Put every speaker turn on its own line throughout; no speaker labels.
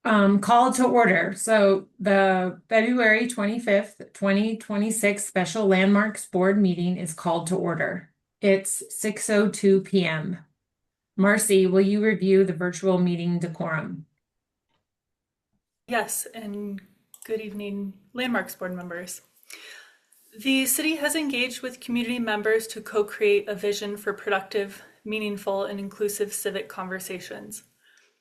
Call to order. So the February 25th, 2026 Special Landmarks Board meeting is called to order. It's 6:02 p.m. Marcy, will you review the virtual meeting decorum?
Yes, and good evening, Landmarks Board members. The city has engaged with community members to co-create a vision for productive, meaningful, and inclusive civic conversations.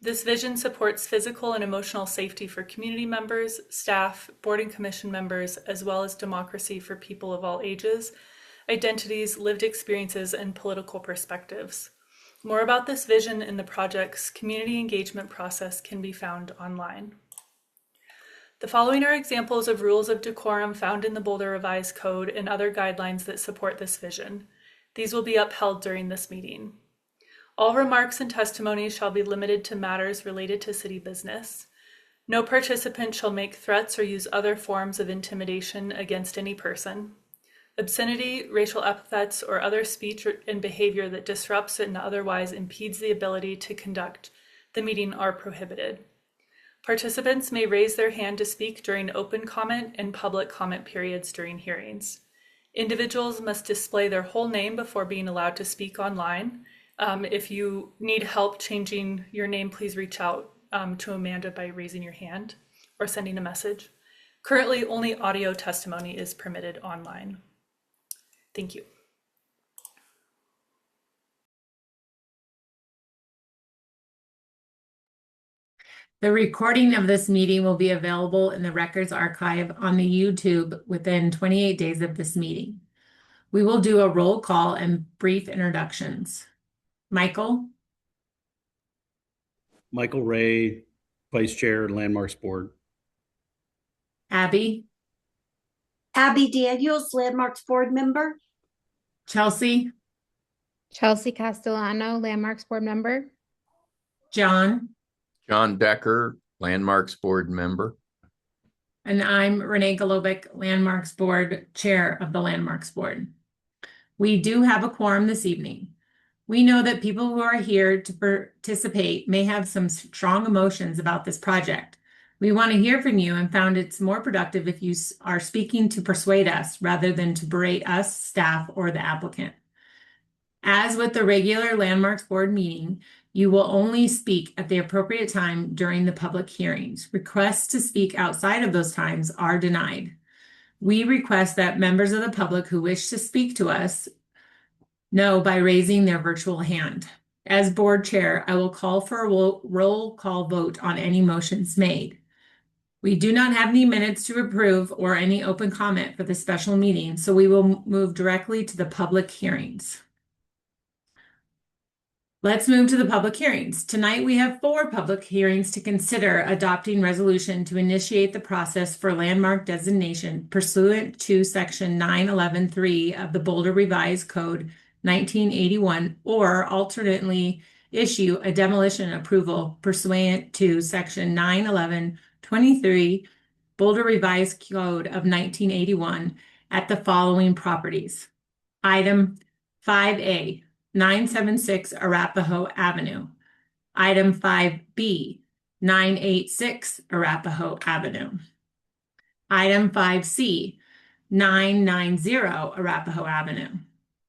This vision supports physical and emotional safety for community members, staff, board and commission members, as well as democracy for people of all ages, identities, lived experiences, and political perspectives. More about this vision and the project's community engagement process can be found online. The following are examples of rules of decorum found in the Boulder Revised Code and other guidelines that support this vision. These will be upheld during this meeting. All remarks and testimonies shall be limited to matters related to city business. No participant shall make threats or use other forms of intimidation against any person. Obscenity, racial epithets, or other speech and behavior that disrupts and otherwise impedes the ability to conduct the meeting are prohibited. Participants may raise their hand to speak during open comment and public comment periods during hearings. Individuals must display their whole name before being allowed to speak online. If you need help changing your name, please reach out to Amanda by raising your hand or sending a message. Currently, only audio testimony is permitted online. Thank you.
The recording of this meeting will be available in the records archive on the YouTube within 28 days of this meeting. We will do a roll call and brief introductions. Michael?
Michael Ray, Vice Chair, Landmarks Board.
Abby?
Abby Daniels, Landmarks Board member.
Chelsea?
Chelsea Castellano, Landmarks Board member.
John?
John Decker, Landmarks Board member.
And I'm Renee Golobic, Landmarks Board Chair of the Landmarks Board. We do have a quorum this evening. We know that people who are here to participate may have some strong emotions about this project. We want to hear from you and found it's more productive if you are speaking to persuade us rather than to berate us, staff, or the applicant. As with the regular Landmarks Board meeting, you will only speak at the appropriate time during the public hearings. Requests to speak outside of those times are denied. We request that members of the public who wish to speak to us know by raising their virtual hand. As board chair, I will call for a roll call vote on any motions made. We do not have any minutes to approve or any open comment for the special meeting, so we will move directly to the public hearings. Let's move to the public hearings. Tonight we have 4 public hearings to consider adopting resolution to initiate the process for landmark designation pursuant to section 911.3 of the Boulder Revised Code 1981, or alternately issue a demolition approval pursuant to section 911.23 Boulder Revised Code of 1981 at the following properties. Item 5A, 976 Arapahoe Avenue. Item 5B, 986 Arapahoe Avenue. Item 5C, 990 Arapahoe Avenue.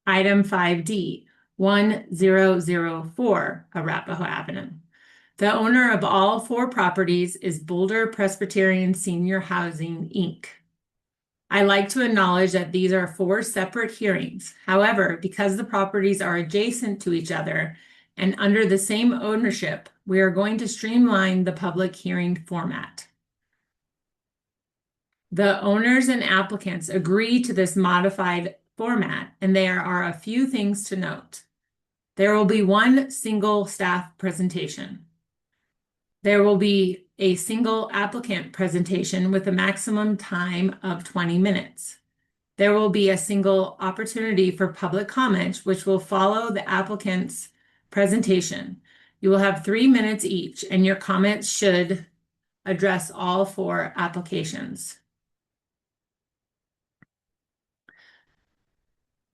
Item 5D, 1004 Arapahoe Avenue. The owner of all 4 properties is Boulder Presbyterian Senior Housing, Inc. I like to acknowledge that these are 4 separate hearings. However, because the properties are adjacent to each other and under the same ownership, we are going to streamline the public hearing format. The owners and applicants agree to this modified format, and there are a few things to note. There will be one single staff presentation. There will be a single applicant presentation with a maximum time of 20 minutes. There will be a single opportunity for public comment, which will follow the applicant's presentation. You will have 3 minutes each, and your comments should address all 4 applications.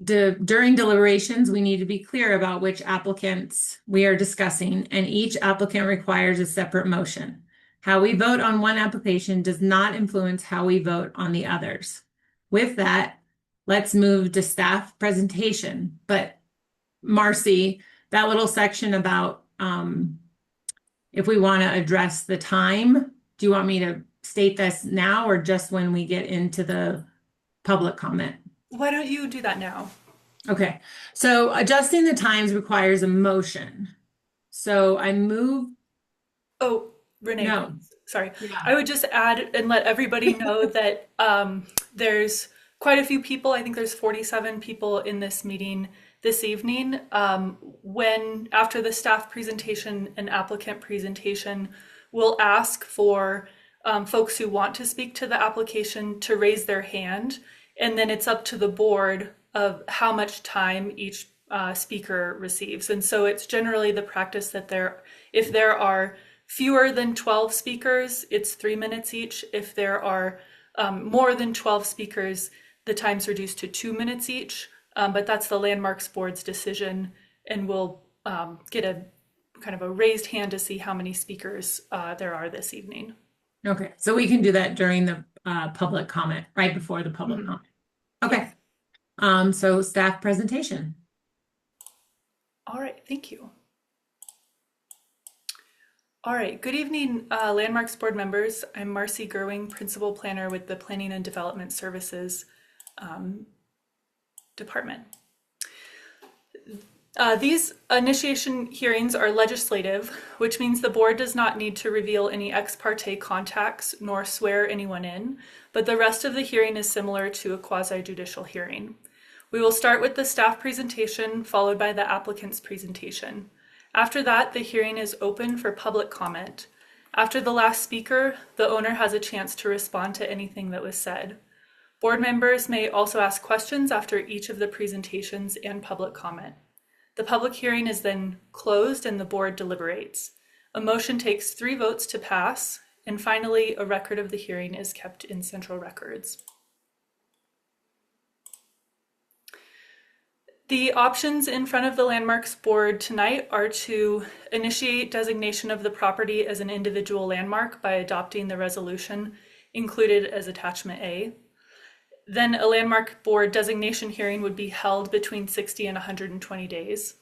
During deliberations, we need to be clear about which applicants we are discussing, and each applicant requires a separate motion. How we vote on one application does not influence how we vote on the others. With that, let's move to staff presentation. But Marcy, that little section about if we want to address the time, do you want me to state this now or just when we get into the public comment?
Why don't you do that now?
Okay, so adjusting the times requires a motion. So I move.
Oh, Renee,
No.
sorry.
Yeah.
I would just add and let everybody know that there's quite a few people. I think there's 47 people in this meeting this evening. When after the staff presentation and applicant presentation, we'll ask for folks who want to speak to the application to raise their hand, and then it's up to the board of how much time each speaker receives. And so it's generally the practice that if there are fewer than 12 speakers, it's 3 minutes each. If there are more than 12 speakers, the time's reduced to 2 minutes each. But that's the Landmarks Board's decision, and we'll get a kind of a raised hand to see how many speakers there are this evening.
Okay, so we can do that during the public comment, right before the public
Mhm.
comment. Okay. So staff presentation.
All right, thank you. All right, good evening, Landmarks Board members. I'm Marcy Gerwing, Principal Planner with the Planning and Development Services Department. These initiation hearings are legislative, which means the board does not need to reveal any ex parte contacts nor swear anyone in, but the rest of the hearing is similar to a quasi-judicial hearing. We will start with the staff presentation, followed by the applicant's presentation. After that, the hearing is open for public comment. After the last speaker, the owner has a chance to respond to anything that was said. Board members may also ask questions after each of the presentations and public comment. The public hearing is then closed and the board deliberates. A motion takes 3 votes to pass, and finally, a record of the hearing is kept in central records. The options in front of the Landmarks Board tonight are to initiate designation of the property as an individual landmark by adopting the resolution included as Attachment A. Then a Landmark Board designation hearing would be held between 60 and 120 days.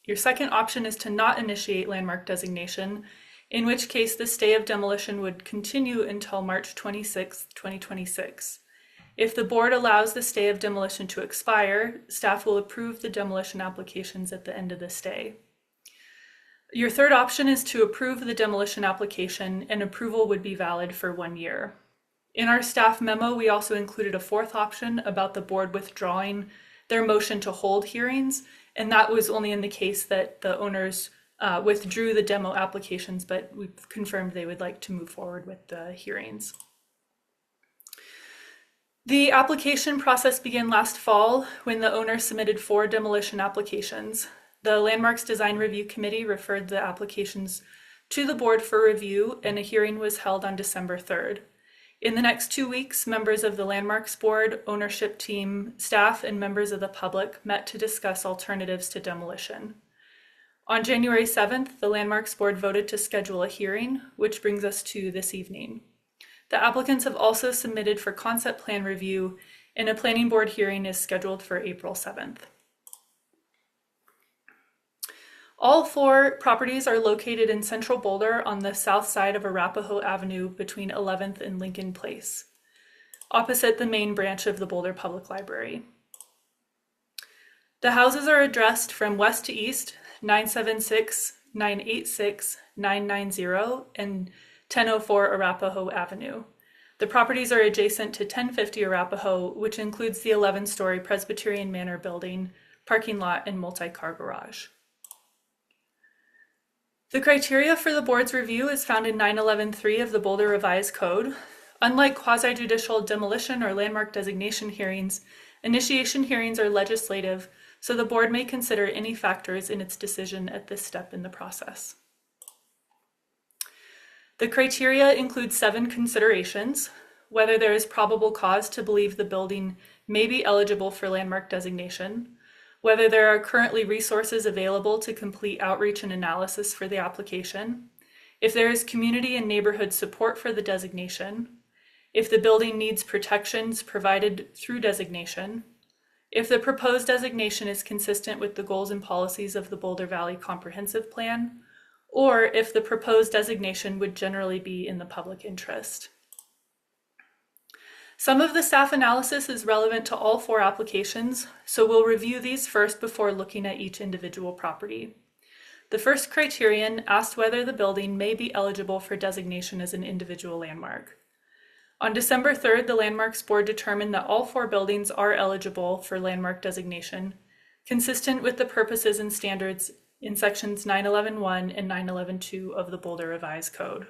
Your second option is to not initiate landmark designation, in which case the stay of demolition would continue until March 26, 2026. If the board allows the stay of demolition to expire, staff will approve the demolition applications at the end of the stay. Your third option is to approve the demolition application, and approval would be valid for 1 year. In our staff memo, we also included a fourth option about the board withdrawing their motion to hold hearings, and that was only in the case that the owners withdrew the demo applications, but we've confirmed they would like to move forward with the hearings. The application process began last fall when the owner submitted 4 demolition applications. The Landmarks Design Review Committee referred the applications to the board for review, and a hearing was held on December 3rd. In the next 2 weeks, members of the Landmarks Board, ownership team, staff, and members of the public met to discuss alternatives to demolition. On January 7th, the Landmarks Board voted to schedule a hearing, which brings us to this evening. The applicants have also submitted for concept plan review, and a planning board hearing is scheduled for April 7th. All 4 properties are located in central Boulder on the south side of Arapahoe Avenue between 11th and Lincoln Place, opposite the main branch of the Boulder Public Library. The houses are addressed from west to east, 976, 986, 990, and 1004 Arapahoe Avenue. The properties are adjacent to 1050 Arapahoe, which includes the 11-story Presbyterian Manor building, parking lot, and multi-car garage. The criteria for the board's review is found in 911.3 of the Boulder Revised Code. Unlike quasi-judicial demolition or landmark designation hearings, initiation hearings are legislative, so the board may consider any factors in its decision at this step in the process. The criteria include 7 considerations: whether there is probable cause to believe the building may be eligible for landmark designation, whether there are currently resources available to complete outreach and analysis for the application, if there is community and neighborhood support for the designation, if the building needs protections provided through designation, if the proposed designation is consistent with the goals and policies of the Boulder Valley Comprehensive Plan, or if the proposed designation would generally be in the public interest. Some of the staff analysis is relevant to all 4 applications, so we'll review these first before looking at each individual property. The first criterion asked whether the building may be eligible for designation as an individual landmark. On December 3rd, the Landmarks Board determined that all 4 buildings are eligible for landmark designation, consistent with the purposes and standards in sections 911.1 and 911.2 of the Boulder Revised Code.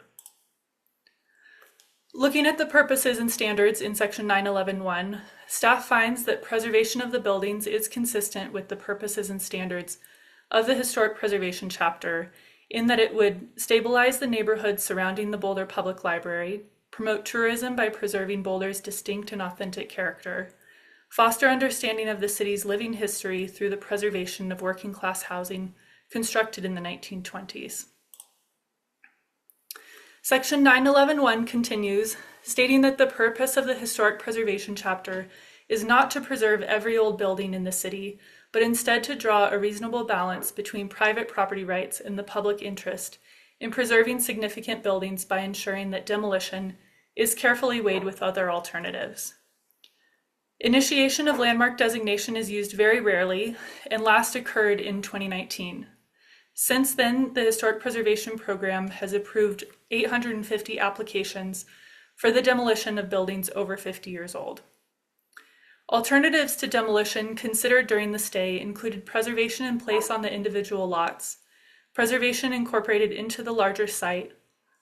Looking at the purposes and standards in section 911.1, staff finds that preservation of the buildings is consistent with the purposes and standards of the Historic Preservation chapter in that it would stabilize the neighborhood surrounding the Boulder Public Library, promote tourism by preserving Boulder's distinct and authentic character, foster understanding of the city's living history through the preservation of working-class housing constructed in the 1920s. Section 911.1 continues, stating that the purpose of the Historic Preservation chapter is not to preserve every old building in the city, but instead to draw a reasonable balance between private property rights and the public interest in preserving significant buildings by ensuring that demolition is carefully weighed with other alternatives. Initiation of landmark designation is used very rarely and last occurred in 2019. Since then, the Historic Preservation Program has approved 850 applications for the demolition of buildings over 50 years old. Alternatives to demolition considered during the stay included preservation in place on the individual lots, preservation incorporated into the larger site,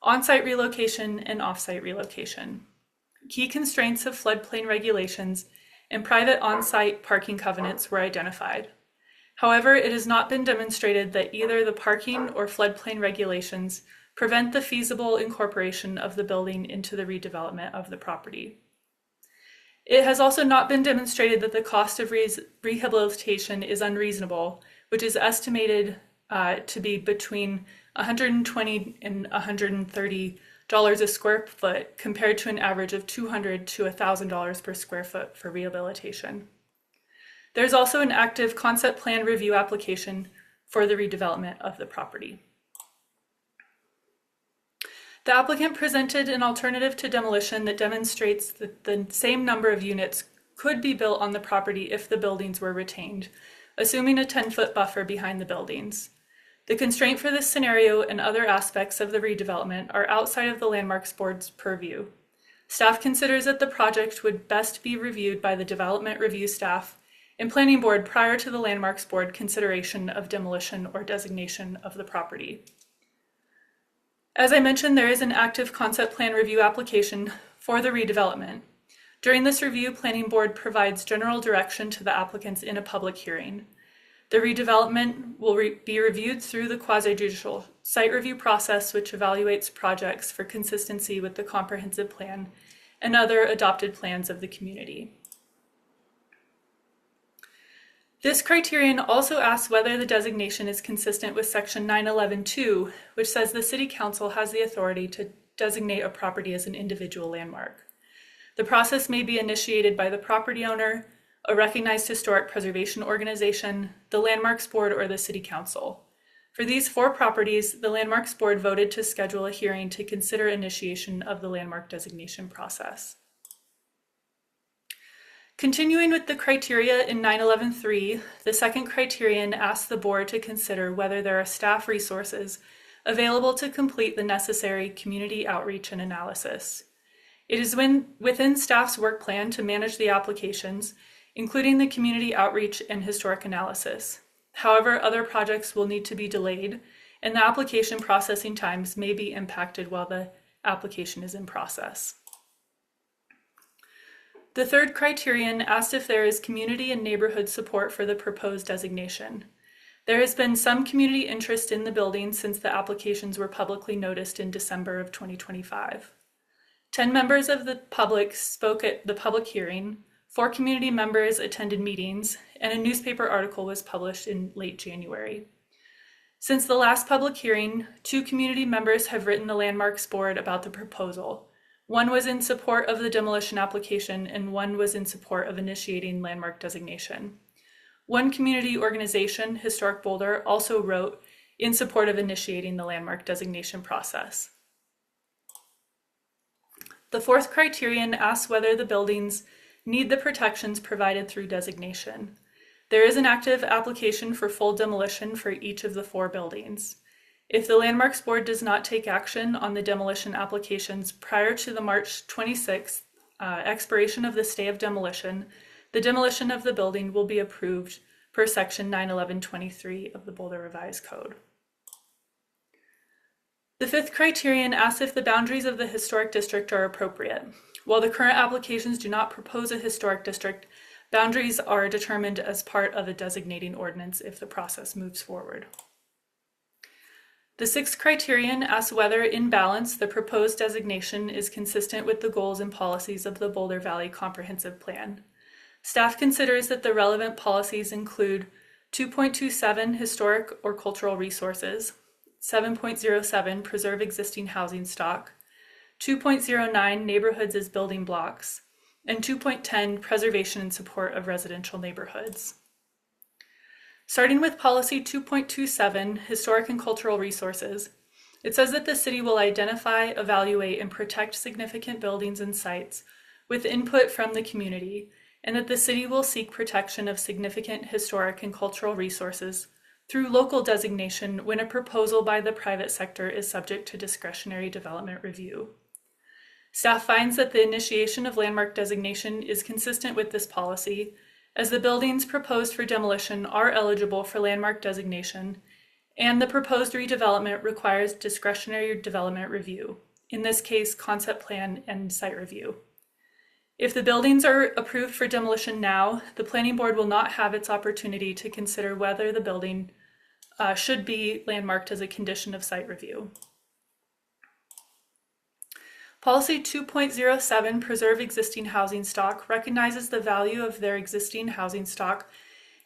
on-site relocation, and off-site relocation. Key constraints of floodplain regulations and private on-site parking covenants were identified. However, it has not been demonstrated that either the parking or floodplain regulations prevent the feasible incorporation of the building into the redevelopment of the property. It has also not been demonstrated that the cost of rehabilitation is unreasonable, which is estimated to be between $120 and $130 a square foot compared to an average of $200 to $1,000 per square foot for rehabilitation. There's also an active concept plan review application for the redevelopment of the property. The applicant presented an alternative to demolition that demonstrates that the same number of units could be built on the property if the buildings were retained, assuming a 10-foot buffer behind the buildings. The constraint for this scenario and other aspects of the redevelopment are outside of the Landmarks Board's purview. Staff considers that the project would best be reviewed by the Development Review staff and Planning Board prior to the Landmarks Board consideration of demolition or designation of the property. As I mentioned, there is an active concept plan review application for the redevelopment. During this review, Planning Board provides general direction to the applicants in a public hearing. The redevelopment will be reviewed through the quasi-judicial site review process, which evaluates projects for consistency with the comprehensive plan and other adopted plans of the community. This criterion also asks whether the designation is consistent with section 911.2, which says the City Council has the authority to designate a property as an individual landmark. The process may be initiated by the property owner, a recognized historic preservation organization, the Landmarks Board, or the City Council. For these 4 properties, the Landmarks Board voted to schedule a hearing to consider initiation of the landmark designation process. Continuing with the criteria in 911.3, the second criterion asks the board to consider whether there are staff resources available to complete the necessary community outreach and analysis. It is within staff's work plan to manage the applications, including the community outreach and historic analysis. However, other projects will need to be delayed, and the application processing times may be impacted while the application is in process. The third criterion asked if there is community and neighborhood support for the proposed designation. There has been some community interest in the building since the applications were publicly noticed in December of 2025. 10 members of the public spoke at the public hearing, 4 community members attended meetings, and a newspaper article was published in late January. Since the last public hearing, 2 community members have written the Landmarks Board about the proposal. One was in support of the demolition application and one was in support of initiating landmark designation. One community organization, Historic Boulder, also wrote in support of initiating the landmark designation process. The 4th criterion asks whether the buildings need the protections provided through designation. There is an active application for full demolition for each of the 4 buildings. If the Landmarks Board does not take action on the demolition applications prior to the March 26th expiration of the stay of demolition, the demolition of the building will be approved per section 91123 of the Boulder Revised Code. The 5th criterion asks if the boundaries of the historic district are appropriate. While the current applications do not propose a historic district, boundaries are determined as part of a designating ordinance if the process moves forward. The 6th criterion asks whether, in balance, the proposed designation is consistent with the goals and policies of the Boulder Valley Comprehensive Plan. Staff considers that the relevant policies include 2.27 Historic or Cultural Resources, 7.07 Preserve Existing Housing Stock, 2.09 Neighborhoods as Building Blocks, and 2.10 Preservation and Support of Residential Neighborhoods. Starting with Policy 2.27, Historic and Cultural Resources, it says that the city will identify, evaluate, and protect significant buildings and sites with input from the community, and that the city will seek protection of significant historic and cultural resources through local designation when a proposal by the private sector is subject to discretionary development review. Staff finds that the initiation of landmark designation is consistent with this policy, as the buildings proposed for demolition are eligible for landmark designation, and the proposed redevelopment requires discretionary development review, in this case, concept plan and site review. If the buildings are approved for demolition now, the Planning Board will not have its opportunity to consider whether the building should be landmarked as a condition of site review. Policy 2.07, Preserve Existing Housing Stock, recognizes the value of their existing housing stock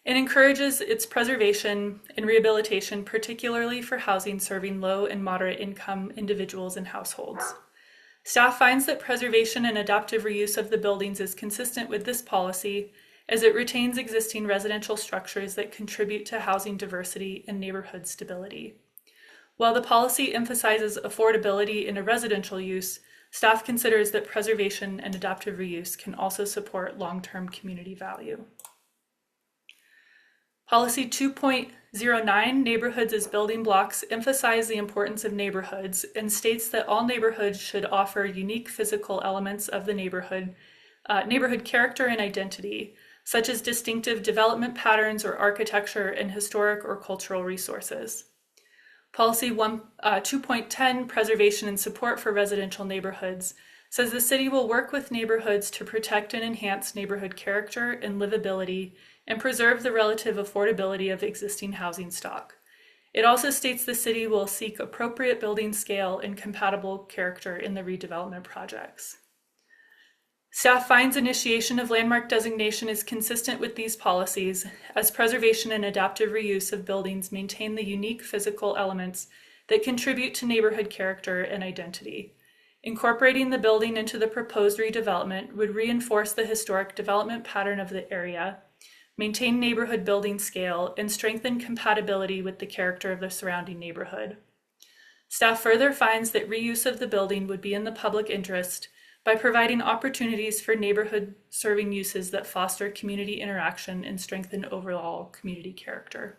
and encourages its preservation and rehabilitation, particularly for housing serving low and moderate income individuals and households. Staff finds that preservation and adaptive reuse of the buildings is consistent with this policy, as it retains existing residential structures that contribute to housing diversity and neighborhood stability. While the policy emphasizes affordability in a residential use, staff considers that preservation and adaptive reuse can also support long-term community value. Policy 2.09, Neighborhoods as Building Blocks, emphasize the importance of neighborhoods and states that all neighborhoods should offer unique physical elements of the neighborhood character and identity, such as distinctive development patterns or architecture and historic or cultural resources. Policy 2.10, Preservation and Support for Residential Neighborhoods, says the city will work with neighborhoods to protect and enhance neighborhood character and livability and preserve the relative affordability of existing housing stock. It also states the city will seek appropriate building scale and compatible character in the redevelopment projects. Staff finds initiation of landmark designation is consistent with these policies, as preservation and adaptive reuse of buildings maintain the unique physical elements that contribute to neighborhood character and identity. Incorporating the building into the proposed redevelopment would reinforce the historic development pattern of the area, maintain neighborhood building scale, and strengthen compatibility with the character of the surrounding neighborhood. Staff further finds that reuse of the building would be in the public interest by providing opportunities for neighborhood-serving uses that foster community interaction and strengthen overall community character.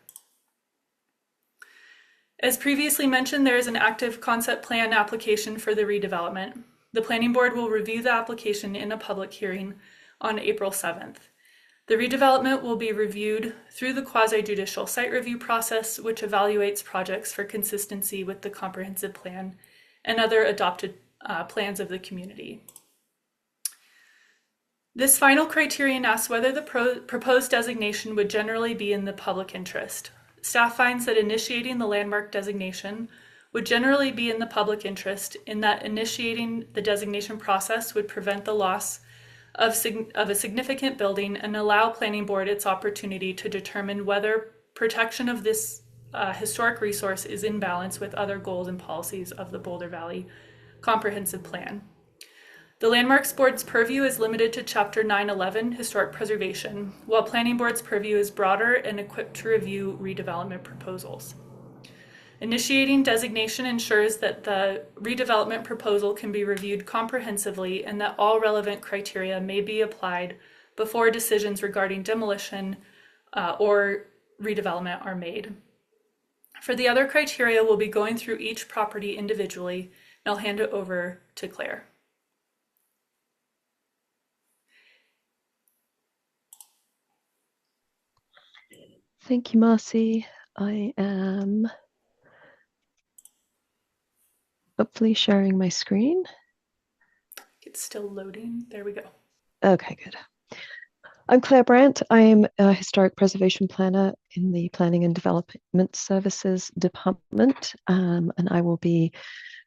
As previously mentioned, there is an active concept plan application for the redevelopment. The Planning Board will review the application in a public hearing on April 7th. The redevelopment will be reviewed through the quasi-judicial site review process, which evaluates projects for consistency with the comprehensive plan and other adopted plans of the community. This final criterion asks whether the proposed designation would generally be in the public interest. Staff finds that initiating the landmark designation would generally be in the public interest, in that initiating the designation process would prevent the loss of a significant building and allow Planning Board its opportunity to determine whether protection of this historic resource is in balance with other goals and policies of the Boulder Valley Comprehensive Plan. The Landmarks Board's purview is limited to Chapter 911, Historic Preservation, while Planning Board's purview is broader and equipped to review redevelopment proposals. Initiating designation ensures that the redevelopment proposal can be reviewed comprehensively and that all relevant criteria may be applied before decisions regarding demolition or redevelopment are made. For the other criteria, we'll be going through each property individually, and I'll hand it over to Claire.
Thank you, Marcy. I am hopefully sharing my screen.
It's still loading. There we go.
Okay, good. I'm Claire Brandt. I am a historic preservation planner in the Planning and Development Services Department, and I will be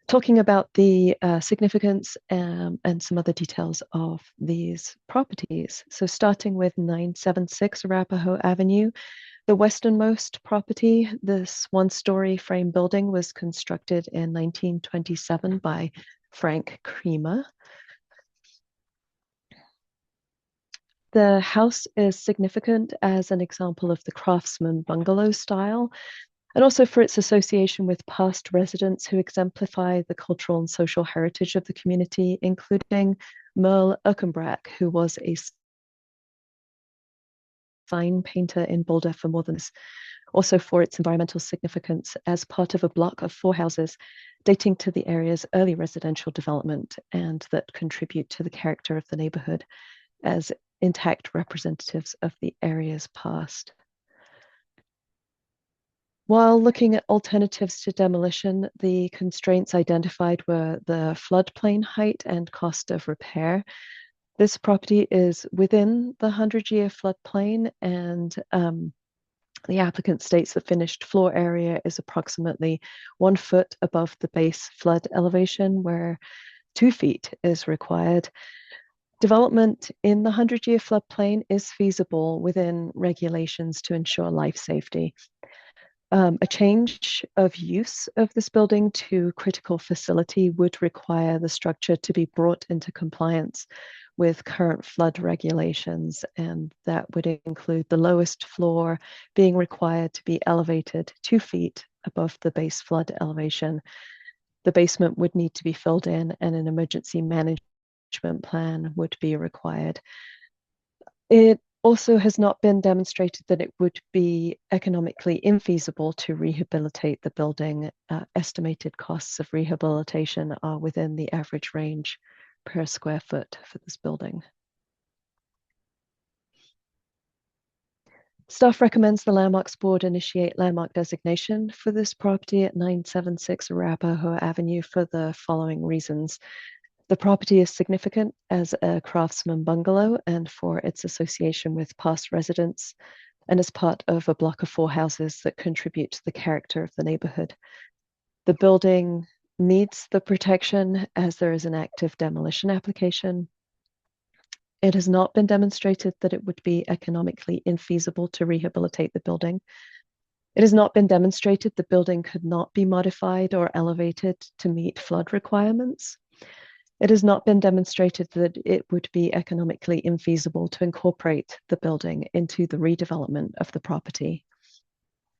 talking about the significance and some other details of these properties. So starting with 976 Arapahoe Avenue, the westernmost property, this one-story frame building was constructed in 1927 by Frank Creamer. The house is significant as an example of the craftsman bungalow style, and also for its association with past residents who exemplify the cultural and social heritage of the community, including Merle Erkenbrack, who was a sign painter in Boulder for more than this. Also for its environmental significance as part of a block of 4 houses dating to the area's early residential development and that contribute to the character of the neighborhood as intact representatives of the area's past. While looking at alternatives to demolition, the constraints identified were the floodplain height and cost of repair. This property is within the 100-year floodplain, and the applicant states the finished floor area is approximately 1 foot above the base flood elevation, where 2 feet is required. Development in the 100-year floodplain is feasible within regulations to ensure life safety. A change of use of this building to critical facility would require the structure to be brought into compliance with current flood regulations, and that would include the lowest floor being required to be elevated 2 feet above the base flood elevation. The basement would need to be filled in, and an emergency management plan would be required. It also has not been demonstrated that it would be economically infeasible to rehabilitate the building. Estimated costs of rehabilitation are within the average range per square foot for this building. Staff recommends the Landmarks Board initiate landmark designation for this property at 976 Arapahoe Avenue for the following reasons. The property is significant as a craftsman bungalow and for its association with past residents, and as part of a block of 4 houses that contribute to the character of the neighborhood. The building needs the protection as there is an active demolition application. It has not been demonstrated that it would be economically infeasible to rehabilitate the building. It has not been demonstrated the building could not be modified or elevated to meet flood requirements. It has not been demonstrated that it would be economically infeasible to incorporate the building into the redevelopment of the property.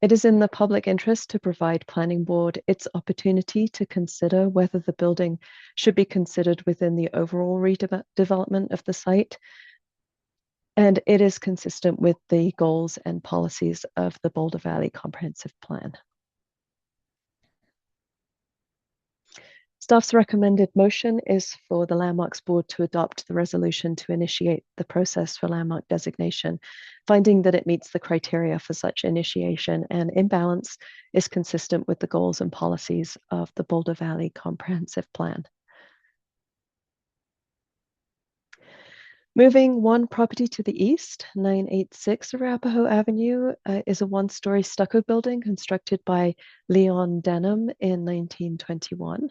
It is in the public interest to provide Planning Board its opportunity to consider whether the building should be considered within the overall redevelopment of the site. And it is consistent with the goals and policies of the Boulder Valley Comprehensive Plan. Staff's recommended motion is for the Landmarks Board to adopt the resolution to initiate the process for landmark designation, finding that it meets the criteria for such initiation and in balance is consistent with the goals and policies of the Boulder Valley Comprehensive Plan. Moving one property to the east, 986 Arapahoe Avenue is a 1-story stucco building constructed by Leon Denham in 1921.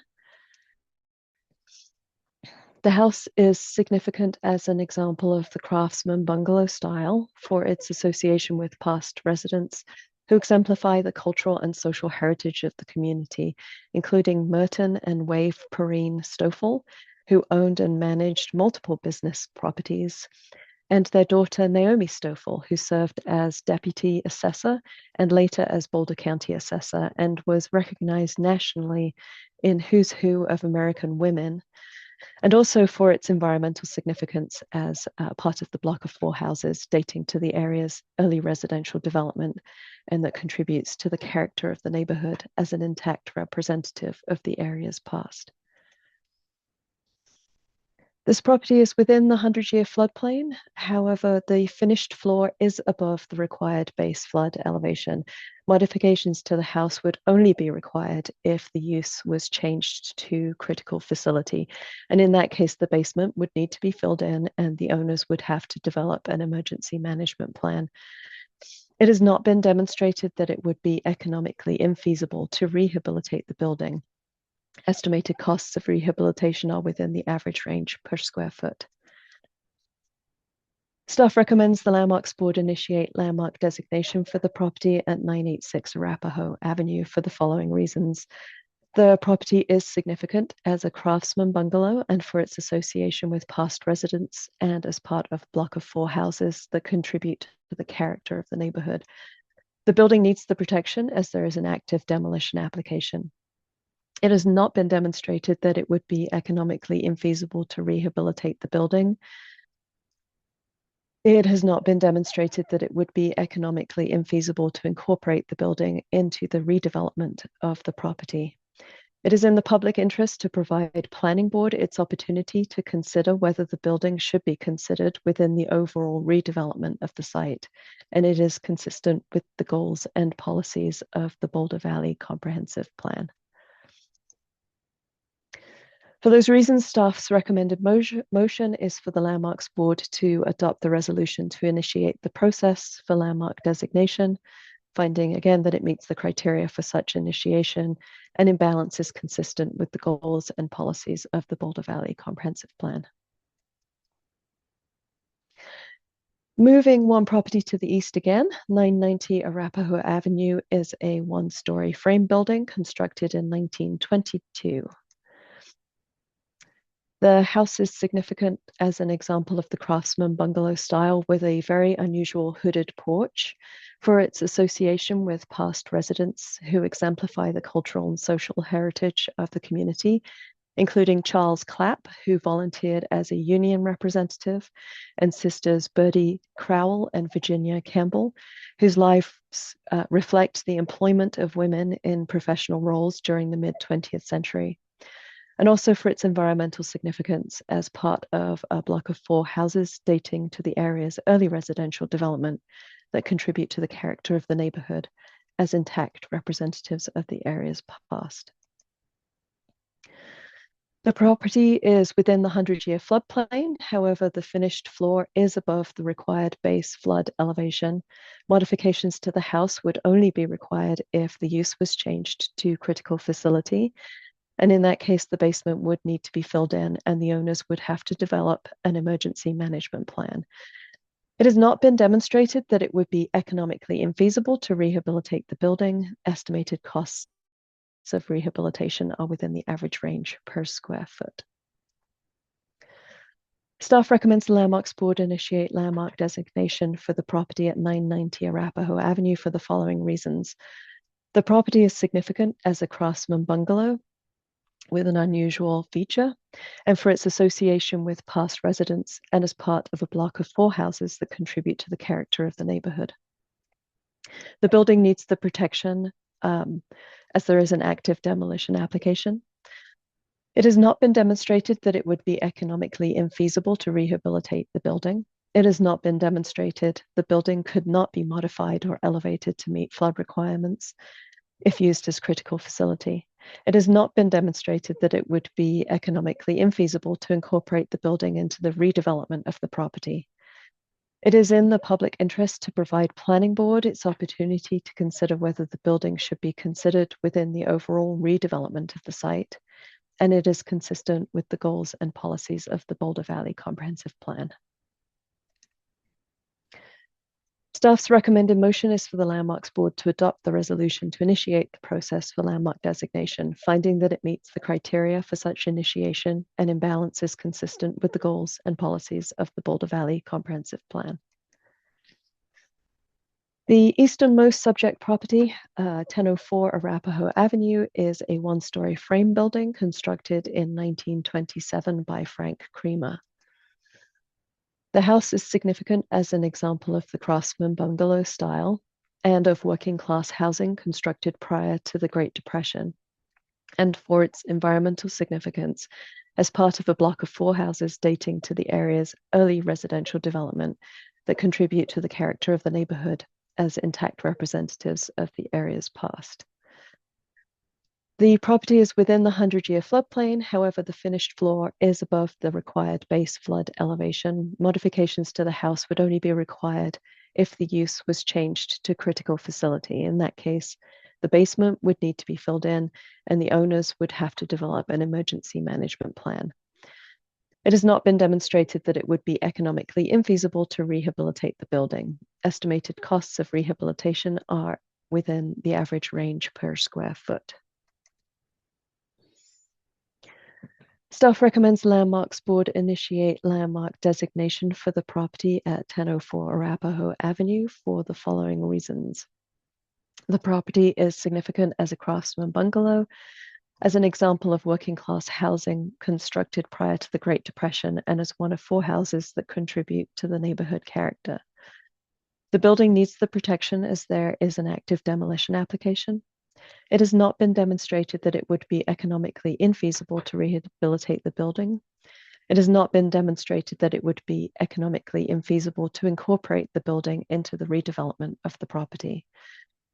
The house is significant as an example of the craftsman bungalow style for its association with past residents who exemplify the cultural and social heritage of the community, including Merton and Wave Perrine Stoffel, who owned and managed multiple business properties, and their daughter Naomi Stoffel, who served as deputy assessor and later as Boulder County assessor and was recognized nationally in Who's Who of American Women, and also for its environmental significance as part of the block of 4 houses dating to the area's early residential development, and that contributes to the character of the neighborhood as an intact representative of the area's past. This property is within the 100-year floodplain. However, the finished floor is above the required base flood elevation. Modifications to the house would only be required if the use was changed to critical facility. And in that case, the basement would need to be filled in and the owners would have to develop an emergency management plan. It has not been demonstrated that it would be economically infeasible to rehabilitate the building. Estimated costs of rehabilitation are within the average range per square foot. Staff recommends the Landmarks Board initiate landmark designation for the property at 986 Arapahoe Avenue for the following reasons. The property is significant as a craftsman bungalow and for its association with past residents and as part of a block of 4 houses that contribute to the character of the neighborhood. The building needs the protection as there is an active demolition application. It has not been demonstrated that it would be economically infeasible to rehabilitate the building. It has not been demonstrated that it would be economically infeasible to incorporate the building into the redevelopment of the property. It is in the public interest to provide Planning Board its opportunity to consider whether the building should be considered within the overall redevelopment of the site, and it is consistent with the goals and policies of the Boulder Valley Comprehensive Plan. For those reasons, staff's recommended motion is for the Landmarks Board to adopt the resolution to initiate the process for landmark designation, finding again that it meets the criteria for such initiation and in balance is consistent with the goals and policies of the Boulder Valley Comprehensive Plan. Moving one property to the east again, 990 Arapahoe Avenue is a 1-story frame building constructed in 1922. The house is significant as an example of the craftsman bungalow style with a very unusual hooded porch for its association with past residents who exemplify the cultural and social heritage of the community, including Charles Clapp, who volunteered as a union representative, and sisters Bertie Crowell and Virginia Campbell, whose lives reflect the employment of women in professional roles during the mid-20th century. And also for its environmental significance as part of a block of 4 houses dating to the area's early residential development that contribute to the character of the neighborhood as intact representatives of the area's past. The property is within the 100-year floodplain. However, the finished floor is above the required base flood elevation. Modifications to the house would only be required if the use was changed to critical facility. And in that case, the basement would need to be filled in and the owners would have to develop an emergency management plan. It has not been demonstrated that it would be economically infeasible to rehabilitate the building. Estimated costs of rehabilitation are within the average range per square foot. Staff recommends the Landmarks Board initiate landmark designation for the property at 990 Arapahoe Avenue for the following reasons. The property is significant as a craftsman bungalow with an unusual feature, and for its association with past residents and as part of a block of 4 houses that contribute to the character of the neighborhood. The building needs the protection as there is an active demolition application. It has not been demonstrated that it would be economically infeasible to rehabilitate the building. It has not been demonstrated the building could not be modified or elevated to meet flood requirements if used as critical facility. It has not been demonstrated that it would be economically infeasible to incorporate the building into the redevelopment of the property. It is in the public interest to provide Planning Board its opportunity to consider whether the building should be considered within the overall redevelopment of the site, and it is consistent with the goals and policies of the Boulder Valley Comprehensive Plan. Staff's recommended motion is for the Landmarks Board to adopt the resolution to initiate the process for landmark designation, finding that it meets the criteria for such initiation and in balance is consistent with the goals and policies of the Boulder Valley Comprehensive Plan. The easternmost subject property, 1004 Arapahoe Avenue, is a one-story frame building constructed in 1927 by Frank Creamer. The house is significant as an example of the craftsman bungalow style and of working class housing constructed prior to the Great Depression, and for its environmental significance as part of a block of 4 houses dating to the area's early residential development that contribute to the character of the neighborhood as intact representatives of the area's past. The property is within the 100-year floodplain. However, the finished floor is above the required base flood elevation. Modifications to the house would only be required if the use was changed to critical facility. In that case, the basement would need to be filled in and the owners would have to develop an emergency management plan. It has not been demonstrated that it would be economically infeasible to rehabilitate the building. Estimated costs of rehabilitation are within the average range per square foot. Staff recommends Landmarks Board initiate landmark designation for the property at 1004 Arapahoe Avenue for the following reasons. The property is significant as a craftsman bungalow, as an example of working class housing constructed prior to the Great Depression, and as one of 4 houses that contribute to the neighborhood character. The building needs the protection as there is an active demolition application. It has not been demonstrated that it would be economically infeasible to rehabilitate the building. It has not been demonstrated that it would be economically infeasible to incorporate the building into the redevelopment of the property.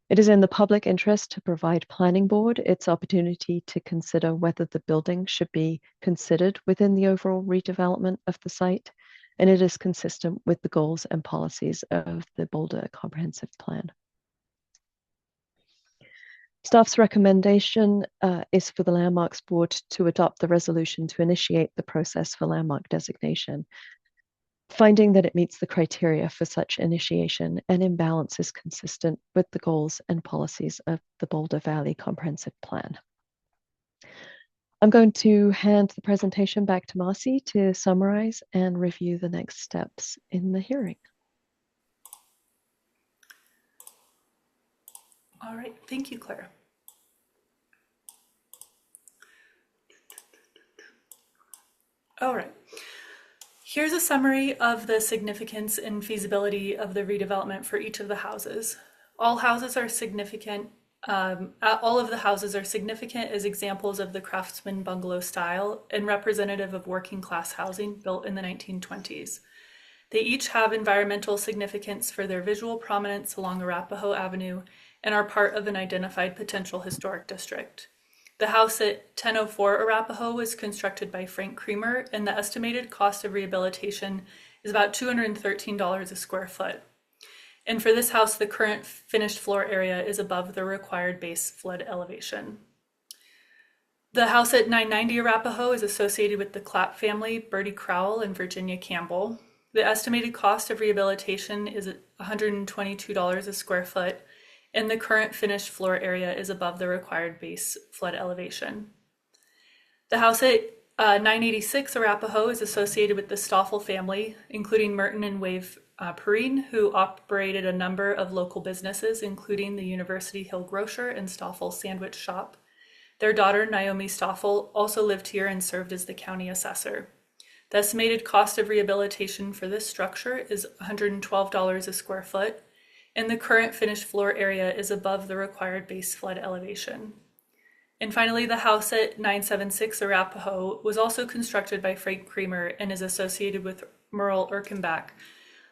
It is in the public interest to provide Planning Board its opportunity to consider whether the building should be considered within the overall redevelopment of the site, and it is consistent with the goals and policies of the Boulder Comprehensive Plan. Staff's recommendation is for the Landmarks Board to adopt the resolution to initiate the process for landmark designation, finding that it meets the criteria for such initiation and in balance is consistent with the goals and policies of the Boulder Valley Comprehensive Plan. I'm going to hand the presentation back to Marcy to summarize and review the next steps in the hearing.
All right, thank you, Claire. All right, here's a summary of the significance and feasibility of the redevelopment for each of the houses. All houses are significant. All of the houses are significant as examples of the craftsman bungalow style and representative of working class housing built in the 1920s. They each have environmental significance for their visual prominence along Arapahoe Avenue and are part of an identified potential historic district. The house at 1004 Arapahoe was constructed by Frank Creamer, and the estimated cost of rehabilitation is about $213 a square foot. And for this house, the current finished floor area is above the required base flood elevation. The house at 990 Arapahoe is associated with the Clapp family, Bertie Crowell and Virginia Campbell. The estimated cost of rehabilitation is $122 a square foot, and the current finished floor area is above the required base flood elevation. The house at 986 Arapahoe is associated with the Stoffel family, including Merton and Wave Perrine, who operated a number of local businesses, including the University Hill Grocer and Stoffel Sandwich Shop. Their daughter, Naomi Stoffel, also lived here and served as the county assessor. The estimated cost of rehabilitation for this structure is $112 a square foot, and the current finished floor area is above the required base flood elevation. And finally, the house at 976 Arapahoe was also constructed by Frank Creamer and is associated with Merle Erkenbach,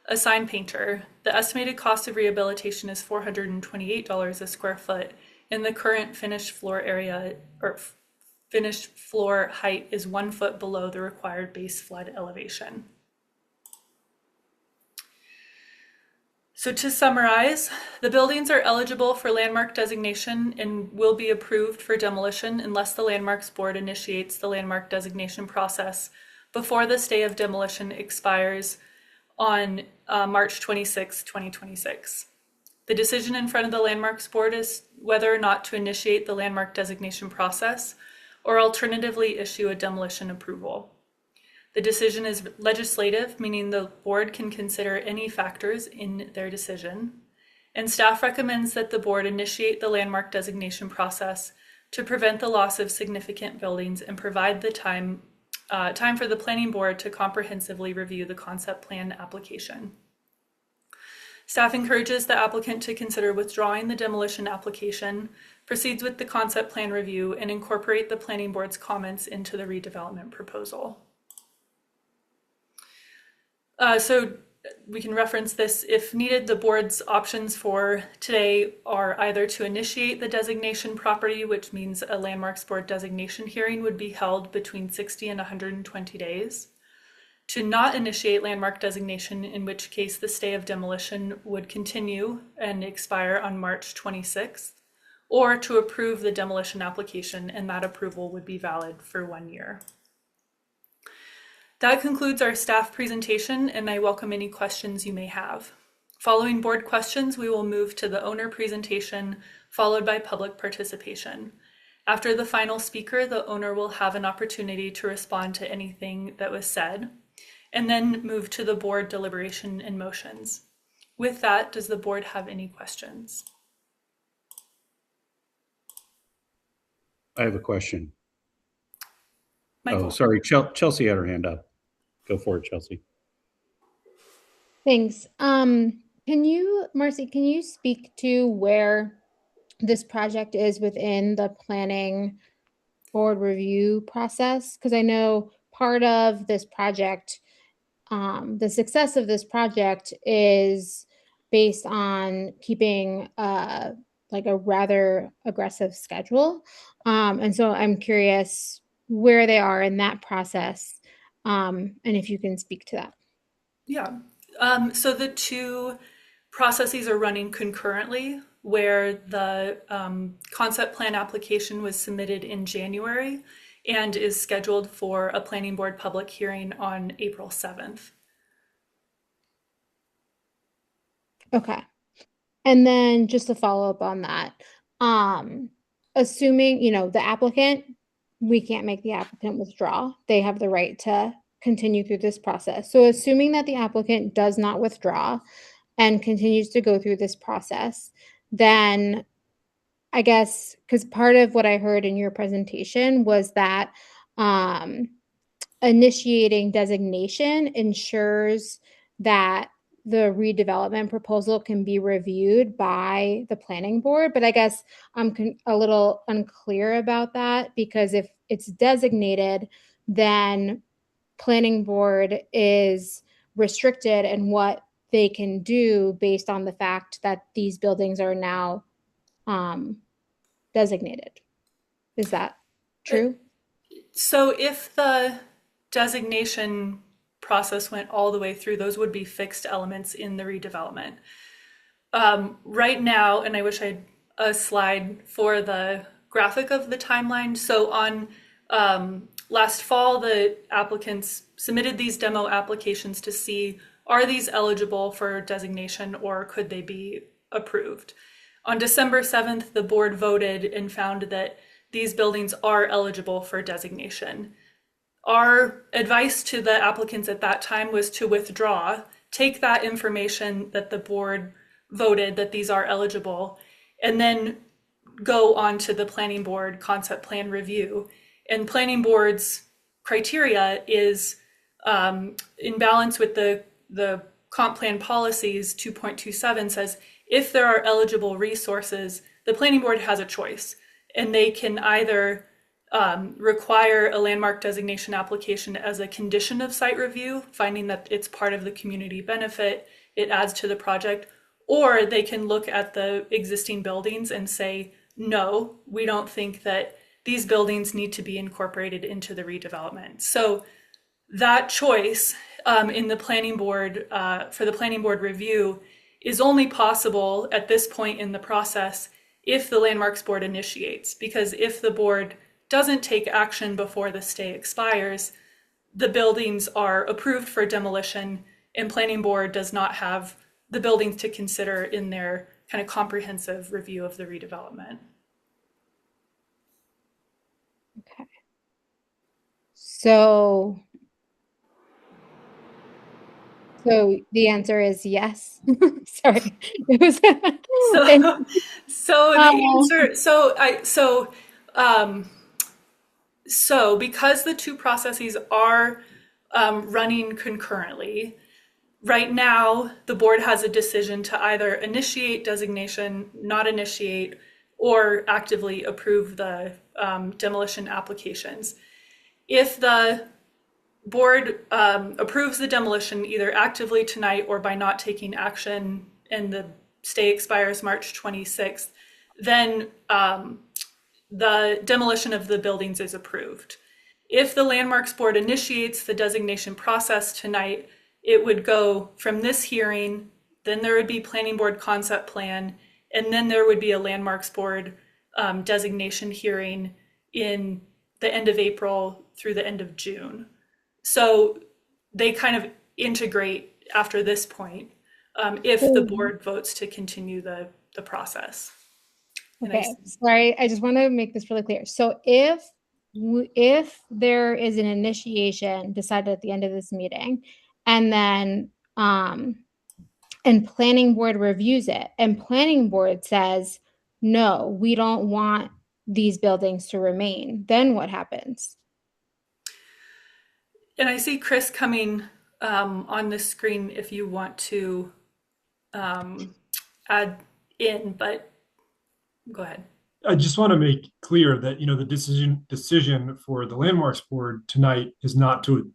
a sign painter. The estimated cost of rehabilitation is $428 a square foot, and the current finished floor area or finished floor height is 1 foot below the required base flood elevation. So to summarize, the buildings are eligible for landmark designation and will be approved for demolition unless the Landmarks Board initiates the landmark designation process before the stay of demolition expires on March 26, 2026. The decision in front of the Landmarks Board is whether or not to initiate the landmark designation process or alternatively issue a demolition approval. The decision is legislative, meaning the board can consider any factors in their decision, and staff recommends that the board initiate the landmark designation process to prevent the loss of significant buildings and provide the time for the planning board to comprehensively review the concept plan application. Staff encourages the applicant to consider withdrawing the demolition application, proceeds with the concept plan review, and incorporate the planning board's comments into the redevelopment proposal. So we can reference this if needed. The board's options for today are either to initiate the designation property, which means a Landmarks Board designation hearing would be held between 60 and 120 days. To not initiate landmark designation, in which case the stay of demolition would continue and expire on March 26th, or to approve the demolition application, and that approval would be valid for 1 year. That concludes our staff presentation, and I welcome any questions you may have. Following board questions, we will move to the owner presentation, followed by public participation. After the final speaker, the owner will have an opportunity to respond to anything that was said, and then move to the board deliberation and motions. With that, does the board have any questions?
I have a question.
Michael.
Oh, sorry. Chelsea had her hand up. Go for it, Chelsea.
Thanks. Marcy, can you speak to where this project is within the planning board review process? Because I know part of this project, the success of this project is based on keeping like a rather aggressive schedule. And so I'm curious where they are in that process, and if you can speak to that.
Yeah. So the two processes are running concurrently, where the concept plan application was submitted in January and is scheduled for a planning board public hearing on April 7th.
Okay. And then just to follow up on that, assuming, the applicant, we can't make the applicant withdraw. They have the right to continue through this process. So assuming that the applicant does not withdraw and continues to go through this process, then I guess, because part of what I heard in your presentation was that initiating designation ensures that the redevelopment proposal can be reviewed by the planning board. But I guess I'm a little unclear about that, because if it's designated, then planning board is restricted in what they can do based on the fact that these buildings are now designated. Is that true?
So if the designation process went all the way through, those would be fixed elements in the redevelopment. Right now, and I wish I had a slide for the graphic of the timeline. So on last fall, the applicants submitted these demo applications to see, are these eligible for designation or could they be approved? On December 7th, the board voted and found that these buildings are eligible for designation. Our advice to the applicants at that time was to withdraw, take that information that the board voted that these are eligible, and then go on to the planning board concept plan review. And planning board's criteria is in balance with the comp plan policies. 2.27 says, if there are eligible resources, the planning board has a choice, and they can either require a landmark designation application as a condition of site review, finding that it's part of the community benefit, it adds to the project, or they can look at the existing buildings and say, no, we don't think that these buildings need to be incorporated into the redevelopment. So that choice in the planning board, for the planning board review, is only possible at this point in the process if the Landmarks Board initiates, because if the board doesn't take action before the stay expires, the buildings are approved for demolition and planning board does not have the buildings to consider in their kind of comprehensive review of the redevelopment.
Okay. So the answer is yes. Sorry. It was
So, so the
Oh.
answer, so because the two processes are running concurrently, right now the board has a decision to either initiate designation, not initiate, or actively approve the demolition applications. If the board approves the demolition either actively tonight or by not taking action and the stay expires March 26th, then the demolition of the buildings is approved. If the Landmarks Board initiates the designation process tonight, it would go from this hearing, then there would be Planning Board concept plan, and then there would be a Landmarks Board designation hearing in the end of April through the end of June. So they kind of integrate after this point if the board votes to continue the process.
Okay, sorry, I just want to make this really clear. So if there is an initiation decided at the end of this meeting, and then and planning board reviews it, and planning board says, no, we don't want these buildings to remain, then what happens?
And I see Chris coming on the screen if you want to add in, but go ahead.
I just want to make clear that, the decision for the Landmarks Board tonight is not to,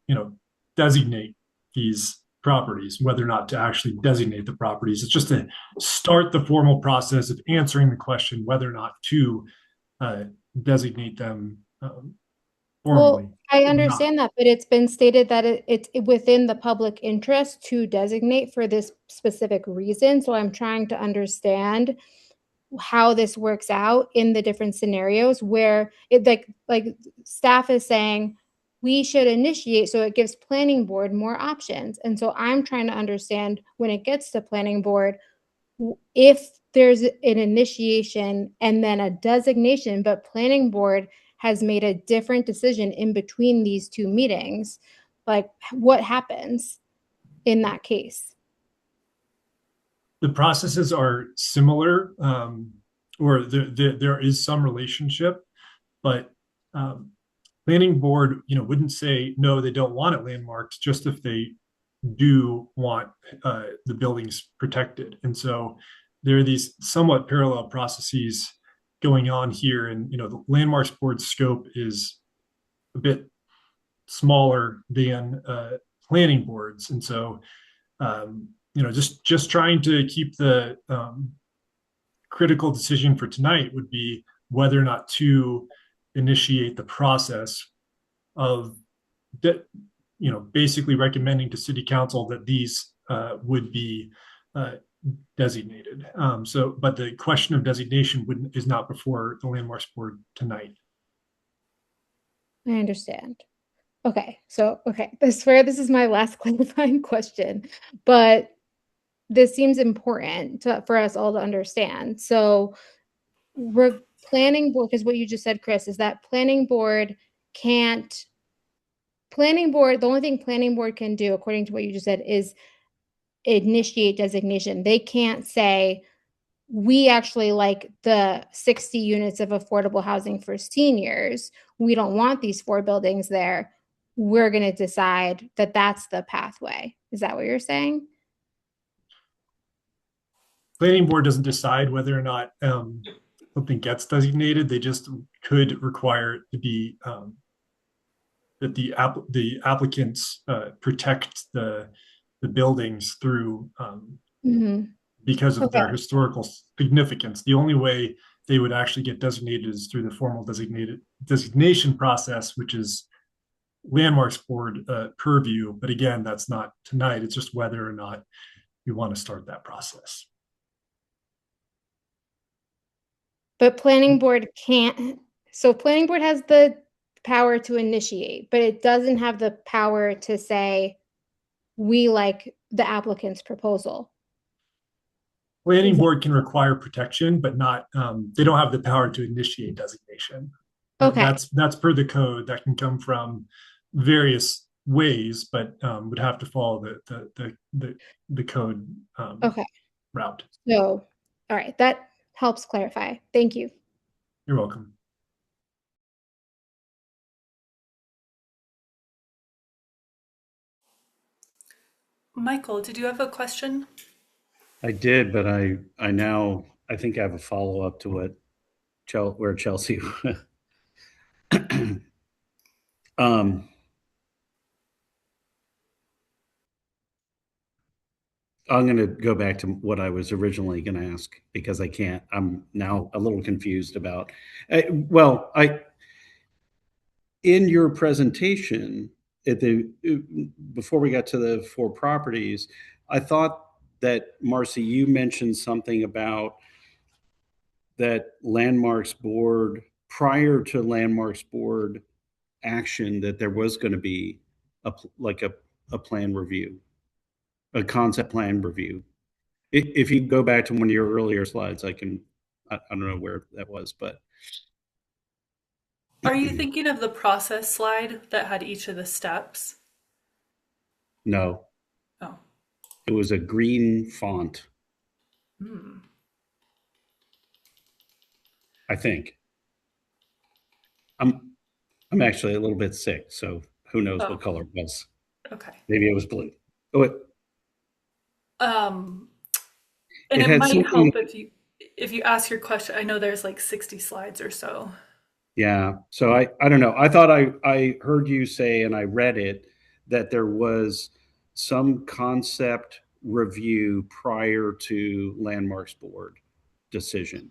designate these properties, whether or not to actually designate the properties. It's just to start the formal process of answering the question whether or not to designate them formally.
Well, I understand that, but it's been stated that it's within the public interest to designate for this specific reason. So I'm trying to understand how this works out in the different scenarios where it like staff is saying we should initiate, so it gives planning board more options. And so I'm trying to understand when it gets to planning board, if there's an initiation and then a designation, but planning board has made a different decision in between these two meetings, like what happens in that case?
The processes are similar, or there is some relationship, but planning board, wouldn't say no, they don't want it landmarked, just if they do want the buildings protected. And so there are these somewhat parallel processes going on here, and the Landmarks Board scope is a bit smaller than planning boards, and so just trying to keep the critical decision for tonight would be whether or not to initiate the process of basically recommending to City Council that these would be designated. But the question of designation is not before the Landmarks Board tonight.
I understand. Okay, I swear this is my last clarifying question, but this seems important for us all to understand. So planning board, because what you just said, Chris, is that the only thing planning board can do, according to what you just said, is initiate designation. They can't say, we actually like the 60 units of affordable housing for seniors. We don't want these 4 buildings there. We're going to decide that that's the pathway. Is that what you're saying?
Planning board doesn't decide whether or not something gets designated. They just could require it to be that the applicants protect the buildings through because of their historical significance. The only way they would actually get designated is through the formal designation process, which is Landmarks Board purview. But again, that's not tonight. It's just whether or not we want to start that process.
But planning board can't. So planning board has the power to initiate, but it doesn't have the power to say, we like the applicant's proposal.
Planning
Is it-
board can require protection, but not, they don't have the power to initiate designation.
Okay.
That's per the code. That can come from various ways, but would have to follow the code
Okay.
route.
So, all right, that helps clarify. Thank you.
You're welcome.
Michael, did you have a question?
I did, but I think I have a follow-up to where Chelsea. I'm going to go back to what I was originally going to ask because I'm now a little confused about, in your presentation before we got to the 4 properties, I thought that Marcy, you mentioned something about that Landmarks Board, prior to Landmarks Board action, that there was going to be a plan review, a concept plan review. If you go back to one of your earlier slides, I don't know where that was, but.
Are you thinking of the process slide that had each of the steps?
No,
Oh.
it was a green font,
Hmm.
I think. I'm actually a little bit sick, so who knows
Oh.
what color it was.
Okay.
Maybe it was blue. Oh,
And
It
it
had
might
something-
help if you ask your question. I know there's like 60 slides or so.
Yeah. So I don't know. I thought I heard you say, and I read it, that there was some concept review prior to Landmarks Board decision.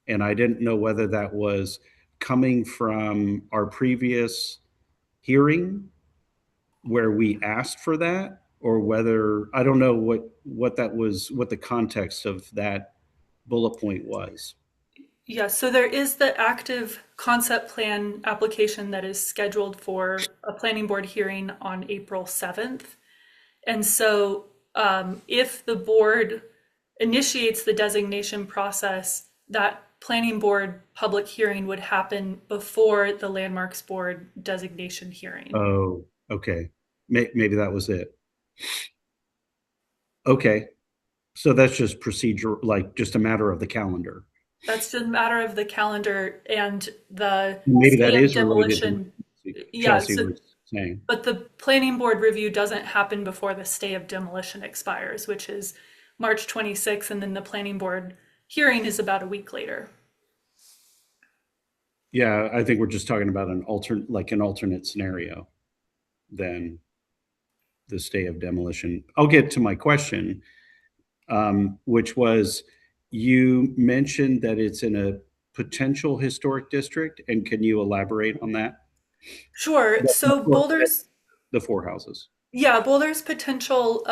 And I didn't know whether that was coming from our previous hearing where we asked for that, or whether, I don't know what that was, what the context of that bullet point was.
Yeah, so there is the active concept plan application that is scheduled for a planning board hearing on April 7th. And so if the board initiates the designation process, that planning board public hearing would happen before the Landmarks Board designation hearing.
Oh, okay. Maybe that was it. Okay. So that's just procedure, like just a matter of the calendar.
That's just a matter of the calendar and the
Maybe that
stay of
is related
demolition.
to
Yeah,
Chelsea
so-
was saying.
But the planning board review doesn't happen before the stay of demolition expires, which is March 26th, and then the planning board hearing is about a week later.
Yeah, I think we're just talking about an alternate scenario than the stay of demolition. I'll get to my question, which was, you mentioned that it's in a potential historic district, and can you elaborate on that?
Sure. So Boulder's,
The 4 houses.
yeah, Boulder's potential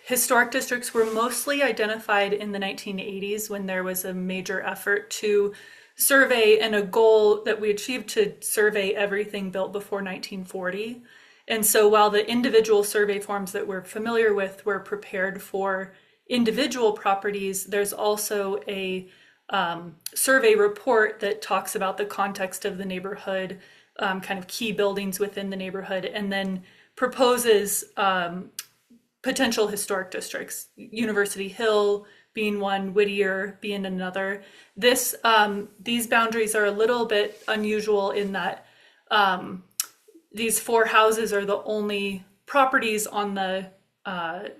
historic districts were mostly identified in the 1980s when there was a major effort to survey, and a goal that we achieved to survey everything built before 1940. And so while the individual survey forms that we're familiar with were prepared for individual properties, there's also a survey report that talks about the context of the neighborhood, kind of key buildings within the neighborhood, and then proposes potential historic districts, University Hill being one, Whittier being another. These boundaries are a little bit unusual in that these 4 houses are the only properties on the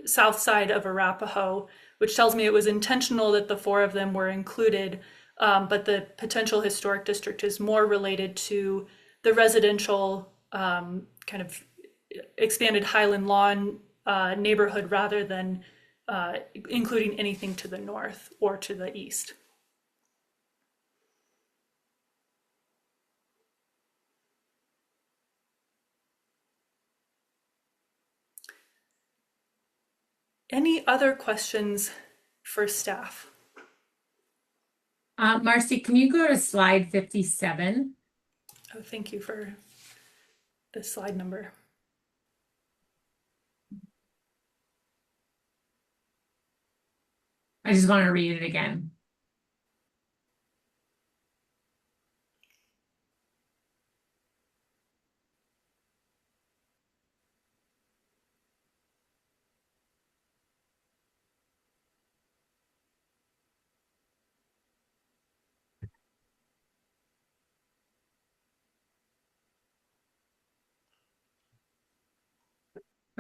south side of Arapahoe, which tells me it was intentional that the 4 of them were included, but the potential historic district is more related to the residential kind of expanded Highland Lawn neighborhood rather than including anything to the north or to the east. Any other questions for staff?
Marcy, can you go to slide 57?
Oh, thank you for the slide number.
I just want to read it again.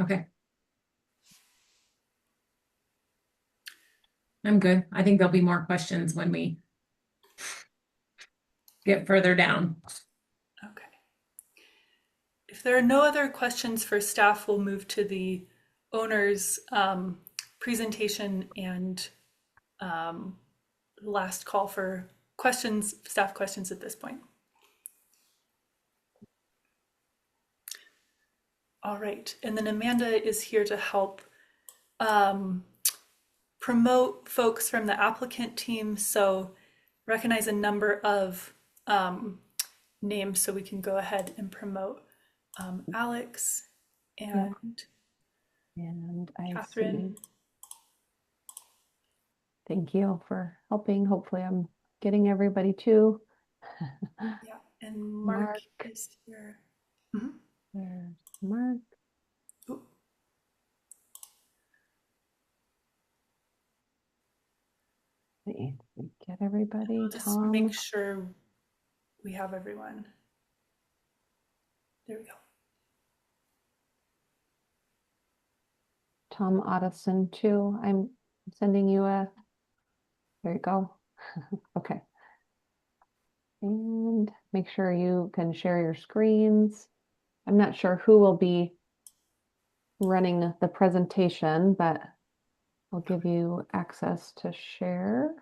Okay. I'm good. I think there'll be more questions when we get further down.
Okay. If there are no other questions for staff, we'll move to the owner's presentation and last call for questions, staff questions at this point. All right, and then Amanda is here to help promote folks from the applicant team. So recognize a number of names so we can go ahead and promote Alex and
I
Catherine.
see. Thank you for helping. Hopefully I'm getting everybody too.
Yeah, and Mark
Mark.
is here. Mhm.
There's Mark.
Ooh.
See, get everybody.
Just
Tom.
make sure we have everyone. There we go.
Tom Otteson too. I'm sending you a, there you go. Okay. And make sure you can share your screens. I'm not sure who will be running the presentation, but I'll give you access to share.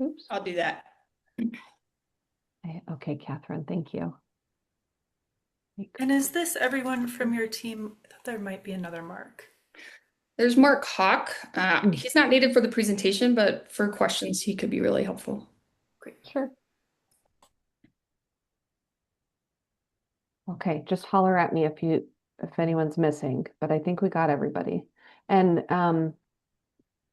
Oops.
I'll do that.
Okay, Catherine, thank you.
And is this everyone from your team? I thought there might be another Mark.
There's Mark Hawk. He's not needed for the presentation, but for questions, he could be really helpful.
Great.
Sure. Okay, just holler at me if anyone's missing, but I think we got everybody. And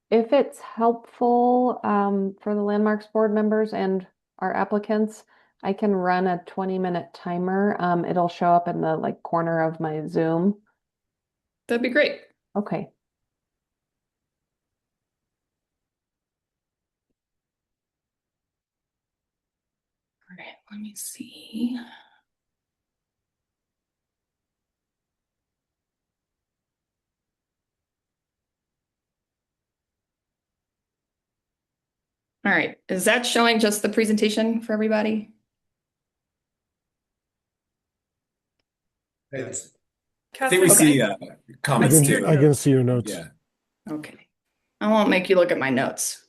if it's helpful for the Landmarks board members and our applicants, I can run a 20-minute timer. It'll show up in the corner of my Zoom.
That'd be great.
Okay.
All right, let me see. All right, is that showing just the presentation for everybody?
Yes. I
Catherine,
think we see comments too.
I can see your notes.
Yeah.
Okay. I won't make you look at my notes.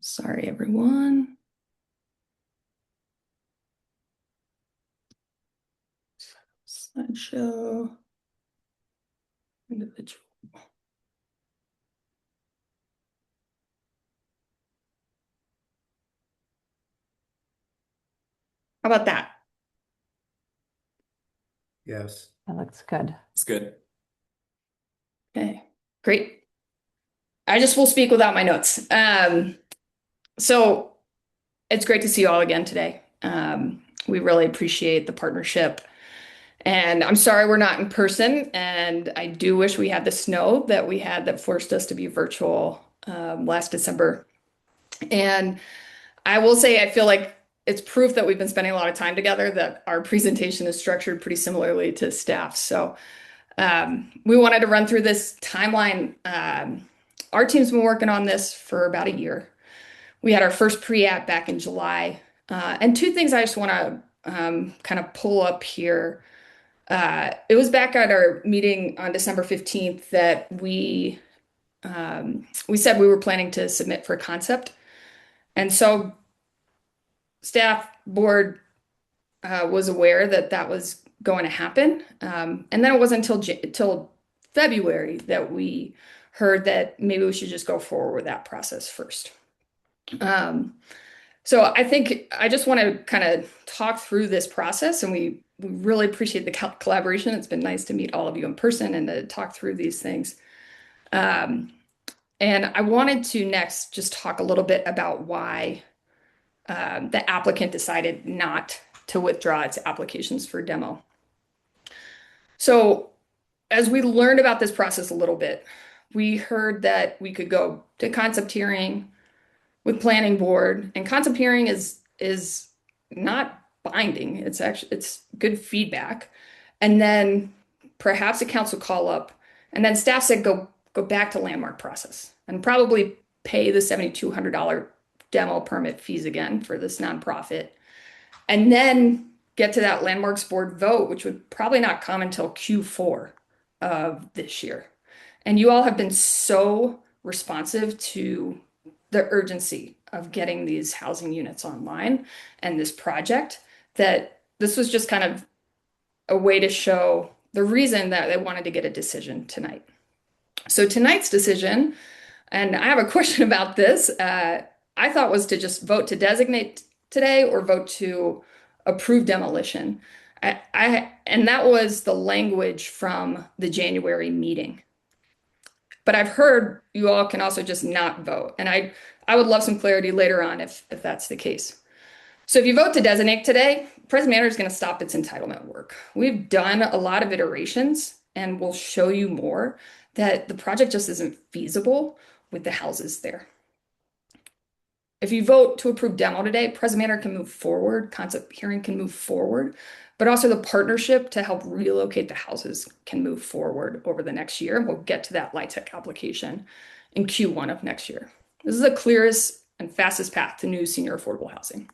Sorry, everyone. Slideshow. Individual. How about that?
Yes.
That looks good.
It's good.
Okay, great. I just will speak without my notes. So it's great to see you all again today. We really appreciate the partnership. And I'm sorry we're not in person. And I do wish we had the snow that we had that forced us to be virtual last December. And I will say, I feel like it's proof that we've been spending a lot of time together, that our presentation is structured pretty similarly to staff. So we wanted to run through this timeline. Our team's been working on this for about a year. We had our first pre-app back in July. And two things I just want to kind of pull up here. It was back at our meeting on December 15th that we said we were planning to submit for concept. And so staff board was aware that that was going to happen. And then it wasn't until February that we heard that maybe we should just go forward with that process first. So I think I just want to kind of talk through this process, and we really appreciate the collaboration. It's been nice to meet all of you in person and to talk through these things. And I wanted to next just talk a little bit about why the applicant decided not to withdraw its applications for demo. So as we learned about this process a little bit, we heard that we could go to concept hearing with planning board, and concept hearing is not binding. It's good feedback. And then perhaps a council call up, and then staff said go back to landmark process and probably pay the $7,200 demo permit fees again for this nonprofit, and then get to that landmarks board vote, which would probably not come until Q4 of this year. And you all have been so responsive to the urgency of getting these housing units online and this project that this was just kind of a way to show the reason that they wanted to get a decision tonight. So tonight's decision, and I have a question about this, I thought was to just vote to designate today or vote to approve demolition. And that was the language from the January meeting. But I've heard you all can also just not vote. And I would love some clarity later on if that's the case. So if you vote to designate today, President Manor is going to stop its entitlement work. We've done a lot of iterations, and we'll show you more that the project just isn't feasible with the houses there. If you vote to approve demo today, President Manor can move forward, concept hearing can move forward, but also the partnership to help relocate the houses can move forward over the next year. We'll get to that LIHTC application in Q1 of next year. This is the clearest and fastest path to new senior affordable housing.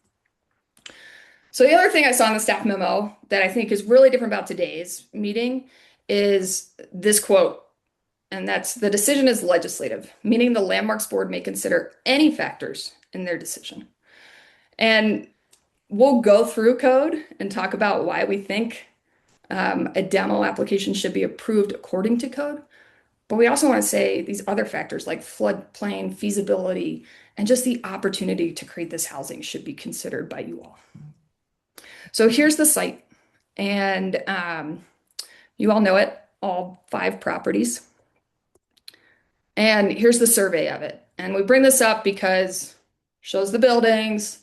So the other thing I saw in the staff memo that I think is really different about today's meeting is this quote, and that's the decision is legislative, meaning the landmarks board may consider any factors in their decision. And we'll go through code and talk about why we think a demo application should be approved according to code. But we also want to say these other factors like floodplain, feasibility, and just the opportunity to create this housing should be considered by you all. So here's the site, and you all know it, all 5 properties. And here's the survey of it. And we bring this up because it shows the buildings,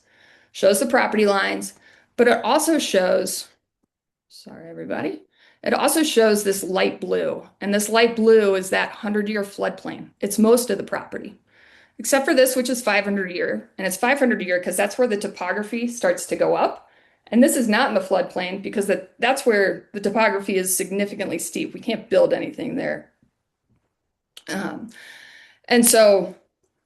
shows the property lines, but it also shows, sorry everybody, it also shows this light blue. And this light blue is that 100-year floodplain. It's most of the property, except for this, which is 500-year. And it's 500-year because that's where the topography starts to go up. And this is not in the floodplain because that's where the topography is significantly steep. We can't build anything there. And so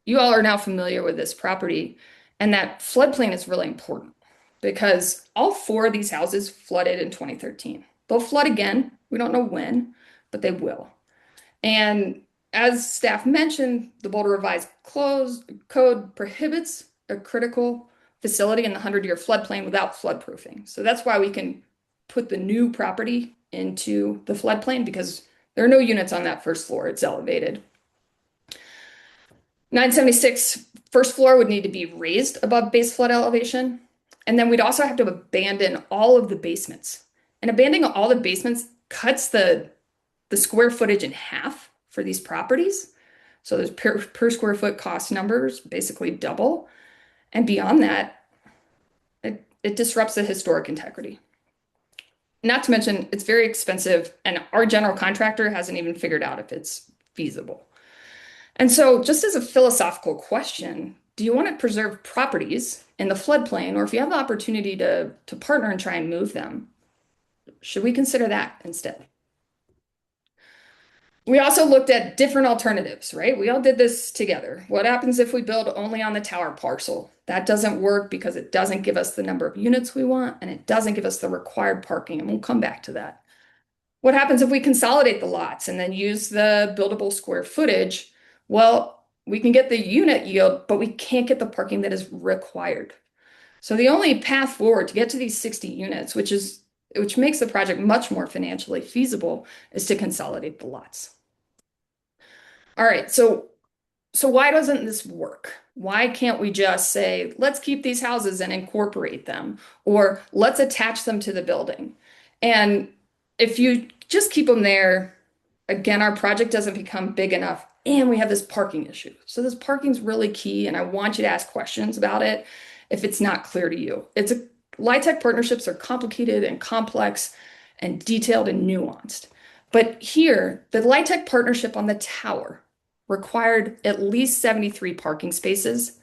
you all are now familiar with this property, and that floodplain is really important because all 4 of these houses flooded in 2013. They'll flood again. We don't know when, but they will. And as staff mentioned, the Boulder Revised Code prohibits a critical facility in the 100-year floodplain without floodproofing. So that's why we can put the new property into the floodplain, because there are no units on that first floor. It's elevated. 976 first floor would need to be raised above base flood elevation. And then we'd also have to abandon all of the basements. And abandoning all the basements cuts the square footage in half for these properties. So those per square foot cost numbers basically double. And beyond that, it disrupts the historic integrity. Not to mention, it's very expensive, and our general contractor hasn't even figured out if it's feasible. And so just as a philosophical question, do you want to preserve properties in the floodplain, or if you have the opportunity to partner and try and move them, should we consider that instead? We also looked at different alternatives, right? We all did this together. What happens if we build only on the tower parcel? That doesn't work because it doesn't give us the number of units we want, and it doesn't give us the required parking, and we'll come back to that. What happens if we consolidate the lots and then use the buildable square footage? Well, we can get the unit yield, but we can't get the parking that is required. So the only path forward to get to these 60 units, which makes the project much more financially feasible, is to consolidate the lots. All right, so why doesn't this work? Why can't we just say, let's keep these houses and incorporate them, or let's attach them to the building? And if you just keep them there, again, our project doesn't become big enough, and we have this parking issue. So this parking's really key, and I want you to ask questions about it if it's not clear to you. LIHTC partnerships are complicated and complex and detailed and nuanced. But here, the LIHTC partnership on the tower required at least 73 parking spaces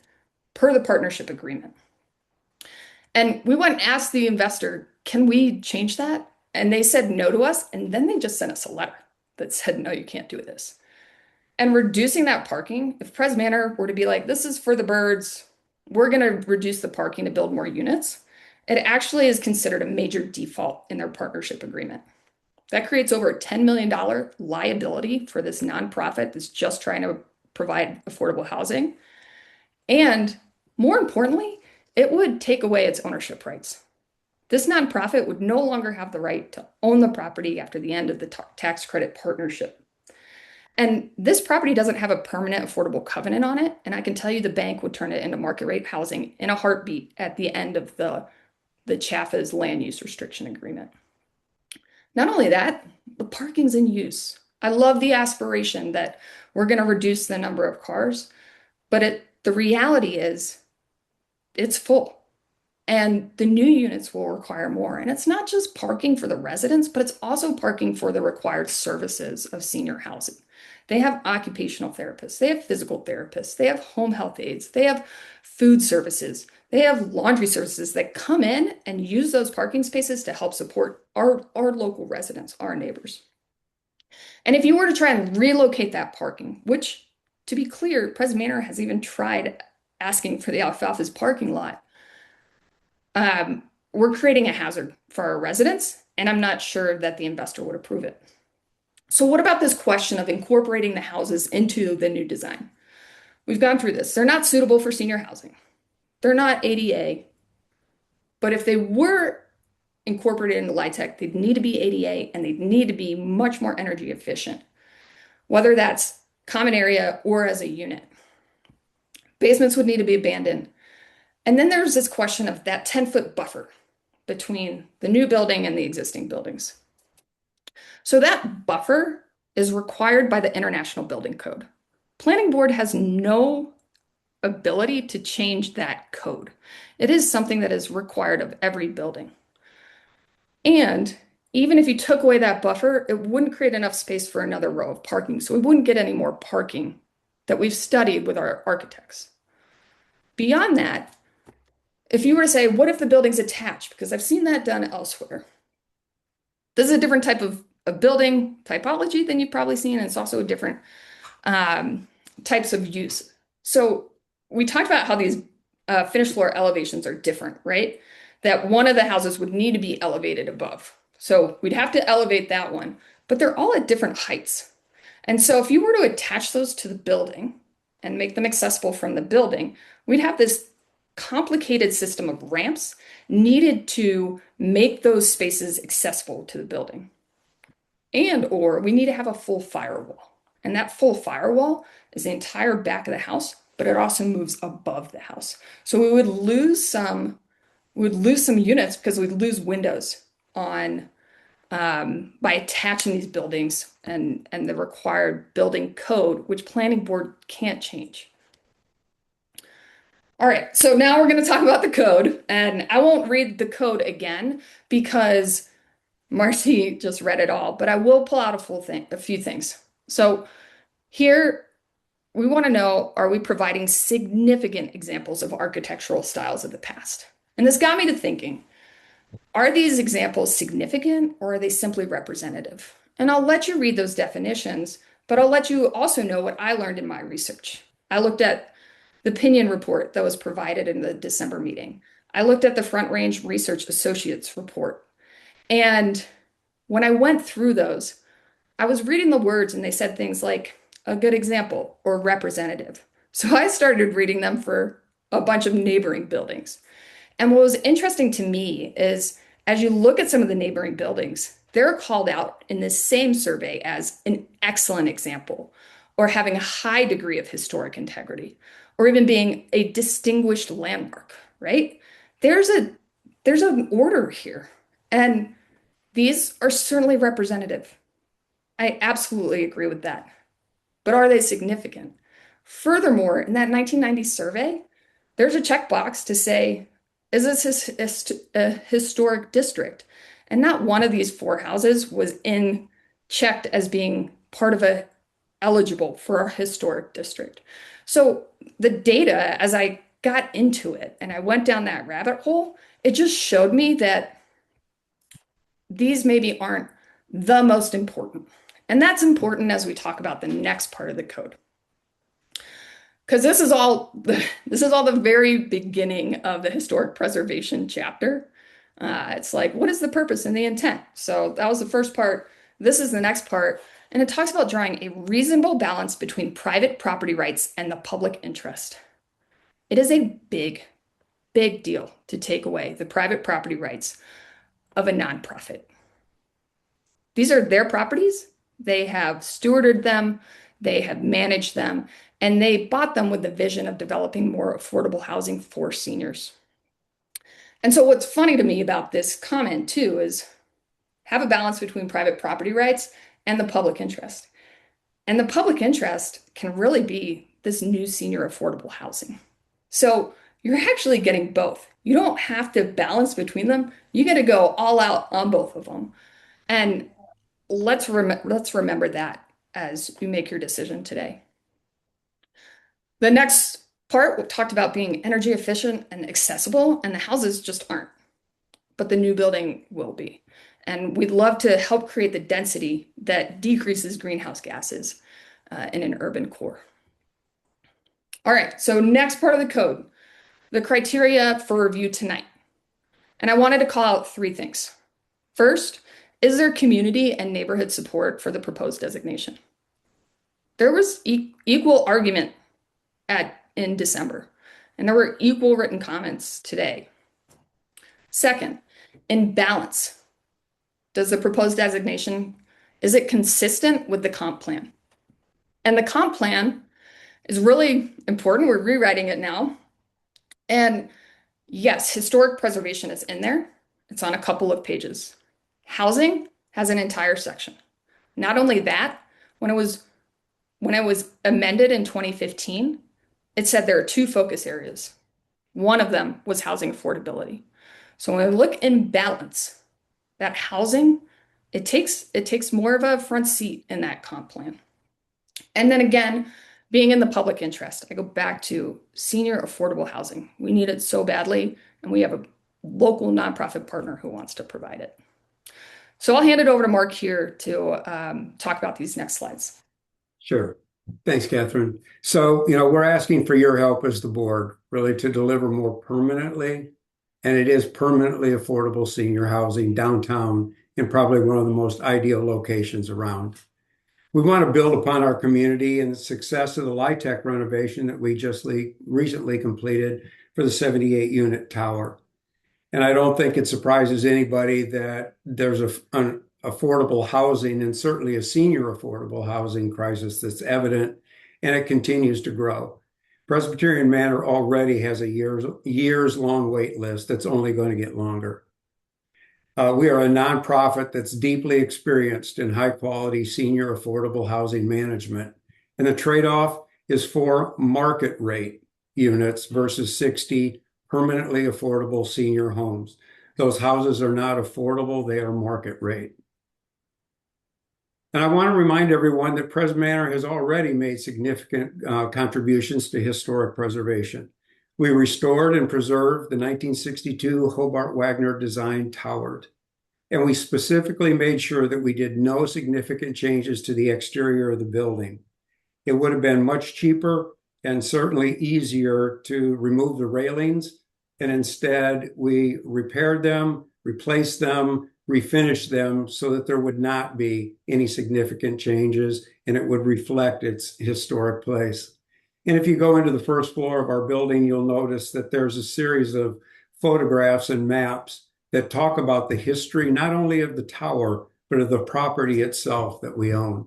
per the partnership agreement. And we went and asked the investor, can we change that? And they said no to us. And then they just sent us a letter that said, no, you can't do this. And reducing that parking, if Pres Manor were to be like, this is for the birds, we're going to reduce the parking to build more units, it actually is considered a major default in their partnership agreement. That creates over a $10 million liability for this nonprofit that's just trying to provide affordable housing. And more importantly, it would take away its ownership rights. This nonprofit would no longer have the right to own the property after the end of the tax credit partnership. And this property doesn't have a permanent affordable covenant on it. And I can tell you the bank would turn it into market rate housing in a heartbeat at the end of the CHFA's land use restriction agreement. Not only that, the parking's in use. I love the aspiration that we're going to reduce the number of cars, but the reality is it's full. And the new units will require more. And it's not just parking for the residents, but it's also parking for the required services of senior housing. They have occupational therapists, they have physical therapists, they have home health aides, they have food services, they have laundry services that come in and use those parking spaces to help support our local residents, our neighbors. And if you were to try and relocate that parking, which, to be clear, Pres Manor has even tried asking for the Alfalfa's parking lot, we're creating a hazard for our residents, and I'm not sure that the investor would approve it. So what about this question of incorporating the houses into the new design? We've gone through this. They're not suitable for senior housing. They're not ADA, but if they were incorporated into LIHTC, they'd need to be ADA and they'd need to be much more energy efficient, whether that's common area or as a unit. Basements would need to be abandoned. And then there's this question of that 10-foot buffer between the new building and the existing buildings. So that buffer is required by the International Building Code. Planning Board has no ability to change that code. It is something that is required of every building. And even if you took away that buffer, it wouldn't create enough space for another row of parking. So we wouldn't get any more parking that we've studied with our architects. Beyond that, if you were to say, what if the building's attached? Because I've seen that done elsewhere. This is a different type of building typology than you've probably seen, and it's also a different types of use. So we talked about how these finished floor elevations are different, right? That one of the houses would need to be elevated above. So we'd have to elevate that one, but they're all at different heights. And so if you were to attach those to the building and make them accessible from the building, we'd have this complicated system of ramps needed to make those spaces accessible to the building. Or we need to have a full firewall. And that full firewall is the entire back of the house, but it also moves above the house. So we would lose some units because we'd lose windows on by attaching these buildings and the required building code, which Planning Board can't change. All right, so now we're going to talk about the code, and I won't read the code again because Marcy just read it all, but I will pull out a few things. So here we want to know, are we providing significant examples of architectural styles of the past? And this got me to thinking, are these examples significant or are they simply representative? And I'll let you read those definitions, but I'll let you also know what I learned in my research. I looked at the opinion report that was provided in the December meeting. I looked at the Front Range Research Associates report. And when I went through those, I was reading the words and they said things like a good example or representative. So I started reading them for a bunch of neighboring buildings. And what was interesting to me is as you look at some of the neighboring buildings, they're called out in this same survey as an excellent example or having a high degree of historic integrity or even being a distinguished landmark, right? There's an order here, and these are certainly representative. I absolutely agree with that. But are they significant? Furthermore, in that 1990 survey, there's a checkbox to say, is this a historic district? And not one of these 4 houses was checked as being part of a eligible for a historic district. So the data, as I got into it and I went down that rabbit hole, it just showed me that these maybe aren't the most important. And that's important as we talk about the next part of the code. Because this is all the very beginning of the historic preservation chapter. It's like, what is the purpose and the intent? So that was the first part. This is the next part. And it talks about drawing a reasonable balance between private property rights and the public interest. It is a big, big deal to take away the private property rights of a nonprofit. These are their properties. They have stewarded them, they have managed them, and they bought them with the vision of developing more affordable housing for seniors. And so what's funny to me about this comment too is have a balance between private property rights and the public interest. And the public interest can really be this new senior affordable housing. So you're actually getting both. You don't have to balance between them. You got to go all out on both of them. And let's remember that as you make your decision today. The next part, we talked about being energy efficient and accessible, and the houses just aren't, but the new building will be. And we'd love to help create the density that decreases greenhouse gases in an urban core. All right, so next part of the code, the criteria for review tonight. And I wanted to call out 3 things. First, is there community and neighborhood support for the proposed designation? There was equal argument in December, and there were equal written comments today. Second, in balance, does the proposed designation, is it consistent with the comp plan? And the comp plan is really important. We're rewriting it now. And yes, historic preservation is in there. It's on a couple of pages. Housing has an entire section. Not only that, when it was amended in 2015, it said there are 2 focus areas. One of them was housing affordability. So when we look in balance, that housing, it takes more of a front seat in that comp plan. And then again, being in the public interest, I go back to senior affordable housing. We need it so badly, and we have a local nonprofit partner who wants to provide it. So I'll hand it over to Mark here to talk about these next slides.
Sure. Thanks, Catherine. So, we're asking for your help as the board, really, to deliver more permanently, and it is permanently affordable senior housing downtown in probably one of the most ideal locations around. We want to build upon our community and the success of the LIHTC renovation that we just recently completed for the 78-unit tower. And I don't think it surprises anybody that there's an affordable housing and certainly a senior affordable housing crisis that's evident, and it continues to grow. Presbyterian Manor already has a years-long wait list that's only going to get longer. We are a nonprofit that's deeply experienced in high-quality senior affordable housing management, and the trade-off is 4 market rate units versus 60 permanently affordable senior homes. Those houses are not affordable, they are market rate. And I want to remind everyone that Pres Manor has already made significant contributions to historic preservation. We restored and preserved the 1962 Hobart Wagner design tower. And we specifically made sure that we did no significant changes to the exterior of the building. It would have been much cheaper and certainly easier to remove the railings. And instead, we repaired them, replaced them, refinished them so that there would not be any significant changes and it would reflect its historic place. And if you go into the first floor of our building, you'll notice that there's a series of photographs and maps that talk about the history, not only of the tower, but of the property itself that we own.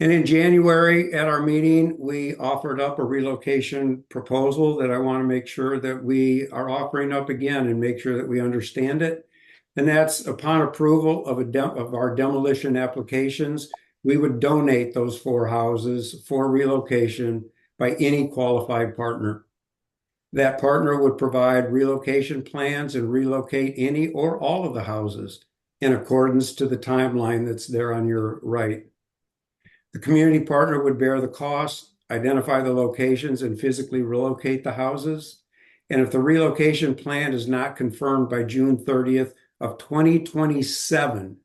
And in January at our meeting, we offered up a relocation proposal that I want to make sure that we are offering up again and make sure that we understand it. And that's upon approval of our demolition applications, we would donate those 4 houses for relocation by any qualified partner. That partner would provide relocation plans and relocate any or all of the houses in accordance to the timeline that's there on your right. The community partner would bear the cost, identify the locations, and physically relocate the houses. And if the relocation plan is not confirmed by June 30th of 2027,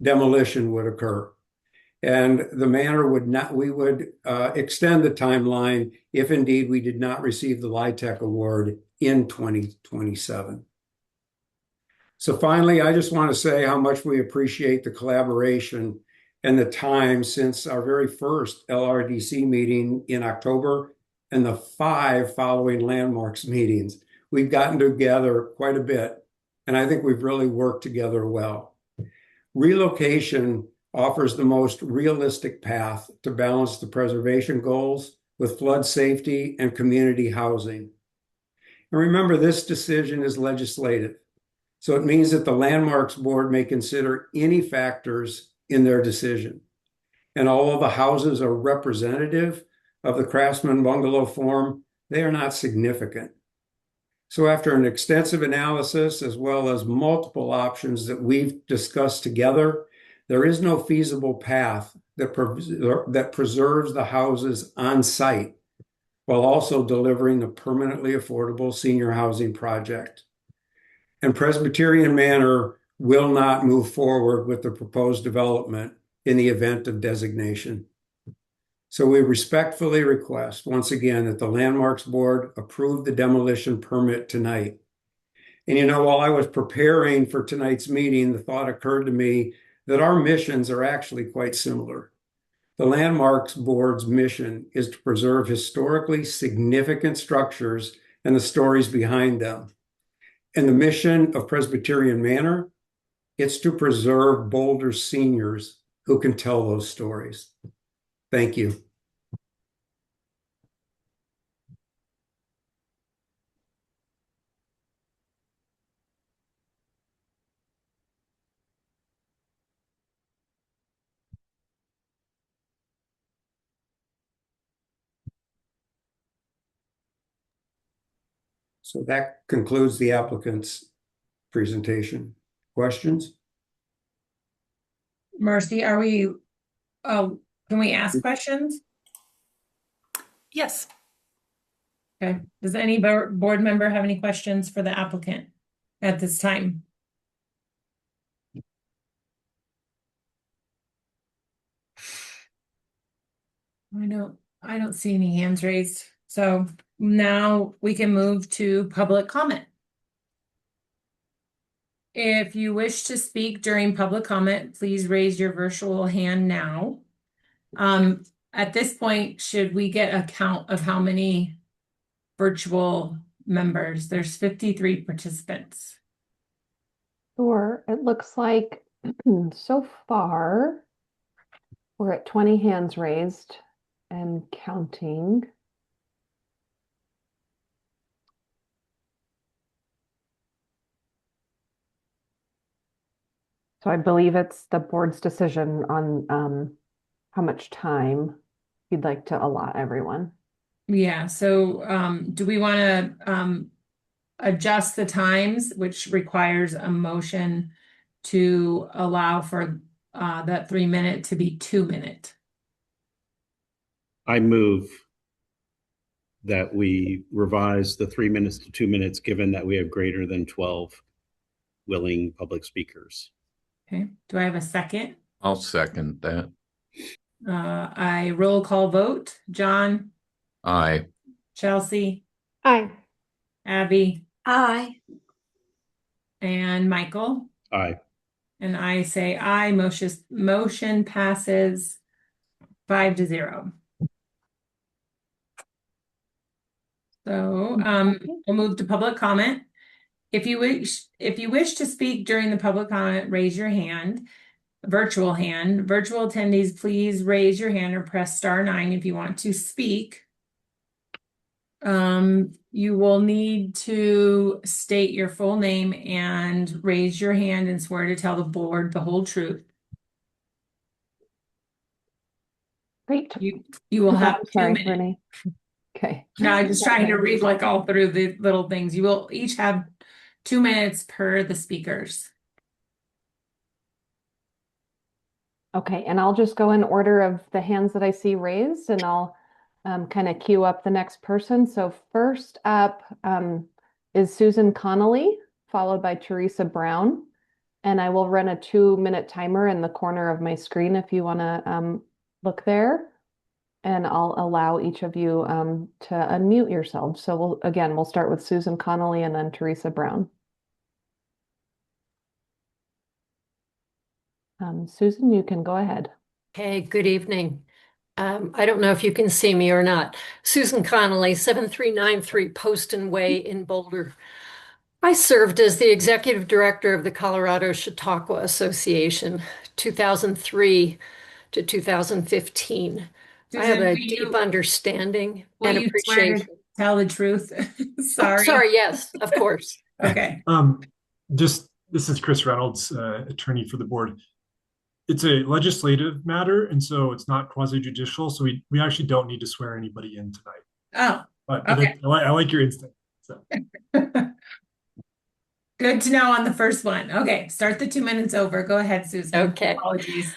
demolition would occur. And the manor would not, we would extend the timeline if indeed we did not receive the LIHTC award in 2027. So finally, I just want to say how much we appreciate the collaboration and the time since our very first LRDC meeting in October and the 5 following landmarks meetings. We've gotten together quite a bit, and I think we've really worked together well. Relocation offers the most realistic path to balance the preservation goals with flood safety and community housing. And remember, this decision is legislative, so it means that the Landmarks Board may consider any factors in their decision. And although the houses are representative of the Craftsman bungalow form, they are not significant. So after an extensive analysis, as well as multiple options that we've discussed together, there is no feasible path that preserves the houses on site while also delivering the permanently affordable senior housing project. And Presbyterian Manor will not move forward with the proposed development in the event of designation. So we respectfully request once again that the Landmarks Board approve the demolition permit tonight. And you know, while I was preparing for tonight's meeting, the thought occurred to me that our missions are actually quite similar. The Landmarks Board's mission is to preserve historically significant structures and the stories behind them. And the mission of Presbyterian Manor, it's to preserve Boulder seniors who can tell those stories. Thank you. So that concludes the applicant's presentation. Questions?
Marcy, are we, can we ask questions?
Yes.
Okay. Does any board member have any questions for the applicant at this time? I don't see any hands raised. So now we can move to public comment. If you wish to speak during public comment, please raise your virtual hand now. At this point, should we get a count of how many virtual members? There's 53 participants.
Sure. It looks like so far we're at 20 hands raised and counting. So I believe it's the board's decision on how much time you'd like to allot everyone.
Yeah, so do we want to adjust the times, which requires a motion to allow for that 3 minute to be 2 minute?
I move that we revise the 3 minutes to 2 minutes, given that we have greater than 12 willing public speakers.
Okay, do I have a second?
I'll second that.
I roll call vote. John?
Aye.
Chelsea?
Aye.
Abby?
Aye.
And Michael?
Aye.
And I say aye. Motion passes 5-0. So we'll move to public comment. If you wish to speak during the public comment, raise your hand. virtual hand. Virtual attendees, please raise your hand or press *9 if you want to speak. You will need to state your full name and raise your hand and swear to tell the board the whole truth.
Great.
You will have
Sorry,
2 minutes.
Renee. Okay.
No, I'm just trying to read like all through the little things. You will each have 2 minutes per the speakers.
Okay, and I'll just go in order of the hands that I see raised, and I'll kind of queue up the next person. So first up is Susan Connolly, followed by Teresa Brown. And I will run a 2-minute timer in the corner of my screen if you want to look there. And I'll allow each of you to unmute yourselves. So we'll start with Susan Connolly and then Teresa Brown. Susan, you can go ahead.
Okay, good evening. I don't know if you can see me or not. Susan Connolly, 7393 Poston Way in Boulder. I served as the executive director of the Colorado Chautauqua Association, 2003 to 2015. I have a deep understanding and appreciation.
Tell the truth. Sorry.
Oh, sorry, yes, of course.
Okay.
This is Chris Reynolds, attorney for the board. It's a legislative matter, and so it's not quasi-judicial, so we actually don't need to swear anybody in tonight.
Oh,
But
okay.
I like your instinct. So.
Good to know on the first one. Okay, start the 2 minutes over. Go ahead, Susan.
Okay.
Apologies.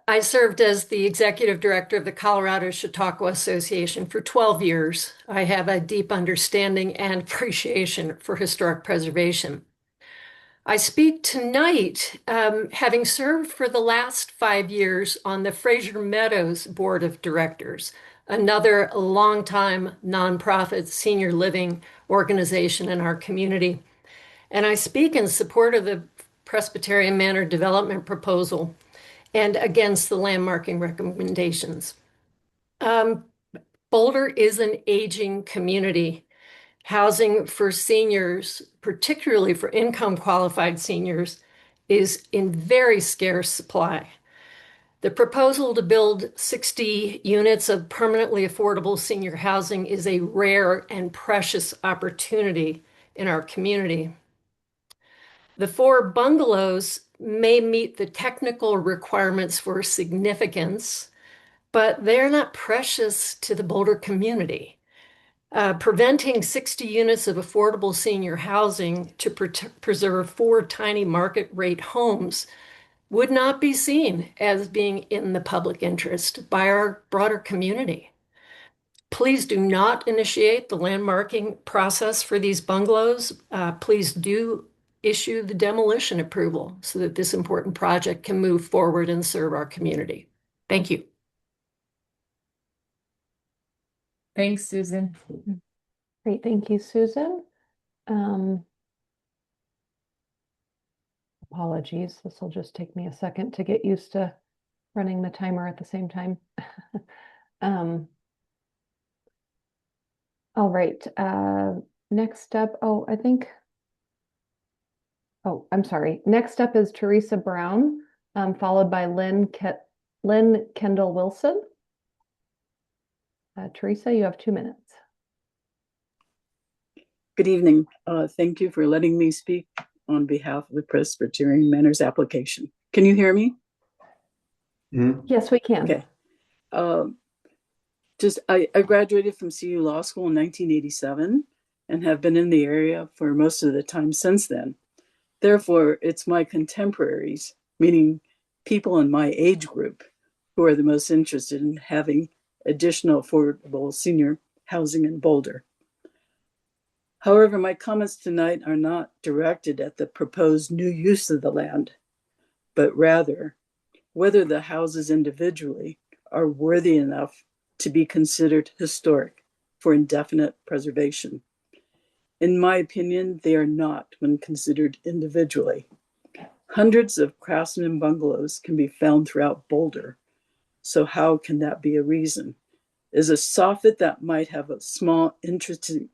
I served as the executive director of the Colorado Chautauqua Association for 12 years. I have a deep understanding and appreciation for historic preservation. I speak tonight, having served for the last 5 years on the Fraser Meadows Board of Directors, another longtime nonprofit senior living organization in our community. And I speak in support of the Presbyterian Manor development proposal and against the landmarking recommendations. Boulder is an aging community. Housing for seniors, particularly for income qualified seniors, is in very scarce supply. The proposal to build 60 units of permanently affordable senior housing is a rare and precious opportunity in our community. The 4 bungalows may meet the technical requirements for significance, but they're not precious to the Boulder community. Preventing 60 units of affordable senior housing to preserve 4 tiny market rate homes would not be seen as being in the public interest by our broader community. Please do not initiate the landmarking process for these bungalows. Please do issue the demolition approval so that this important project can move forward and serve our community. Thank you.
Thanks, Susan.
Great, thank you, Susan. Apologies, this will just take me a second to get used to running the timer at the same time. All right, next up, I'm sorry. Next up is Teresa Brown, followed by Lynn Kendall Wilson. Teresa, you have 2 minutes.
Good evening. Thank you for letting me speak on behalf of the Presbyterian Manors application. Can you hear me?
Yes, we can.
Okay. I graduated from CU Law School in 1987 and have been in the area for most of the time since then. Therefore, it's my contemporaries, meaning people in my age group, who are the most interested in having additional affordable senior housing in Boulder. However, my comments tonight are not directed at the proposed new use of the land, but rather whether the houses individually are worthy enough to be considered historic for indefinite preservation. In my opinion, they are not when considered individually. Hundreds of craftsman bungalows can be found throughout Boulder. So how can that be a reason? Is a soffit that might have a small, interesting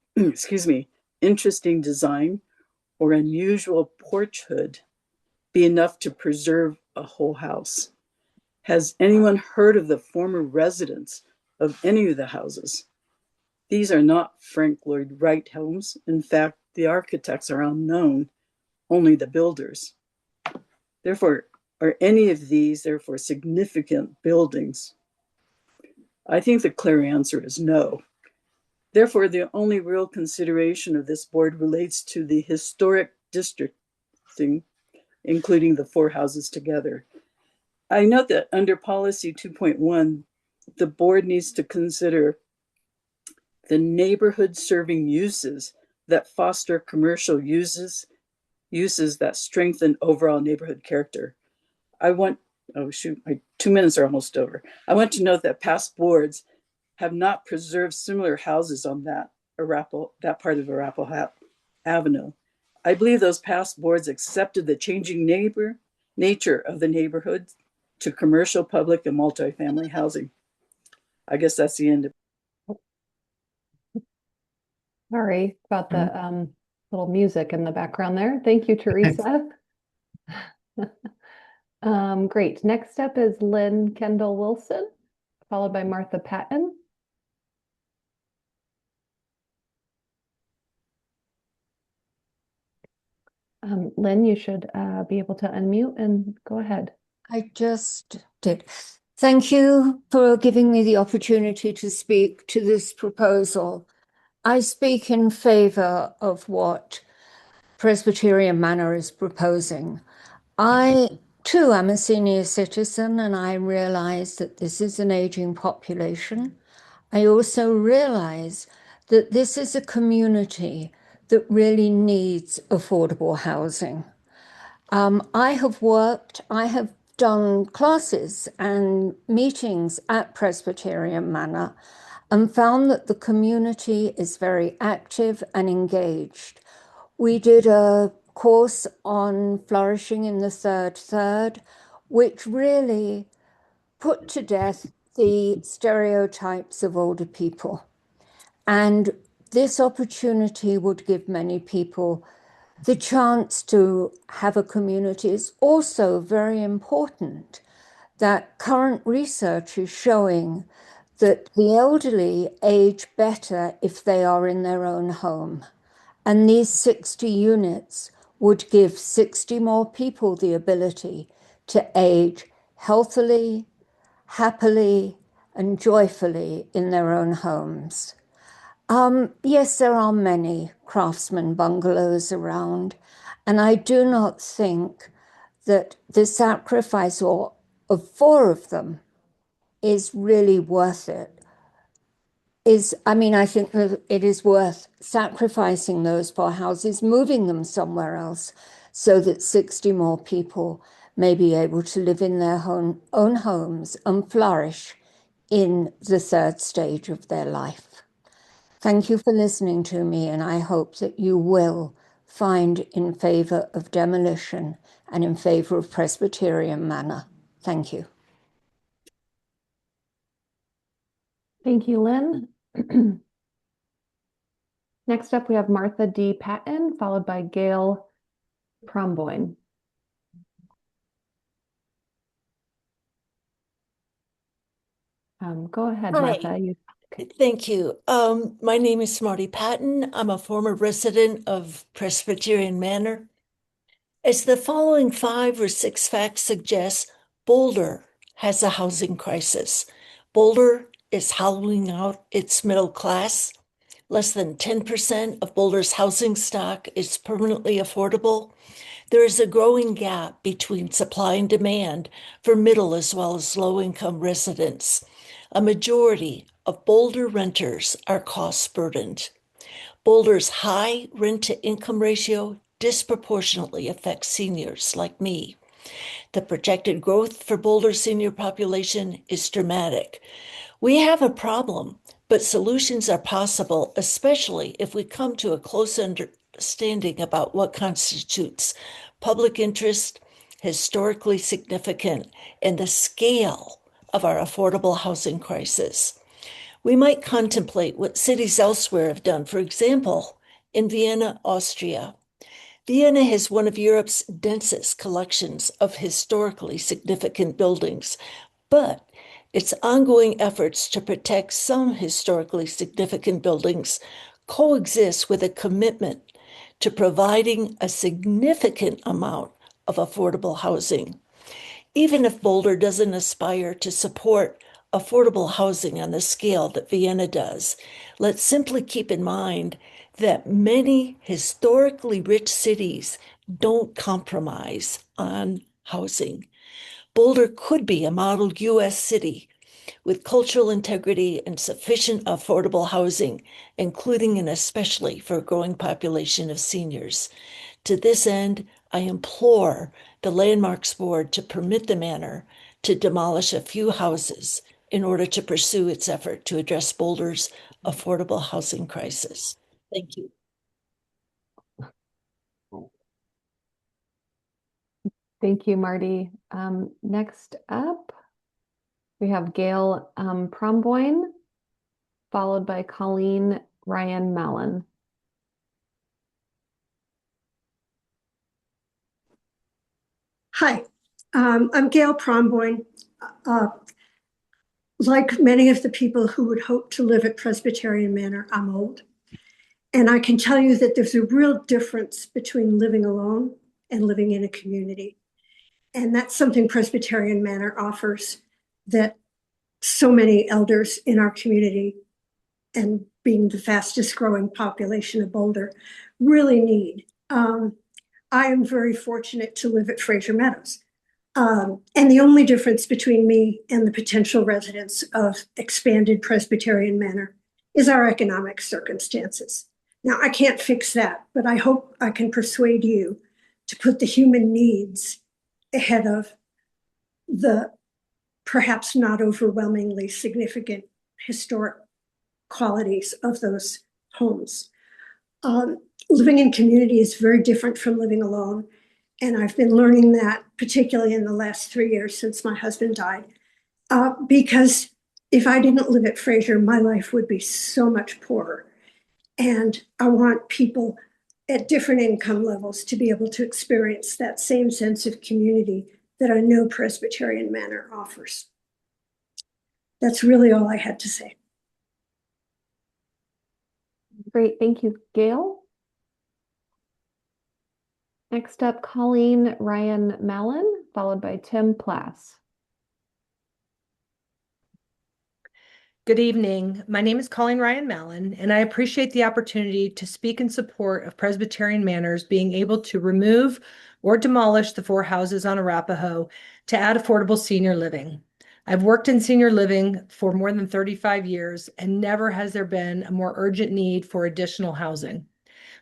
design or unusual porch hood be enough to preserve a whole house? Has anyone heard of the former residents of any of the houses? These are not Frank Lloyd Wright homes. In fact, the architects are unknown, only the builders. Therefore, are any of these therefore significant buildings? I think the clear answer is no. Therefore, the only real consideration of this board relates to the historic districting, including the 4 houses together. I note that under policy 2.1, the board needs to consider the neighborhood serving uses that foster commercial uses that strengthen overall neighborhood character. Oh shoot, my 2 minutes are almost over. I want to note that past boards have not preserved similar houses on that part of Arapahoe Avenue. I believe those past boards accepted the changing nature of the neighborhood to commercial, public, and multifamily housing. I guess that's the end of
Sorry about the little music in the background there. Thank you, Teresa. Great. Next up is Lynn Kendall Wilson, followed by Martha Patton. Lynn, you should be able to unmute and go ahead.
I just did. Thank you for giving me the opportunity to speak to this proposal. I speak in favor of what Presbyterian Manor is proposing. I, too, am a senior citizen, and I realize that this is an aging population. I also realize that this is a community that really needs affordable housing. I have done classes and meetings at Presbyterian Manor and found that the community is very active and engaged. We did a course on flourishing in the third, which really put to death the stereotypes of older people. And this opportunity would give many people the chance to have a community. It's also very important that current research is showing that the elderly age better if they are in their own home. And these 60 units would give 60 more people the ability to age healthily, happily, and joyfully in their own homes. Yes, there are many craftsman bungalows around, and I do not think that the sacrifice of 4 of them is really worth it. I think that it is worth sacrificing those 4 houses, moving them somewhere else so that 60 more people may be able to live in their own homes and flourish in the 3rd stage of their life. Thank you for listening to me, and I hope that you will find in favor of demolition and in favor of Presbyterian Manor. Thank you.
Thank you, Lynn. Next up, we have Martha D. Patton, followed by Gail Promboyne. Go ahead, Martha.
Hi. Thank you. My name is Marty Patton. I'm a former resident of Presbyterian Manor. As the following 5 or 6 facts suggest, Boulder has a housing crisis. Boulder is hollowing out its middle class. Less than 10% of Boulder's housing stock is permanently affordable. There is a growing gap between supply and demand for middle as well as low-income residents. A majority of Boulder renters are cost-burdened. Boulder's high rent-to-income ratio disproportionately affects seniors like me. The projected growth for Boulder's senior population is dramatic. We have a problem, but solutions are possible, especially if we come to a close understanding about what constitutes public interest, historically significant, and the scale of our affordable housing crisis. We might contemplate what cities elsewhere have done. For example, in Vienna, Austria, Vienna has one of Europe's densest collections of historically significant buildings, but its ongoing efforts to protect some historically significant buildings coexist with a commitment to providing a significant amount of affordable housing. Even if Boulder doesn't aspire to support affordable housing on the scale that Vienna does, let's simply keep in mind that many historically rich cities don't compromise on housing. Boulder could be a model U.S. city with cultural integrity and sufficient affordable housing, including and especially for a growing population of seniors. To this end, I implore the Landmarks Board to permit the manor to demolish a few houses in order to pursue its effort to address Boulder's affordable housing crisis. Thank you.
Thank you, Marty. Next up, we have Gail Promboyne, followed by Colleen Ryan Mallon.
Hi, I'm Gail Promboyne. Like many of the people who would hope to live at Presbyterian Manor, I'm old. And I can tell you that there's a real difference between living alone and living in a community. And that's something Presbyterian Manor offers that so many elders in our community, and being the fastest growing population of Boulder, really need. I am very fortunate to live at Fraser Meadows. And the only difference between me and the potential residents of expanded Presbyterian Manor is our economic circumstances. Now, I can't fix that, but I hope I can persuade you to put the human needs ahead of the perhaps not overwhelmingly significant historic qualities of those homes. Living in community is very different from living alone. And I've been learning that particularly in the last 3 years since my husband died. Because if I didn't live at Fraser, my life would be so much poorer. And I want people at different income levels to be able to experience that same sense of community that I know Presbyterian Manor offers. That's really all I had to say.
Great, thank you, Gail. Next up, Colleen Ryan Mallon, followed by Tim Plass.
Good evening. My name is Colleen Ryan Mallon, and I appreciate the opportunity to speak in support of Presbyterian Manors being able to remove or demolish the 4 houses on Arapahoe to add affordable senior living. I've worked in senior living for more than 35 years, and never has there been a more urgent need for additional housing.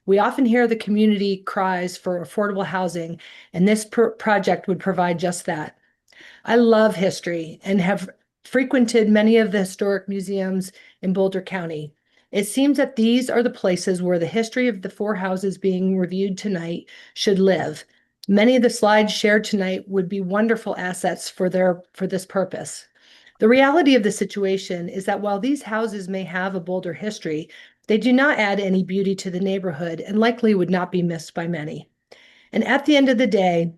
We often hear the community cries for affordable housing, and this project would provide just that. I love history and have frequented many of the historic museums in Boulder County. It seems that these are the places where the history of the 4 houses being reviewed tonight should live. Many of the slides shared tonight would be wonderful assets for this purpose. The reality of the situation is that while these houses may have a Boulder history, they do not add any beauty to the neighborhood and likely would not be missed by many. And at the end of the day,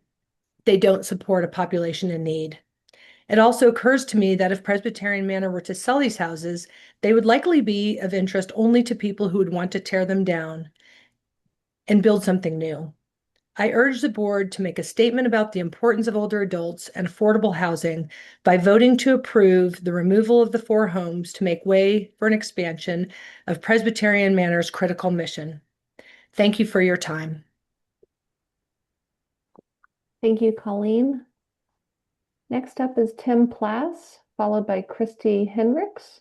they don't support a population in need. It also occurs to me that if Presbyterian Manor were to sell these houses, they would likely be of interest only to people who would want to tear them down and build something new. I urge the board to make a statement about the importance of older adults and affordable housing by voting to approve the removal of the 4 homes to make way for an expansion of Presbyterian Manor's critical mission. Thank you for your time.
Thank you, Colleen. Next up is Tim Plass, followed by Christy Henricks.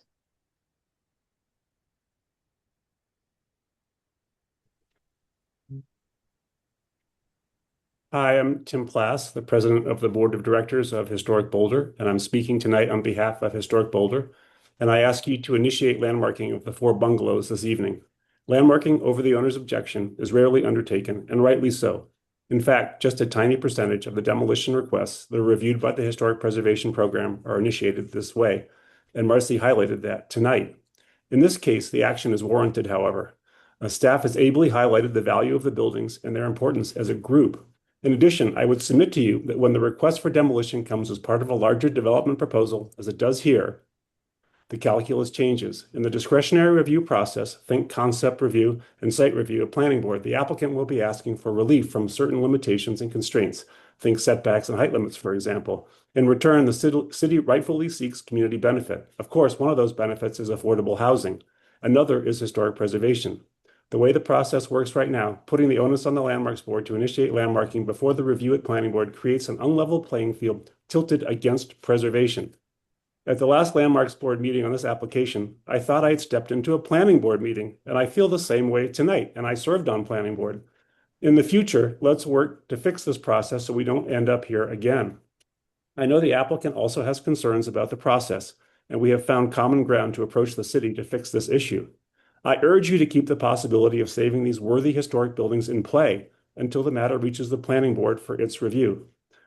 Hi, I'm Tim Plass, the president of the board of directors of Historic Boulder, and I'm speaking tonight on behalf of Historic Boulder. And I ask you to initiate landmarking of the 4 bungalows this evening. Landmarking over the owner's objection is rarely undertaken, and rightly so. In fact, just a tiny percentage of the demolition requests that are reviewed by the Historic Preservation Program are initiated this way, and Marcy highlighted that tonight. In this case, the action is warranted, however. Staff has ably highlighted the value of the buildings and their importance as a group. In addition, I would submit to you that when the request for demolition comes as part of a larger development proposal, as it does here, the calculus changes. In the discretionary review process, think concept review and site review of planning board, the applicant will be asking for relief from certain limitations and constraints. Think setbacks and height limits, for example. In return, the city rightfully seeks community benefit. Of course, one of those benefits is affordable housing. Another is historic preservation. The way the process works right now, putting the onus on the Landmarks Board to initiate landmarking before the review at Planning Board creates an unlevel playing field tilted against preservation. At the last Landmarks Board meeting on this application, I thought I had stepped into a Planning Board meeting, and I feel the same way tonight, and I served on Planning Board. In the future, let's work to fix this process so we don't end up here again. I know the applicant also has concerns about the process, and we have found common ground to approach the city to fix this issue. I urge you to keep the possibility of saving these worthy historic buildings in play until the matter reaches the Planning Board for its review.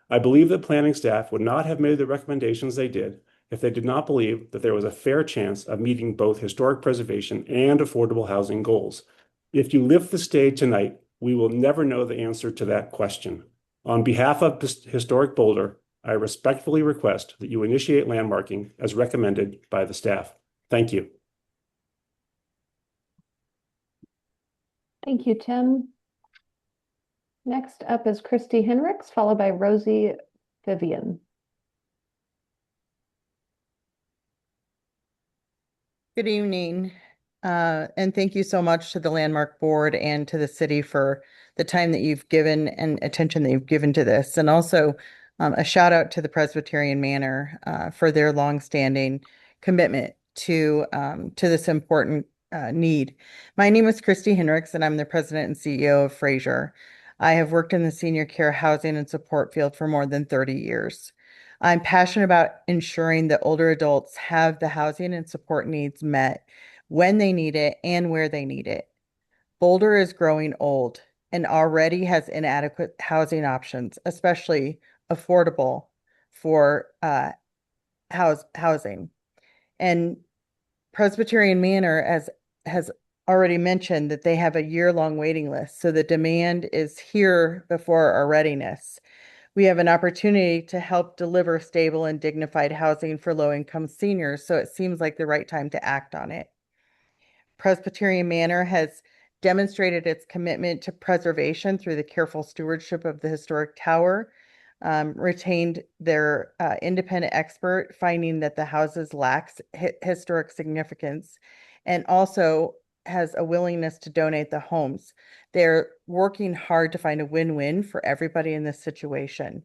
I believe that planning staff would not have made the recommendations they did if they did not believe that there was a fair chance of meeting both historic preservation and affordable housing goals. If you lift the stay tonight, we will never know the answer to that question. On behalf of Historic Boulder, I respectfully request that you initiate landmarking as recommended by the staff. Thank you.
Thank you, Tim. Next up is Christy Henricks, followed by Rosie Vivian.
Good evening, and thank you so much to the Landmark Board and to the city for the time that you've given and attention that you've given to this. And also a shout out to the Presbyterian Manor for their longstanding commitment to this important need. My name is Christy Henricks, and I'm the president and CEO of Fraser. I have worked in the senior care housing and support field for more than 30 years. I'm passionate about ensuring that older adults have the housing and support needs met when they need it and where they need it. Boulder is growing old and already has inadequate housing options, especially affordable for housing. And Presbyterian Manor has already mentioned that they have a year-long waiting list, so the demand is here before our readiness. We have an opportunity to help deliver stable and dignified housing for low-income seniors, so it seems like the right time to act on it. Presbyterian Manor has demonstrated its commitment to preservation through the careful stewardship of the historic tower, retained their independent expert, finding that the houses lacks historic significance, and also has a willingness to donate the homes. They're working hard to find a win-win for everybody in this situation.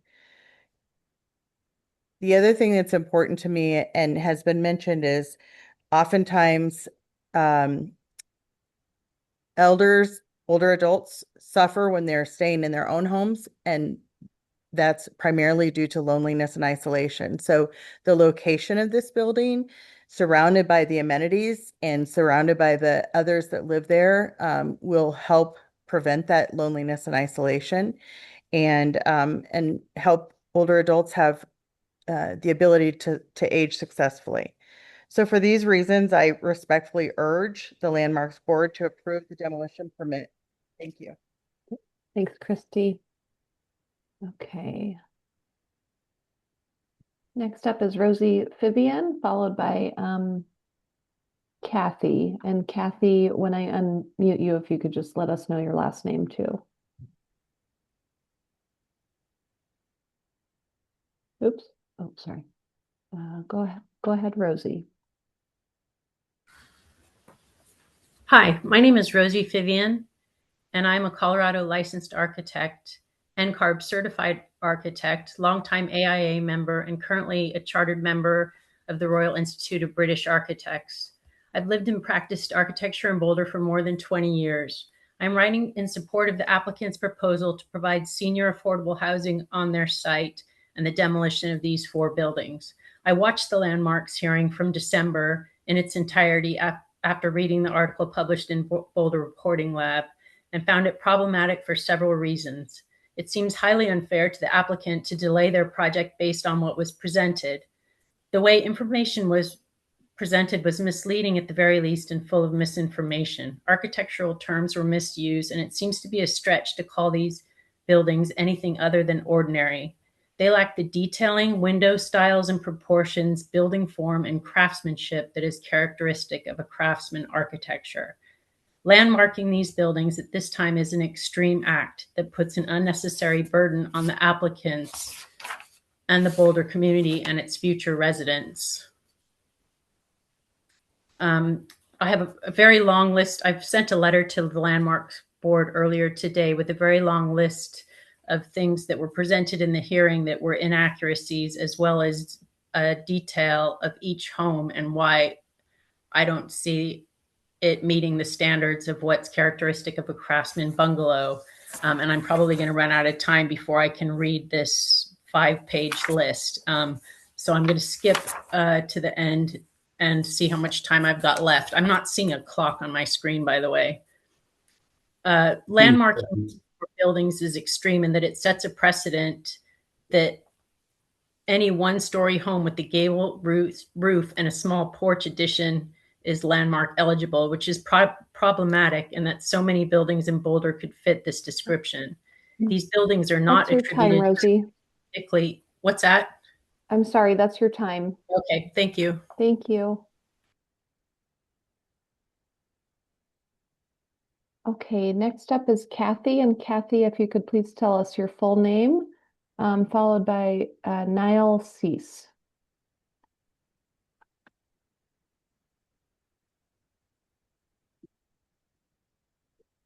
The other thing that's important to me and has been mentioned is oftentimes elders, older adults suffer when they're staying in their own homes, and that's primarily due to loneliness and isolation. So the location of this building, surrounded by the amenities and surrounded by the others that live there, will help prevent that loneliness and isolation, and help older adults have the ability to age successfully. So for these reasons, I respectfully urge the Landmarks Board to approve the demolition permit. Thank you.
Thanks, Christy. Okay. Next up is Rosie Vivian, followed by Kathy. And Kathy, when I unmute you, if you could just let us know your last name too. Oops. Oh, sorry. Go ahead, Rosie.
Hi, my name is Rosie Vivian, and I'm a Colorado licensed architect, NCARB certified architect, longtime AIA member, and currently a chartered member of the Royal Institute of British Architects. I've lived and practiced architecture in Boulder for more than 20 years. I'm writing in support of the applicant's proposal to provide senior affordable housing on their site and the demolition of these 4 buildings. I watched the Landmarks hearing from December in its entirety after reading the article published in Boulder Reporting Lab, and found it problematic for several reasons. It seems highly unfair to the applicant to delay their project based on what was presented. The way information was presented was misleading at the very least and full of misinformation. Architectural terms were misused, and it seems to be a stretch to call these buildings anything other than ordinary. They lack the detailing, window styles and proportions, building form, and craftsmanship that is characteristic of a craftsman architecture. Landmarking these buildings at this time is an extreme act that puts an unnecessary burden on the applicants and the Boulder community and its future residents. I have a very long list. I've sent a letter to the Landmarks Board earlier today with a very long list of things that were presented in the hearing that were inaccuracies, as well as a detail of each home and why I don't see it meeting the standards of what's characteristic of a craftsman bungalow. And I'm probably going to run out of time before I can read this 5-page list. So I'm going to skip to the end and see how much time I've got left. I'm not seeing a clock on my screen, by the way. Landmarking for buildings is extreme in that it sets a precedent that any one-story home with the gable roof and a small porch addition is landmark eligible, which is problematic, and that so many buildings in Boulder could fit this description. These buildings are not
That's your time, Rosie.
attributed. What's that?
I'm sorry, that's your time.
Okay, thank you.
Thank you. Okay, next up is Kathy. And Kathy, if you could please tell us your full name, followed by Niall Cease.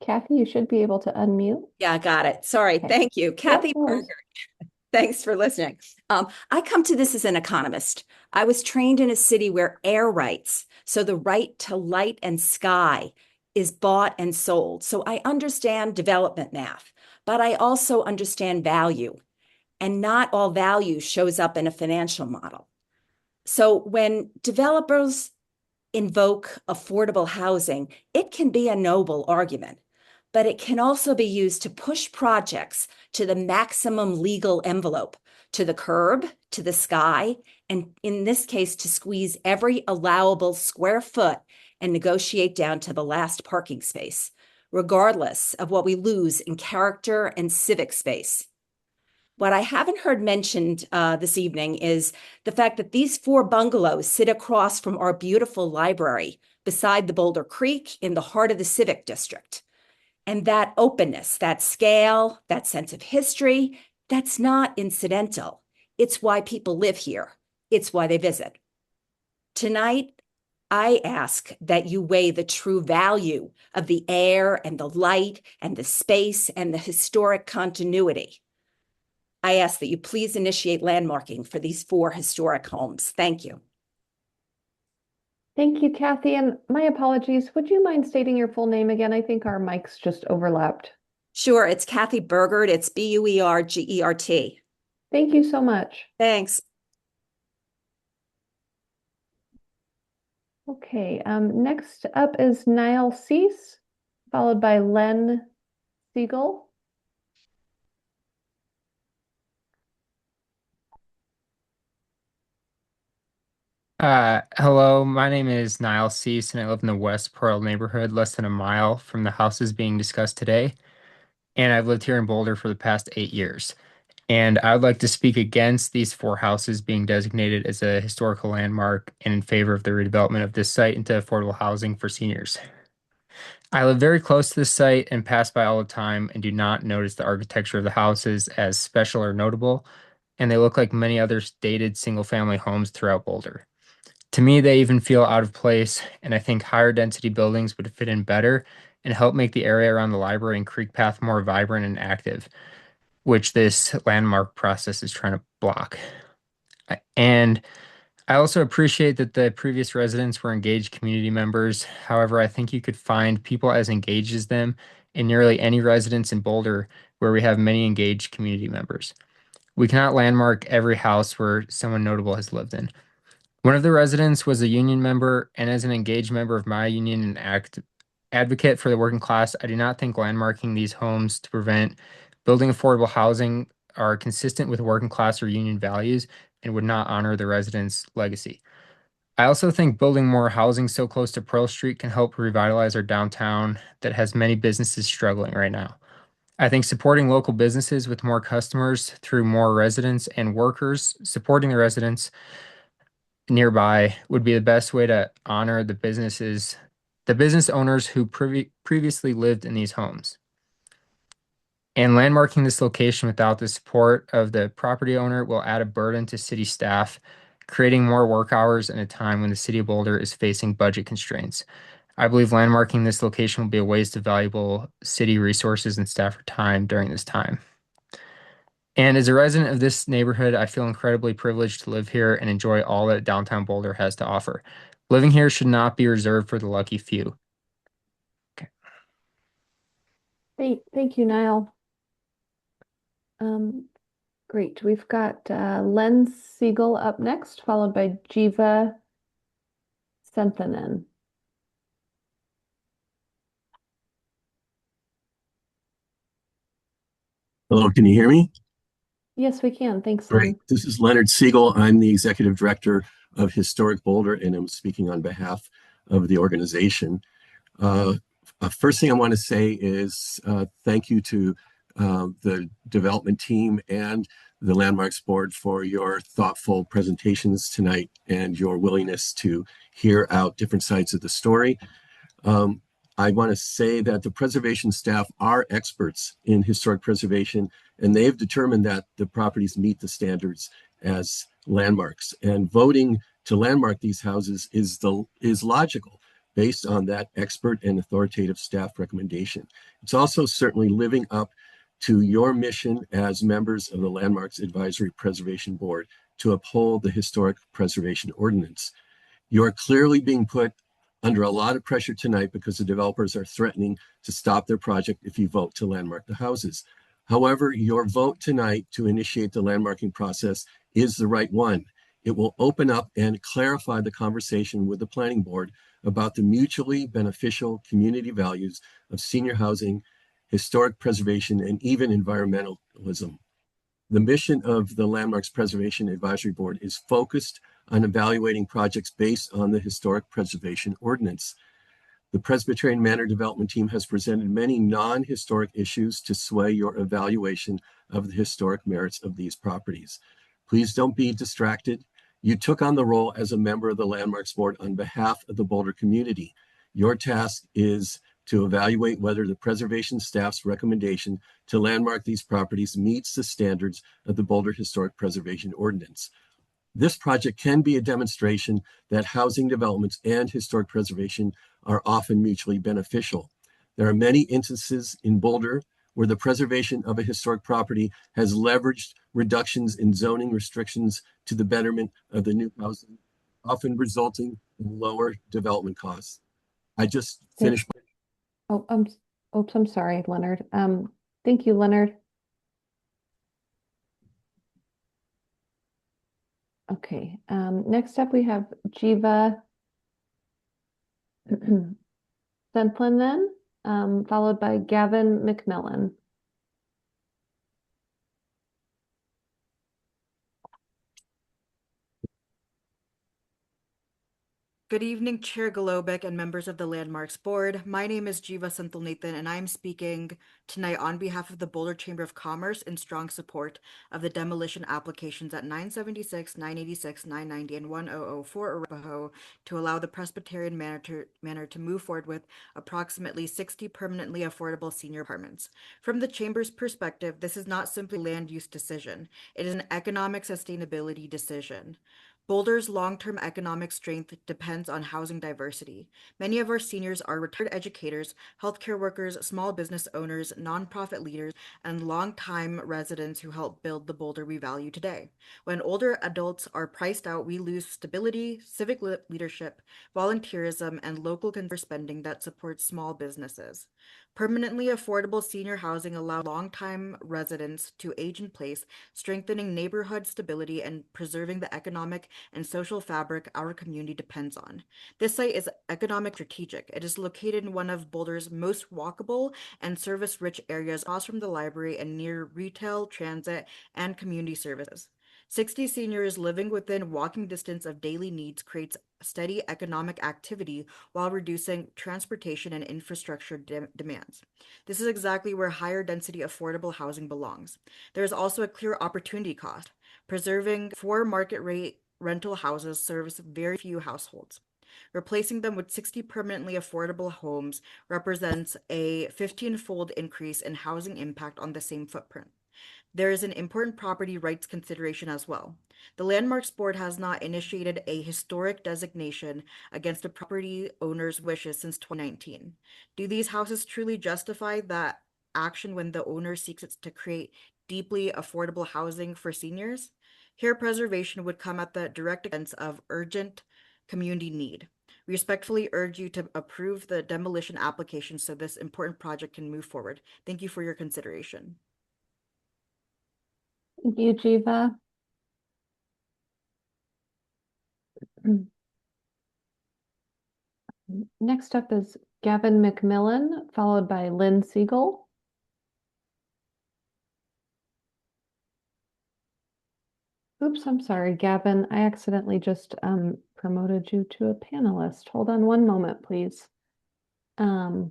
Kathy, you should be able to unmute.
Yeah, got it. Sorry.
Okay.
Thank you. Kathy
no worries.
Berger. Thanks for listening. I come to this as an economist. I was trained in a city where air rights, so the right to light and sky, is bought and sold. So I understand development math, but I also understand value. And not all value shows up in a financial model. So when developers invoke affordable housing, it can be a noble argument, but it can also be used to push projects to the maximum legal envelope, to the curb, to the sky, and in this case, to squeeze every allowable square foot and negotiate down to the last parking space, regardless of what we lose in character and civic space. What I haven't heard mentioned this evening is the fact that these 4 bungalows sit across from our beautiful library beside the Boulder Creek in the heart of the Civic District. And that openness, that scale, that sense of history, that's not incidental. It's why people live here. It's why they visit. Tonight, I ask that you weigh the true value of the air and the light and the space and the historic continuity. I ask that you please initiate landmarking for these 4 historic homes. Thank you.
Thank you, Kathy. And my apologies. Would you mind stating your full name again? I think our mics just overlapped.
Sure. It's Kathy Bergert. It's Buergert.
Thank you so much.
Thanks.
Okay. Next up is Niall Cease, followed by Len Siegel.
Hello, my name is Niall Cease, and I live in the West Pearl neighborhood, less than a mile from the houses being discussed today. And I've lived here in Boulder for the past 8 years. And I would like to speak against these 4 houses being designated as a historical landmark and in favor of the redevelopment of this site into affordable housing for seniors. I live very close to this site and pass by all the time and do not notice the architecture of the houses as special or notable, and they look like many other dated single-family homes throughout Boulder. To me, they even feel out of place, and I think higher density buildings would fit in better and help make the area around the library and Creek Path more vibrant and active, which this landmark process is trying to block. And I also appreciate that the previous residents were engaged community members. However, I think you could find people as engaged as them in nearly any residence in Boulder where we have many engaged community members. We cannot landmark every house where someone notable has lived in. One of the residents was a union member, and as an engaged member of my union and advocate for the working class, I do not think landmarking these homes to prevent building affordable housing are consistent with working class or union values and would not honor the residents' legacy. I also think building more housing so close to Pearl Street can help revitalize our downtown that has many businesses struggling right now. I think supporting local businesses with more customers through more residents and workers supporting the residents nearby would be the best way to honor the business owners who previously lived in these homes. And landmarking this location without the support of the property owner will add a burden to city staff, creating more work hours in a time when the city of Boulder is facing budget constraints. I believe landmarking this location will be a waste of valuable city resources and staff time during this time. And as a resident of this neighborhood, I feel incredibly privileged to live here and enjoy all that downtown Boulder has to offer. Living here should not be reserved for the lucky few.
Thank you, Niall. Great. We've got Len Siegel up next, followed by Jiva Senthanen.
Hello, can you hear me?
Yes, we can. Thanks,
Great.
Len.
This is Leonard Siegel. I'm the Executive Director of Historic Boulder, and I'm speaking on behalf of the organization. First thing I want to say is thank you to the development team and the Landmarks Board for your thoughtful presentations tonight and your willingness to hear out different sides of the story. I want to say that the preservation staff are experts in historic preservation, and they've determined that the properties meet the standards as landmarks. And voting to landmark these houses is logical based on that expert and authoritative staff recommendation. It's also certainly living up to your mission as members of the Landmarks Advisory Preservation Board to uphold the Historic Preservation Ordinance. You are clearly being put under a lot of pressure tonight because the developers are threatening to stop their project if you vote to landmark the houses. However, your vote tonight to initiate the landmarking process is the right one. It will open up and clarify the conversation with the planning board about the mutually beneficial community values of senior housing, historic preservation, and even environmentalism. The mission of the Landmarks Preservation Advisory Board is focused on evaluating projects based on the Historic Preservation Ordinance. The Presbyterian Manor Development Team has presented many non-historic issues to sway your evaluation of the historic merits of these properties. Please don't be distracted. You took on the role as a member of the Landmarks Board on behalf of the Boulder community. Your task is to evaluate whether the preservation staff's recommendation to landmark these properties meets the standards of the Boulder Historic Preservation Ordinance. This project can be a demonstration that housing developments and historic preservation are often mutually beneficial. There are many instances in Boulder where the preservation of a historic property has leveraged reductions in zoning restrictions to the betterment of the new housing, often resulting in lower development costs. I just finished.
I'm sorry, Leonard. Thank you, Leonard. Okay, next up we have Jiva Senthanen, followed by Gavin McMillan.
Good evening, Chair Golobek and members of the Landmarks Board. My name is Jiva Senthanen, and I'm speaking tonight on behalf of the Boulder Chamber of Commerce in strong support of the demolition applications at 976, 986, 990, and 1004 Arapahoe to allow the Presbyterian Manor to move forward with approximately 60 permanently affordable senior apartments. From the Chamber's perspective, this is not simply a land use decision. It is an economic sustainability decision. Boulder's long-term economic strength depends on housing diversity. Many of our seniors are retired educators, healthcare workers, small business owners, nonprofit leaders, and longtime residents who help build the Boulder we value today. When older adults are priced out, we lose stability, civic leadership, volunteerism, and local consumer spending that supports small businesses. Permanently affordable senior housing allows longtime residents to age in place, strengthening neighborhood stability and preserving the economic and social fabric our community depends on. This site is economic strategic. It is located in one of Boulder's most walkable and service-rich areas, across from the library and near retail, transit, and community services. 60 seniors living within walking distance of daily needs creates steady economic activity while reducing transportation and infrastructure demands. This is exactly where higher density affordable housing belongs. There is also a clear opportunity cost. Preserving 4 market rate rental houses serves very few households. Replacing them with 60 permanently affordable homes represents a 15-fold increase in housing impact on the same footprint. There is an important property rights consideration as well. The Landmarks Board has not initiated a historic designation against a property owner's wishes since 2019. Do these houses truly justify that action when the owner seeks it to create deeply affordable housing for seniors? Here, preservation would come at the direct expense of urgent community need. We respectfully urge you to approve the demolition application so this important project can move forward. Thank you for your consideration.
Thank you, Jiva. Next up is Gavin McMillan, followed by Lynn Siegel. Oops, I'm sorry, Gavin. I accidentally just promoted you to a panelist. Hold on one moment, please.
All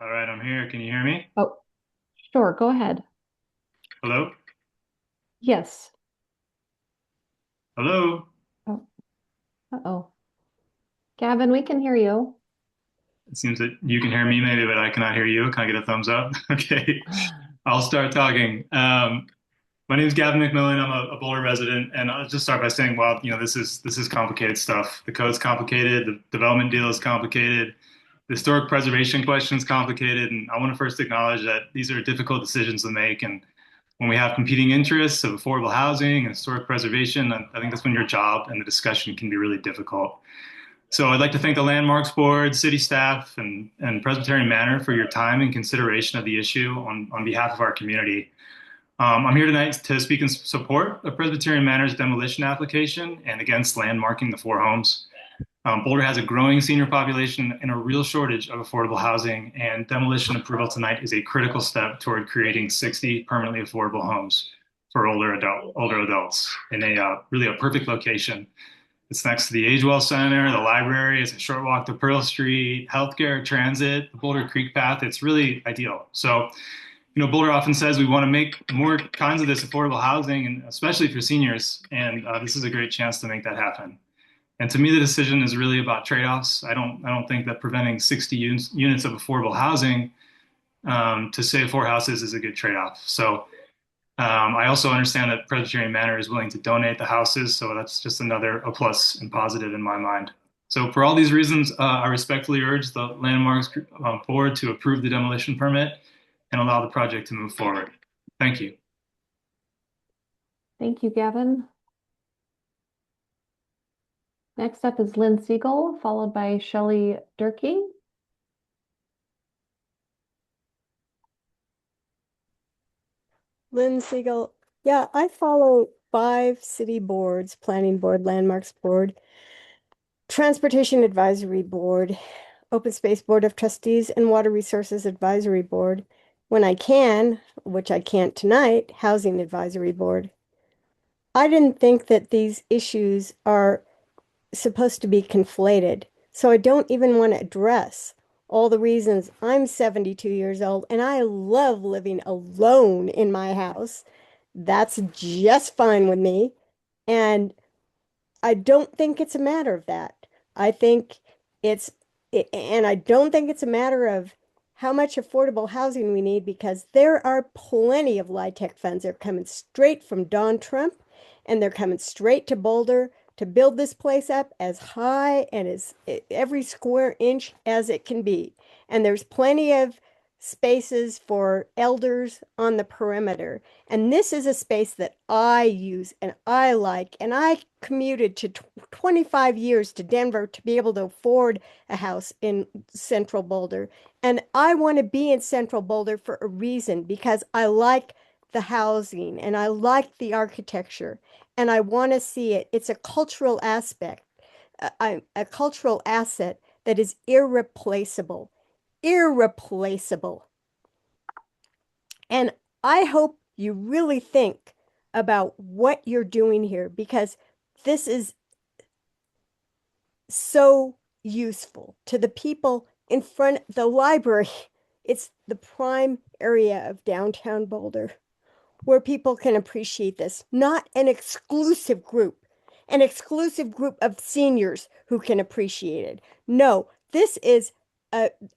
right, I'm here. Can you hear me?
Oh, sure. Go ahead.
Hello?
Yes.
Hello?
Oh, uh-oh. Gavin, we can hear you.
It seems that you can hear me maybe, but I cannot hear you. Can I get a thumbs up? Okay, I'll start talking. My name is Gavin McMillan. I'm a Boulder resident, and I'll just start by saying, well, this is complicated stuff. The code's complicated. The development deal is complicated. The historic preservation question is complicated, and I want to first acknowledge that these are difficult decisions to make. And when we have competing interests of affordable housing and historic preservation, I think that's when your job and the discussion can be really difficult. So I'd like to thank the Landmarks Board, city staff, and Presbyterian Manor for your time and consideration of the issue on behalf of our community. I'm here tonight to speak in support of Presbyterian Manor's demolition application and against landmarking the 4 homes. Boulder has a growing senior population and a real shortage of affordable housing, and demolition approval tonight is a critical step toward creating 60 permanently affordable homes for older adults in really a perfect location. It's next to the Agewell Center, the library. It's a short walk to Pearl Street, healthcare, transit, the Boulder Creek Path. It's really ideal. So, Boulder often says we want to make more kinds of this affordable housing, and especially for seniors. And this is a great chance to make that happen. And to me, the decision is really about trade-offs. I don't think that preventing 60 units of affordable housing to save 4 houses is a good trade-off. So I also understand that Presbyterian Manor is willing to donate the houses, so that's just another a plus and positive in my mind. So for all these reasons, I respectfully urge the Landmarks Board to approve the demolition permit and allow the project to move forward. Thank you.
Thank you, Gavin. Next up is Lynn Siegel, followed by Shelley Durkee.
Lynn Siegel. Yeah, I follow 5 city boards: Planning Board, Landmarks Board, Transportation Advisory Board, Open Space Board of Trustees, and Water Resources Advisory Board. When I can, which I can't tonight, Housing Advisory Board. I didn't think that these issues are supposed to be conflated, so I don't even want to address all the reasons. I'm 72 years old and I love living alone in my house. That's just fine with me. And I don't think it's a matter of that. I think and I don't think it's a matter of how much affordable housing we need, because there are plenty of LIHTC funds. They're coming straight from Don Trump, and they're coming straight to Boulder to build this place up as high and as every square inch as it can be. And there's plenty of spaces for elders on the perimeter. And this is a space that I use and I like. And I commuted to 25 years to Denver to be able to afford a house in Central Boulder. And I want to be in Central Boulder for a reason, because I like the housing and I like the architecture and I want to see it. It's a cultural aspect, a cultural asset that is irreplaceable. Irreplaceable. And I hope you really think about what you're doing here, because this is so useful to the people in front of the library. It's the prime area of downtown Boulder where people can appreciate this, not an exclusive group of seniors who can appreciate it. No, this is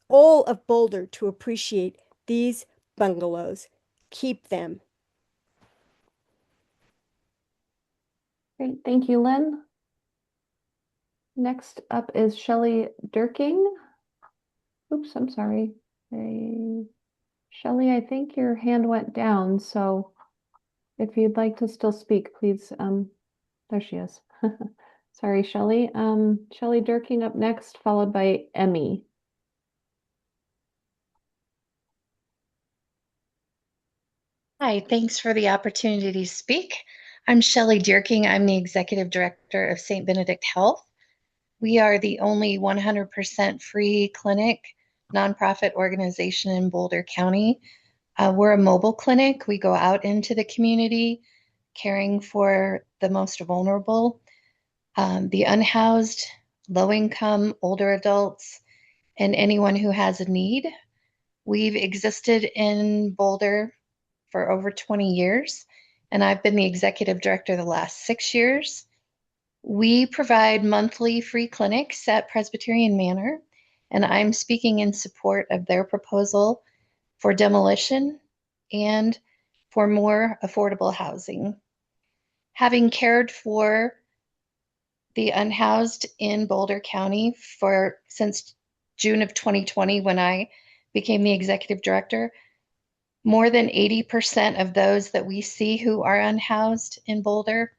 all of Boulder to appreciate these bungalows. Keep them.
Great, thank you, Lynn. Next up is Shelley Durking. Oops, I'm sorry. Shelley, I think your hand went down, so if you'd like to still speak, please, there she is. Sorry, Shelley. Shelley Durking up next, followed by Emmy.
Hi, thanks for the opportunity to speak. I'm Shelley Durking. I'm the Executive Director of St. Benedict Health. We are the only 100% free clinic nonprofit organization in Boulder County. We're a mobile clinic. We go out into the community caring for the most vulnerable, the unhoused, low income, older adults, and anyone who has a need. We've existed in Boulder for over 20 years, and I've been the executive director the last 6 years. We provide monthly free clinics at Presbyterian Manor, and I'm speaking in support of their proposal for demolition and for more affordable housing. Having cared for the unhoused in Boulder County since June of 2020, when I became the executive director, more than 80% of those that we see who are unhoused in Boulder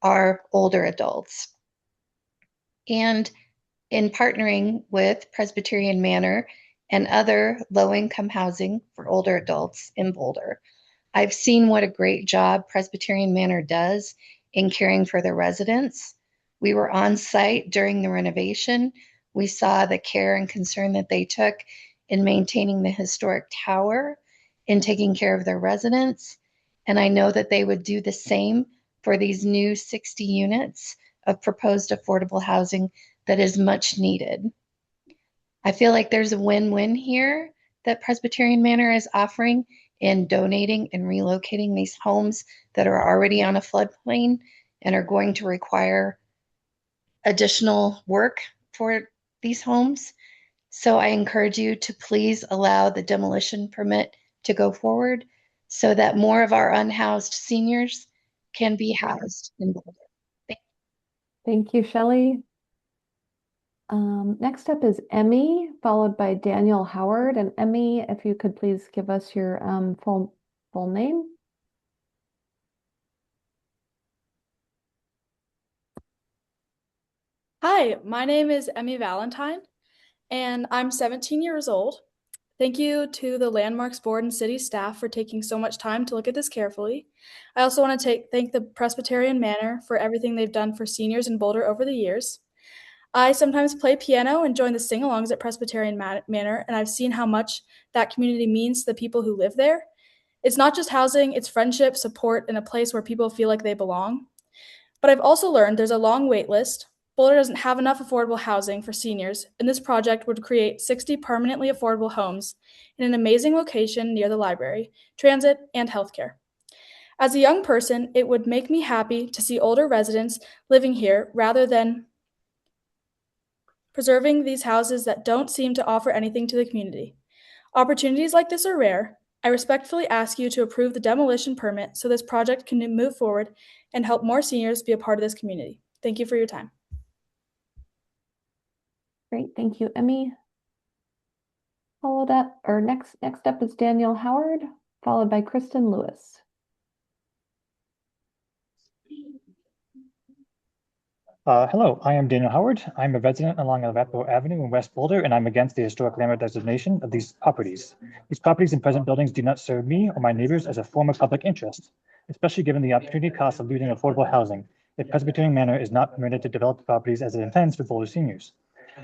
are older adults. And in partnering with Presbyterian Manor and other low-income housing for older adults in Boulder, I've seen what a great job Presbyterian Manor does in caring for their residents. We were on site during the renovation. We saw the care and concern that they took in maintaining the historic tower, in taking care of their residents. And I know that they would do the same for these new 60 units of proposed affordable housing that is much needed. I feel like there's a win-win here that Presbyterian Manor is offering in donating and relocating these homes that are already on a floodplain and are going to require additional work for these homes. So I encourage you to please allow the demolition permit to go forward so that more of our unhoused seniors can be housed in Boulder.
Thank you, Shelley. Next up is Emmy, followed by Daniel Howard. And Emmy, if you could please give us your full name.
Hi, my name is Emmy Valentine, and I'm 17 years old. Thank you to the Landmarks Board and city staff for taking so much time to look at this carefully. I also want to thank the Presbyterian Manor for everything they've done for seniors in Boulder over the years. I sometimes play piano and join the sing-alongs at Presbyterian Manor, and I've seen how much that community means to the people who live there. It's not just housing, it's friendship, support, and a place where people feel like they belong. But I've also learned there's a long wait list. Boulder doesn't have enough affordable housing for seniors, and this project would create 60 permanently affordable homes in an amazing location near the library, transit, and healthcare. As a young person, it would make me happy to see older residents living here rather than preserving these houses that don't seem to offer anything to the community. Opportunities like this are rare. I respectfully ask you to approve the demolition permit so this project can move forward and help more seniors be a part of this community. Thank you for your time.
Great, thank you, Emmy. Next up is Daniel Howard, followed by Kristen Lewis.
Hello, I am Daniel Howard. I'm a resident along Arapahoe Avenue in West Boulder, and I'm against the historic landmark designation of these properties. These properties and present buildings do not serve me or my neighbors as a form of public interest, especially given the opportunity cost of losing affordable housing if Presbyterian Manor is not permitted to develop the properties as it intends for Boulder seniors.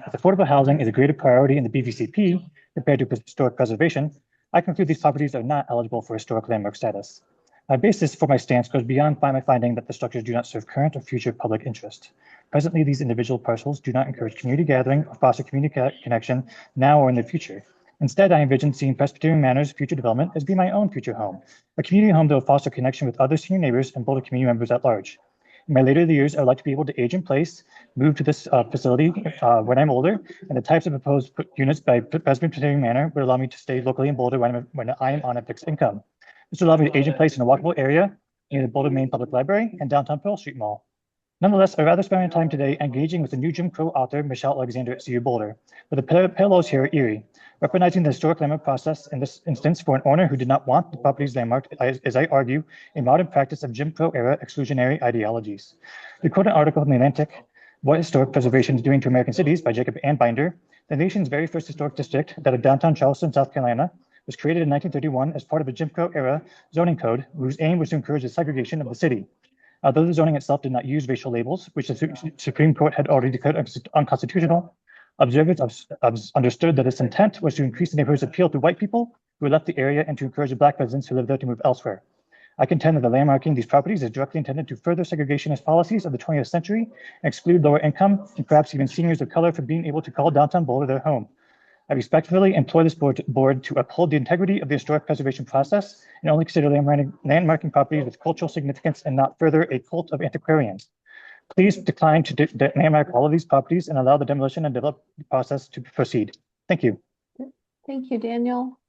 If affordable housing is a greater priority in the BVCP compared to historic preservation, I conclude these properties are not eligible for historic landmark status. My basis for my stance goes beyond my finding that the structures do not serve current or future public interest. Presently, these individual parcels do not encourage community gathering or foster community connection now or in the future. Instead, I envision seeing Presbyterian Manor's future development as being my own future home, a community home that will foster connection with other senior neighbors and Boulder community members at large. In my later years, I would like to be able to age in place, move to this facility when I'm older, and the types of proposed units by Presbyterian Manor would allow me to stay locally in Boulder when I am on a fixed income. This would allow me to age in place in a walkable area near the Boulder Main Public Library and downtown Pearl Street Mall. Nonetheless, I'd rather spend my time today engaging with the new Jim Crow author, Michelle Alexander at CU Boulder, but the parallels here are eerie, recognizing the historic landmark process in this instance for an owner who did not want the properties landmarked, as I argue, a modern practice of Jim Crow era exclusionary ideologies. The quoted article in The Atlantic, What Historic Preservation is Doing to American Cities by Jacob Ann Binder, the nation's very first historic district, that of downtown Charleston, South Carolina, was created in 1931 as part of a Jim Crow era zoning code whose aim was to encourage the segregation of the city. Although the zoning itself did not use racial labels, which the Supreme Court had already declared unconstitutional, observers understood that its intent was to increase the neighborhood's appeal to white people who had left the area and to encourage the Black residents who lived there to move elsewhere. I contend that the landmarking these properties is directly intended to further segregationist policies of the 20th century and exclude lower income and perhaps even seniors of color from being able to call downtown Boulder their home. I respectfully implore this board to uphold the integrity of the historic preservation process and only consider landmarking properties with cultural significance and not further a cult of antiquarians. Please decline to landmark all of these properties and allow the demolition and development process to proceed. Thank you.
Thank you, Daniel.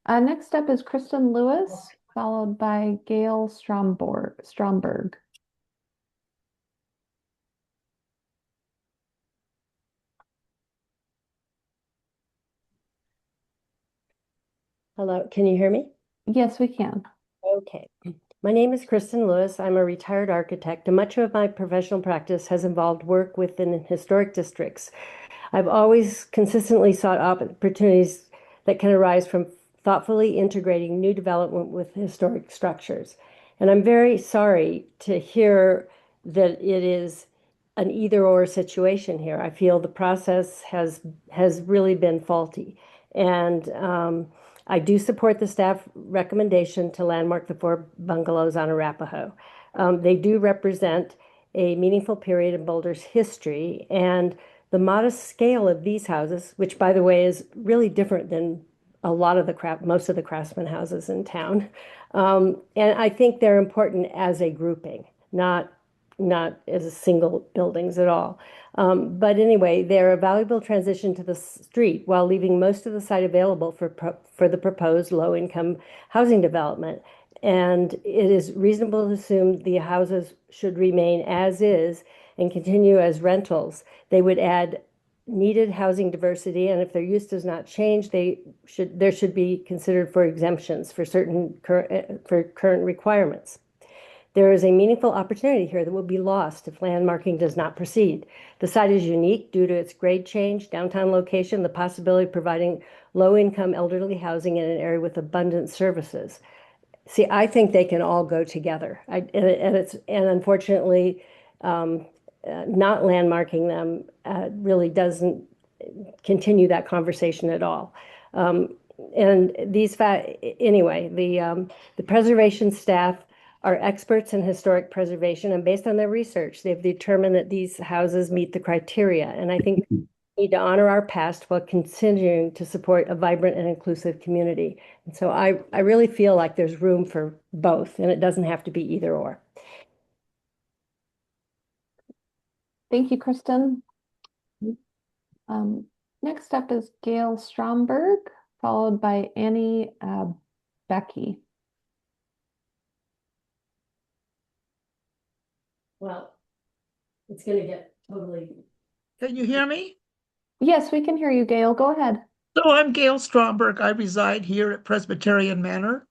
Next up is Kristen Lewis, followed by Gail Stromberg.
Hello, can you hear me?
Yes, we can.
Okay. My name is Kristen Lewis. I'm a retired architect, and much of my professional practice has involved work within historic districts. I've always consistently sought opportunities that can arise from thoughtfully integrating new development with historic structures. And I'm very sorry to hear that it is an either-or situation here. I feel the process has really been faulty. And I do support the staff recommendation to landmark the 4 bungalows on Arapahoe. They do represent a meaningful period in Boulder's history, and the modest scale of these houses, which by the way is really different than a lot of most of the craftsman houses in town. And I think they're important as a grouping, not as a single buildings at all. But anyway, they're a valuable transition to the street while leaving most of the site available for the proposed low-income housing development. And it is reasonable to assume the houses should remain as is and continue as rentals. They would add needed housing diversity, and if their use does not change, there should be considered for exemptions for certain current requirements. There is a meaningful opportunity here that will be lost if landmarking does not proceed. The site is unique due to its grade change, downtown location, the possibility of providing low-income elderly housing in an area with abundant services. See, I think they can all go together. And unfortunately, not landmarking them really doesn't continue that conversation at all. And anyway, the preservation staff are experts in historic preservation, and based on their research, they've determined that these houses meet the criteria. And I think we need to honor our past while continuing to support a vibrant and inclusive community. And so I really feel like there's room for both, and it doesn't have to be either or.
Thank you, Kristen. Next up is Gail Stromberg, followed by Annie Becky.
Well, it's going to get totally.
Can you hear me?
Yes, we can hear you, Gail. Go ahead.
So I'm Gail Stromberg. I reside here at Presbyterian Manor.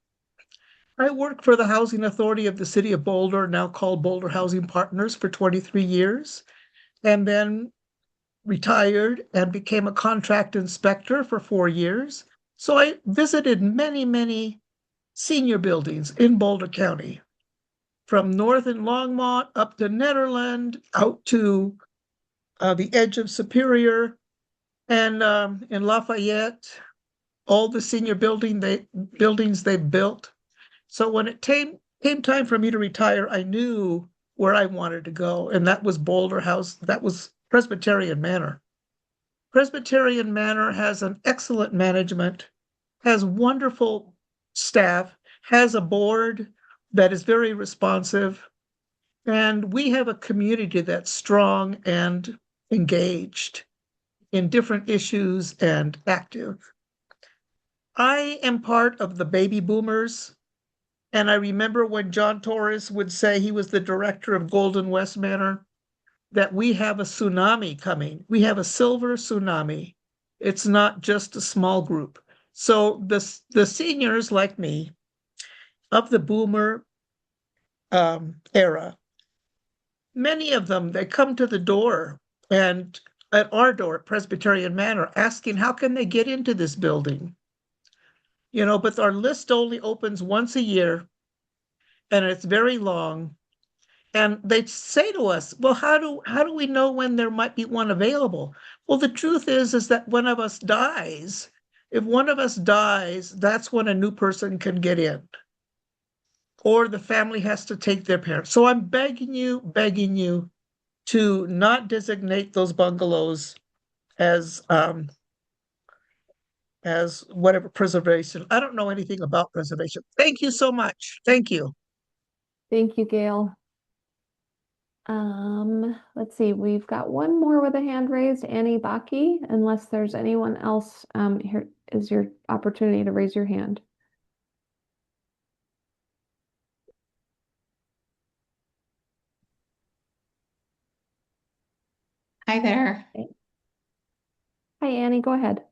I worked for the Housing Authority of the City of Boulder, now called Boulder Housing Partners, for 23 years, and then retired and became a contract inspector for 4 years. So I visited many, many senior buildings in Boulder County, from north in Longmont up to Nederland, out to the edge of Superior. And in Lafayette, all the senior buildings they built. So when it came time for me to retire, I knew where I wanted to go, and that was Boulder House. That was Presbyterian Manor. Presbyterian Manor has an excellent management, has wonderful staff, has a board that is very responsive, and we have a community that's strong and engaged in different issues and active. I am part of the baby boomers, and I remember when John Torres would say, he was the director of Golden West Manor, that we have a tsunami coming. We have a silver tsunami. It's not just a small group. So the seniors like me of the boomer era, many of them, they come to the door and at our door at Presbyterian Manor asking how can they get into this building? You know, but our list only opens once a year and it's very long. And they say to us, well, how do we know when there might be one available? Well, the truth is that one of us dies. If one of us dies, that's when a new person can get in. Or the family has to take their parents. So I'm begging you to not designate those bungalows as whatever preservation. I don't know anything about preservation. Thank you so much. Thank you.
Thank you, Gail. Let's see, we've got one more with a hand raised, Annie Baki, unless there's anyone else. Here is your opportunity to raise your hand.
Hi there.
Hi, Annie, go ahead.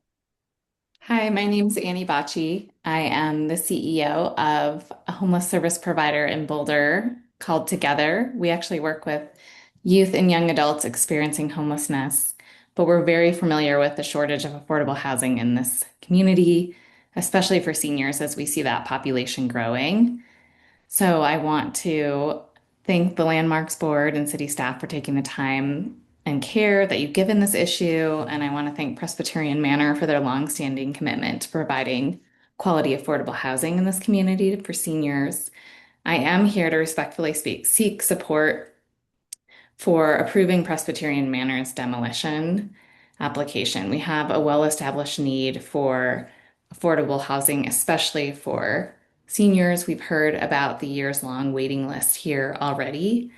Hi, my name's Annie Bacci. I am the CEO of a homeless service provider in Boulder called Together. We actually work with youth and young adults experiencing homelessness, but we're very familiar with the shortage of affordable housing in this community, especially for seniors as we see that population growing. So I want to thank the Landmarks Board and city staff for taking the time and care that you've given this issue. And I want to thank Presbyterian Manor for their longstanding commitment to providing quality, affordable housing in this community for seniors. I am here to respectfully seek support for approving Presbyterian Manor's demolition application. We have a well-established need for affordable housing, especially for seniors. We've heard about the years-long waiting list here already.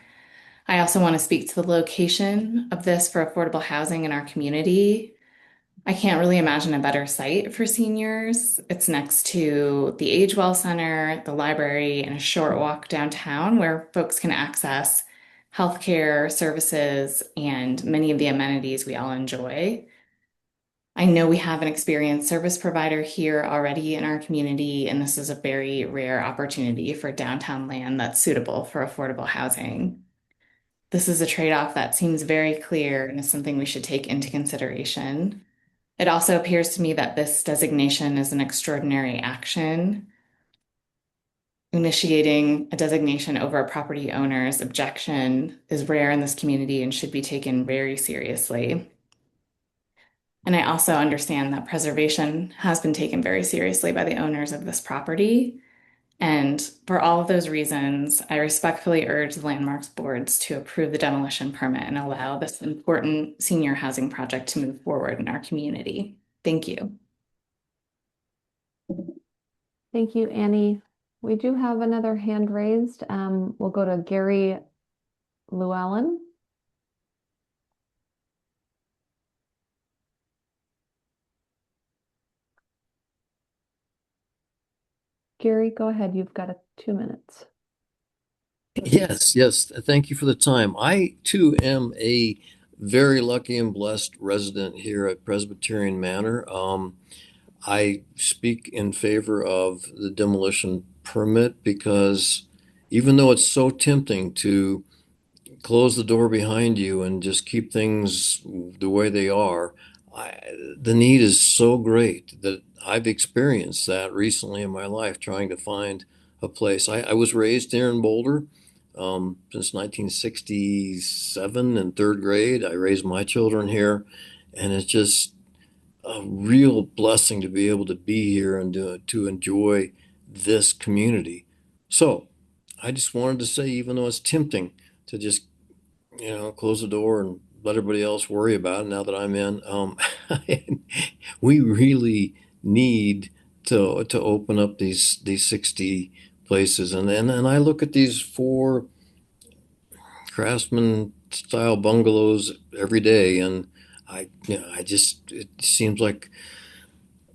I also want to speak to the location of this for affordable housing in our community. I can't really imagine a better site for seniors. It's next to the Age Well Center, the library, and a short walk downtown where folks can access healthcare services and many of the amenities we all enjoy. I know we have an experienced service provider here already in our community, and this is a very rare opportunity for downtown land that's suitable for affordable housing. This is a trade-off that seems very clear and is something we should take into consideration. It also appears to me that this designation is an extraordinary action. Initiating a designation over a property owner's objection is rare in this community and should be taken very seriously. And I also understand that preservation has been taken very seriously by the owners of this property. And for all of those reasons, I respectfully urge the Landmarks boards to approve the demolition permit and allow this important senior housing project to move forward in our community. Thank you.
Thank you, Annie. We do have another hand raised. We'll go to Gary Llewellyn. Gary, go ahead. You've got 2 minutes.
Yes. Thank you for the time. I too am a very lucky and blessed resident here at Presbyterian Manor. I speak in favor of the demolition permit because even though it's so tempting to close the door behind you and just keep things the way they are, the need is so great that I've experienced that recently in my life, trying to find a place. I was raised here in Boulder since 1967 in third grade. I raised my children here, and it's just a real blessing to be able to be here and to enjoy this community. So I just wanted to say, even though it's tempting to just, close the door and let everybody else worry about it now that I'm in, we really need to open up these 60 places. And I look at these 4 Craftsman style bungalows every day, and it seems like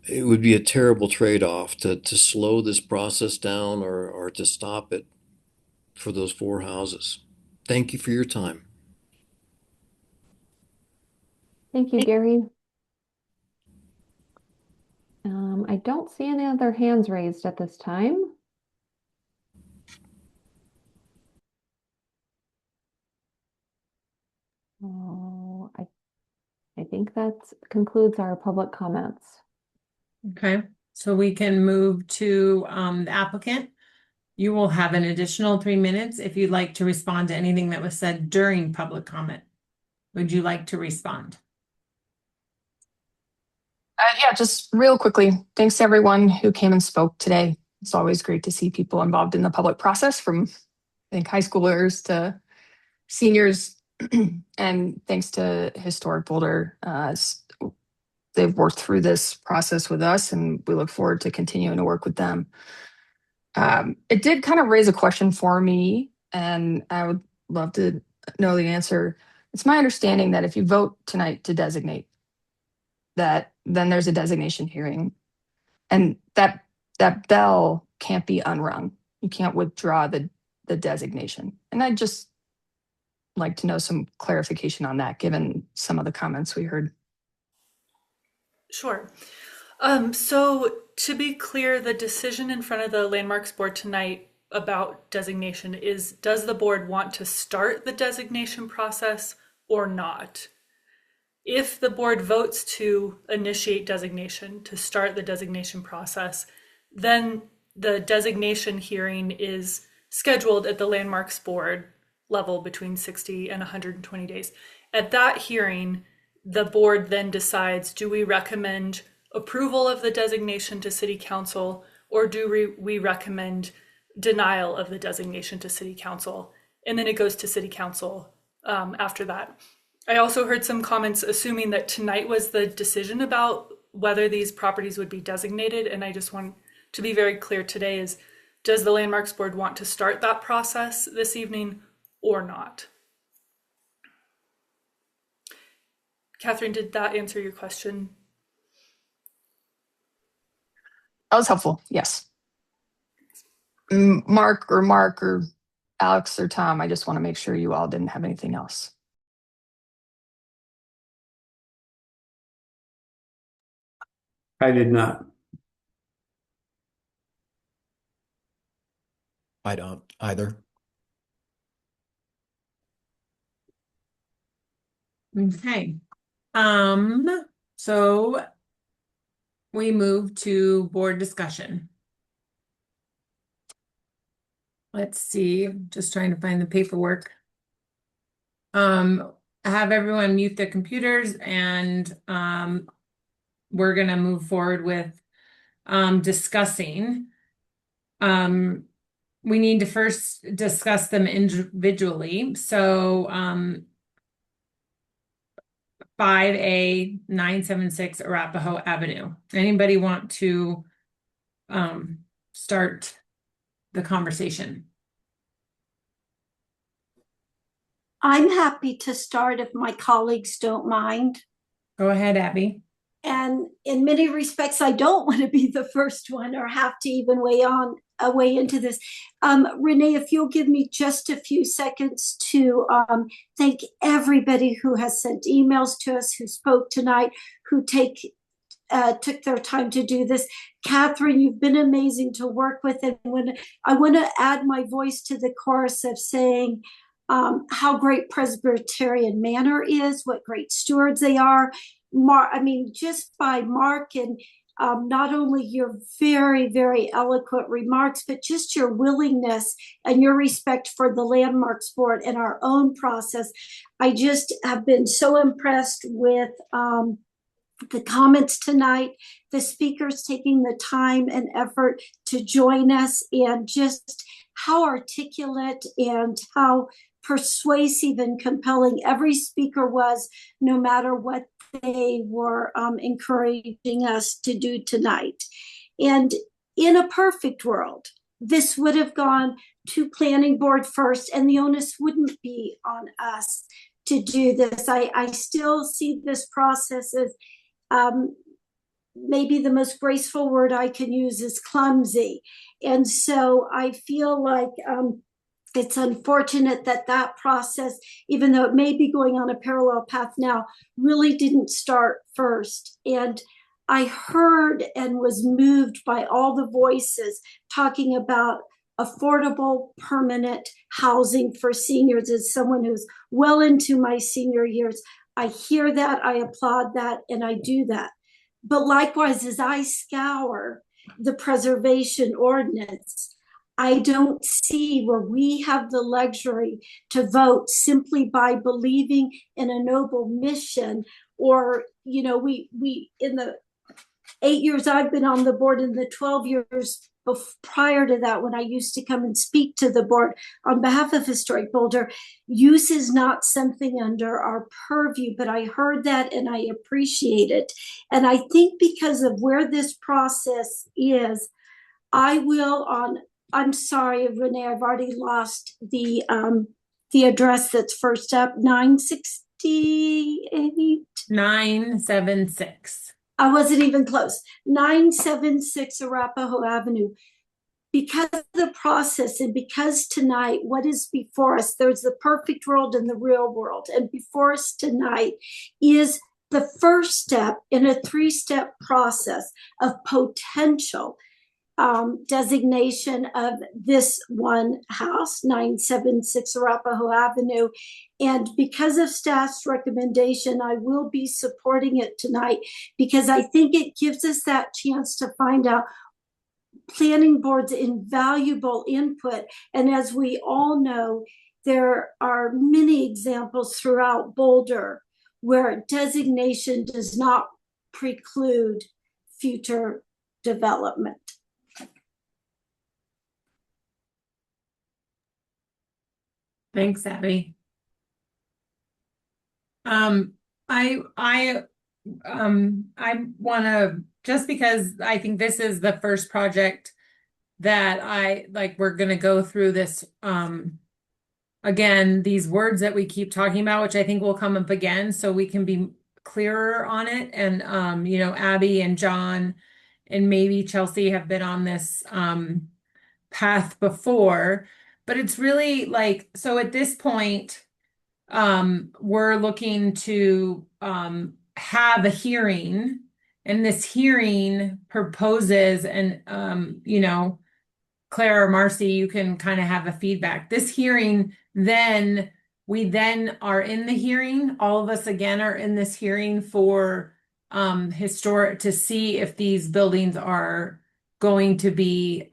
it would be a terrible trade-off to slow this process down or to stop it for those 4 houses. Thank you for your time.
Thank you, Gary. I don't see any other hands raised at this time. Oh, I think that concludes our public comments.
Okay, so we can move to the applicant. You will have an additional 3 minutes if you'd like to respond to anything that was said during public comment. Would you like to respond?
Yeah, just real quickly, thanks to everyone who came and spoke today. It's always great to see people involved in the public process, from I think high schoolers to seniors. And thanks to Historic Boulder, they've worked through this process with us, and we look forward to continuing to work with them. It did kind of raise a question for me, and I would love to know the answer. It's my understanding that if you vote tonight to designate, that then there's a designation hearing, and that bell can't be unrung. You can't withdraw the designation. And I'd just like to know some clarification on that, given some of the comments we heard.
Sure. So to be clear, the decision in front of the Landmarks Board tonight about designation is, does the board want to start the designation process or not? If the board votes to initiate designation, to start the designation process, then the designation hearing is scheduled at the Landmarks Board level between 60 and 120 days. At that hearing, the board then decides, do we recommend approval of the designation to City Council, or do we recommend denial of the designation to City Council? And then it goes to City Council after that. I also heard some comments assuming that tonight was the decision about whether these properties would be designated. And I just want to be very clear today is, does the Landmarks Board want to start that process this evening or not? Catherine, did that answer your question?
That was helpful, yes. Mark or Alex or Tom, I just want to make sure you all didn't have anything else.
I did not.
I don't either.
Okay. So we move to board discussion. Let's see, just trying to find the paperwork. Have everyone mute their computers, and we're gonna move forward with discussing. We need to first discuss them individually. So 5A 976 Arapahoe Avenue. Anybody want to start the conversation?
I'm happy to start if my colleagues don't mind.
Go ahead, Abby.
And in many respects, I don't want to be the first one or have to even weigh into this. Renee, if you'll give me just a few seconds to thank everybody who has sent emails to us, who spoke tonight, who took their time to do this. Catherine, you've been amazing to work with. And when I want to add my voice to the chorus of saying how great Presbyterian Manor is, what great stewards they are. Just by Mark and not only your very, very eloquent remarks, but just your willingness and your respect for the Landmarks Board and our own process. I just have been so impressed with the comments tonight, the speakers taking the time and effort to join us, and just how articulate and how persuasive and compelling every speaker was, no matter what they were encouraging us to do tonight. And in a perfect world, this would have gone to planning board first, and the onus wouldn't be on us to do this. I still see this process as maybe the most graceful word I can use is clumsy. And so I feel like it's unfortunate that that process, even though it may be going on a parallel path now, really didn't start first. And I heard and was moved by all the voices talking about affordable permanent housing for seniors. As someone who's well into my senior years, I hear that, I applaud that, and I do that. But likewise, as I scour the preservation ordinance, I don't see where we have the luxury to vote simply by believing in a noble mission, or, you know, we in the 8 years I've been on the board, and the 12 years prior to that, when I used to come and speak to the board on behalf of Historic Boulder, use is not something under our purview, but I heard that and I appreciate it. And I think because of where this process is, I'm sorry, Renee, I've already lost the address that's first up, 968?
976.
I wasn't even close. 976 Arapahoe Avenue. Because of the process, and because tonight, what is before us, there's the perfect world and the real world. And before us tonight is the first step in a 3-step process of potential designation of this one house, 976 Arapahoe Avenue. And because of staff's recommendation, I will be supporting it tonight, because I think it gives us that chance to find out planning board's invaluable input. And as we all know, there are many examples throughout Boulder where designation does not preclude future development.
Thanks, Abby. I want to, just because I think this is the first project that we're going to go through this, again, these words that we keep talking about, which I think will come up again, so we can be clearer on it. And, you know, Abby and John and maybe Chelsea have been on this path before, but it's really like, so at this point, we're looking to have a hearing, and this hearing proposes, and you know, Claire or Marcy, you can kind of have a feedback. This hearing, then we then are in the hearing, all of us again are in this hearing for historic, to see if these buildings are going to be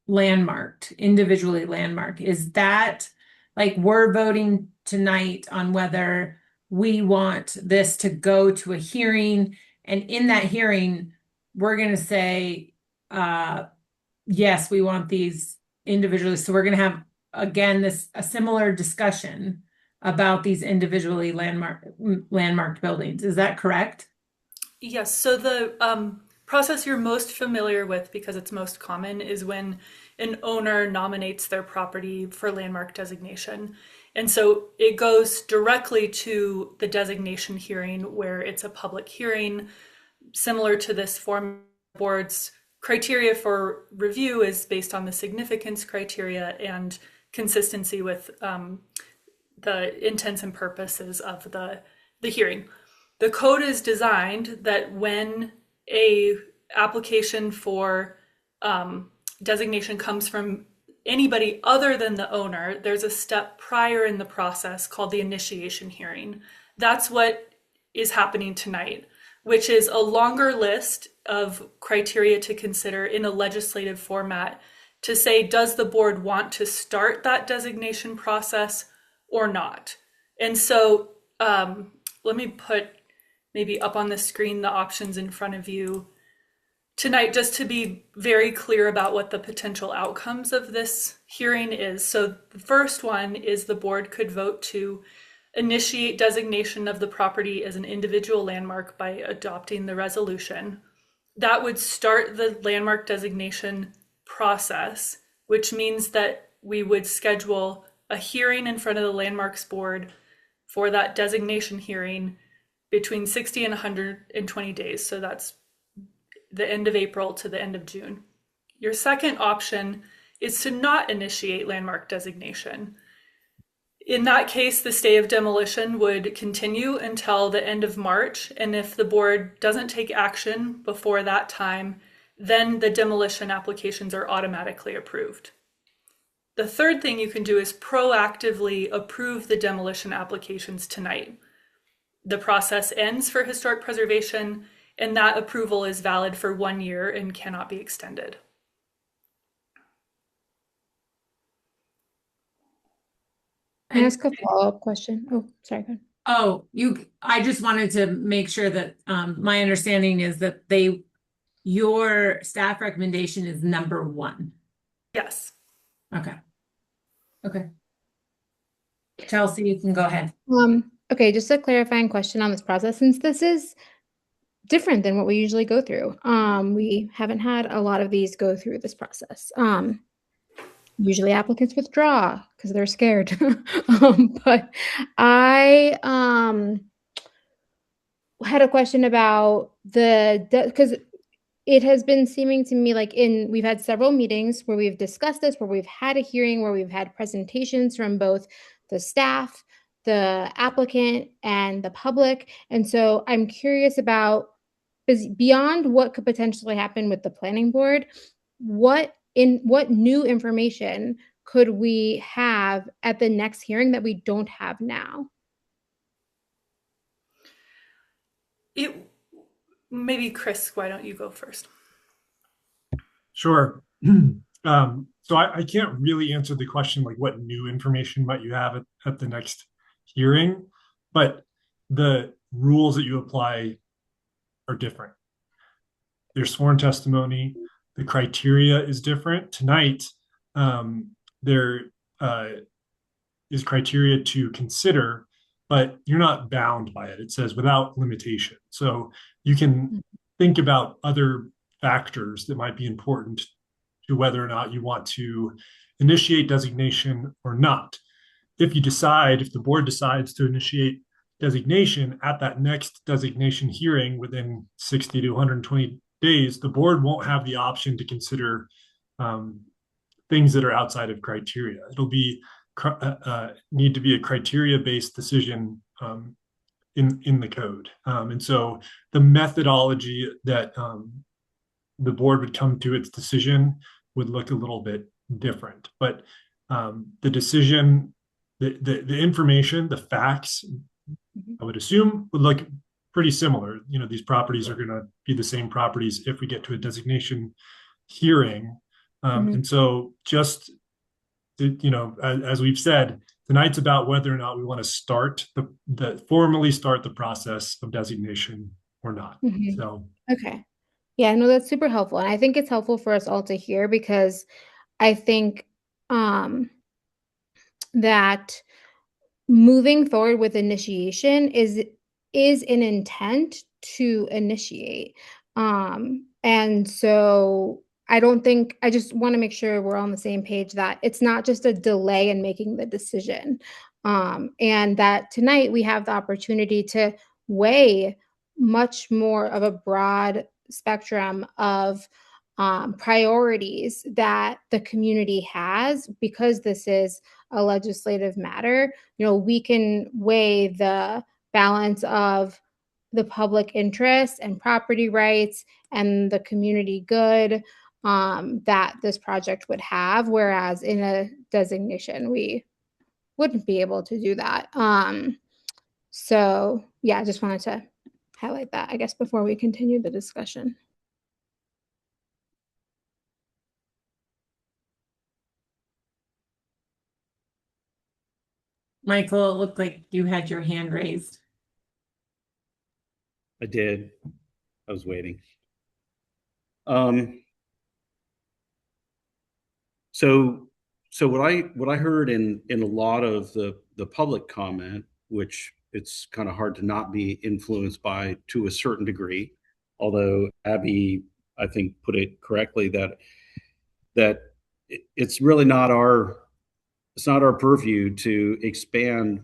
landmarked, individually landmarked. Is that, like, we're voting tonight on whether we want this to go to a hearing, and in that hearing, we're going to say, yes, we want these individually. So we're going to have, again, a similar discussion about these individually landmarked buildings. Is that correct?
Yes. So the process you're most familiar with, because it's most common, is when an owner nominates their property for landmark designation. And so it goes directly to the designation hearing, where it's a public hearing, similar to this form. Board's criteria for review is based on the significance criteria and consistency with the intents and purposes of the hearing. The code is designed that when a application for designation comes from anybody other than the owner, there's a step prior in the process called the initiation hearing. That's what is happening tonight, which is a longer list of criteria to consider in a legislative format to say, does the board want to start that designation process or not? And so let me put maybe up on the screen the options in front of you tonight, just to be very clear about what the potential outcomes of this hearing is. So the first one is the board could vote to initiate designation of the property as an individual landmark by adopting the resolution. That would start the landmark designation process, which means that we would schedule a hearing in front of the Landmarks Board for that designation hearing between 60 and 120 days. So that's the end of April to the end of June. Your second option is to not initiate landmark designation. In that case, the stay of demolition would continue until the end of March. And if the board doesn't take action before that time, then the demolition applications are automatically approved. The third thing you can do is proactively approve the demolition applications tonight. The process ends for historic preservation, and that approval is valid for 1 year and cannot be extended.
Can I ask a follow-up question? Oh, sorry, go ahead.
Oh, I just wanted to make sure that my understanding is that your staff recommendation is number 1.
Yes.
Okay. Chelsea, you can go ahead.
Okay, just a clarifying question on this process, since this is different than what we usually go through. We haven't had a lot of these go through this process. Usually applicants withdraw because they're scared. But I had a question about because it has been seeming to me like we've had several meetings where we've discussed this, where we've had a hearing, where we've had presentations from both the staff, the applicant, and the public. And so I'm curious about, beyond what could potentially happen with the planning board, what new information could we have at the next hearing that we don't have now?
Maybe Chris, why don't you go first?
Sure. So I can't really answer the question, like what new information might you have at the next hearing, but the rules that you apply are different. There's sworn testimony. The criteria is different. Tonight, there is criteria to consider, but you're not bound by it. It says without limitation. So you can think about other factors that might be important to whether or not you want to initiate designation or not. If the board decides to initiate designation at that next designation hearing within 60 to 120 days, the board won't have the option to consider things that are outside of criteria. It'll be need to be a criteria-based decision in the code. And so the methodology that the board would come to its decision would look a little bit different. But the decision, the information, the facts, I would assume would look pretty similar. These properties are going to be the same properties if we get to a designation hearing. And so just, as we've said, tonight's about whether or not we want to start formally start the process of designation or not. So,
okay. Yeah, no, that's super helpful. And I think it's helpful for us all to hear, because I think that moving forward with initiation is an intent to initiate. And so I just want to make sure we're on the same page, that it's not just a delay in making the decision. And that tonight we have the opportunity to weigh much more of a broad spectrum of priorities that the community has, because this is a legislative matter. We can weigh the balance of the public interest and property rights and the community good that this project would have, whereas in a designation we wouldn't be able to do that. So yeah, I just wanted to highlight that, I guess, before we continue the discussion.
Michael, it looked like you had your hand raised.
I did. I was waiting. So what I heard in a lot of the public comment, which it's kind of hard to not be influenced by to a certain degree, although Abby, I think, put it correctly that it's really not our purview to expand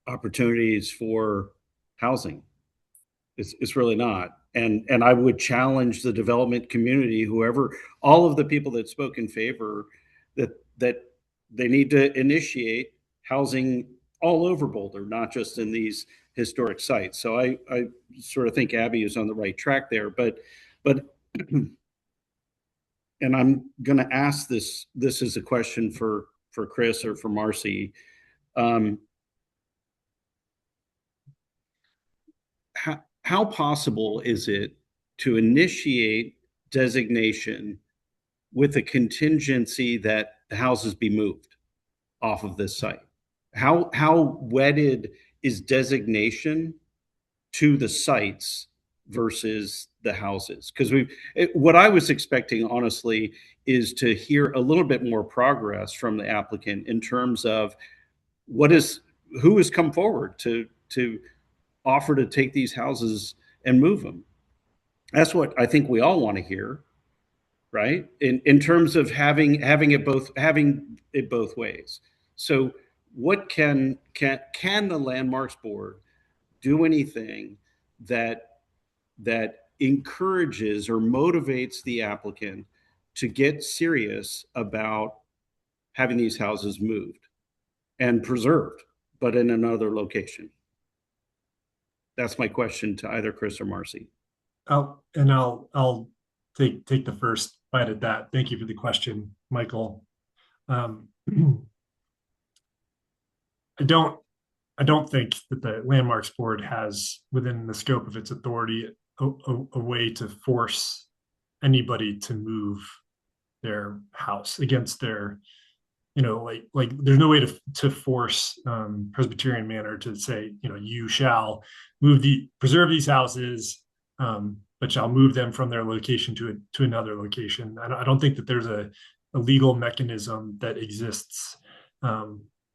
opportunities for housing. It's really not. And I would challenge the development community, whoever, all of the people that spoke in favor, that they need to initiate housing all over Boulder, not just in these historic sites. So I sort of think Abby is on the right track there. But and I'm going to ask this is a question for Chris or for Marcy. How possible is it to initiate designation with a contingency that the houses be moved off of this site? How wedded is designation to the sites versus the houses? Because what I was expecting, honestly, is to hear a little bit more progress from the applicant in terms of who has come forward to offer to take these houses and move them. That's what I think we all want to hear, right? In terms of having it both ways. So what can the Landmarks Board do anything that encourages or motivates the applicant to get serious about having these houses moved and preserved, but in another location? That's my question to either Chris or Marcy.
I'll take the first bite at that. Thank you for the question, Michael. I don't think that the Landmarks Board has within the scope of its authority a way to force anybody to move their house against their, like there's no way to force Presbyterian Manor to say, you shall preserve these houses, but shall move them from their location to another location. I don't think that there's a legal mechanism that exists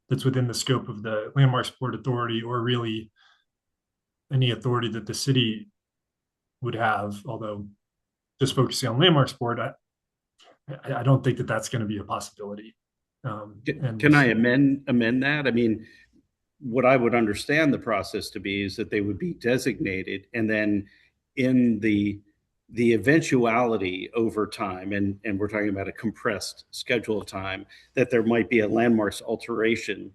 that's within the scope of the Landmarks Board authority, or really any authority that the city would have. Although, just focusing on Landmarks Board, I don't think that that's going to be a possibility.
Can I amend that? I mean, what I would understand the process to be is that they would be designated, and then in the eventuality over time, and we're talking about a compressed schedule of time, that there might be a landmarks alteration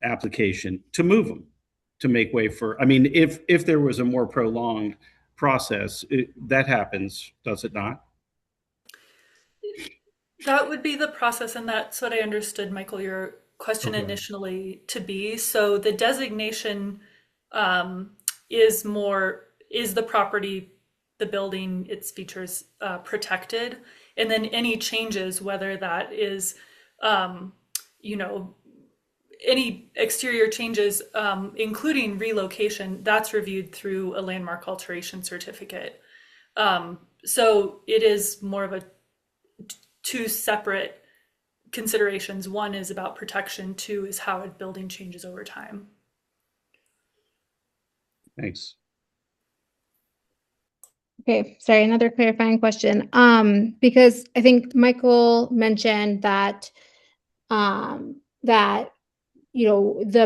application to move them, to make way for, I mean, if there was a more prolonged process, that happens, does it not?
That would be the process, and that's what I understood, Michael, your question initially to be. So the designation is the property, the building, its features protected, and then any changes, whether that is, any exterior changes, including relocation, that's reviewed through a landmark alteration certificate. So it is more of a two separate considerations. One is about protection, two is how a building changes over time.
Thanks.
Okay, sorry, another clarifying question. Because I think Michael mentioned that the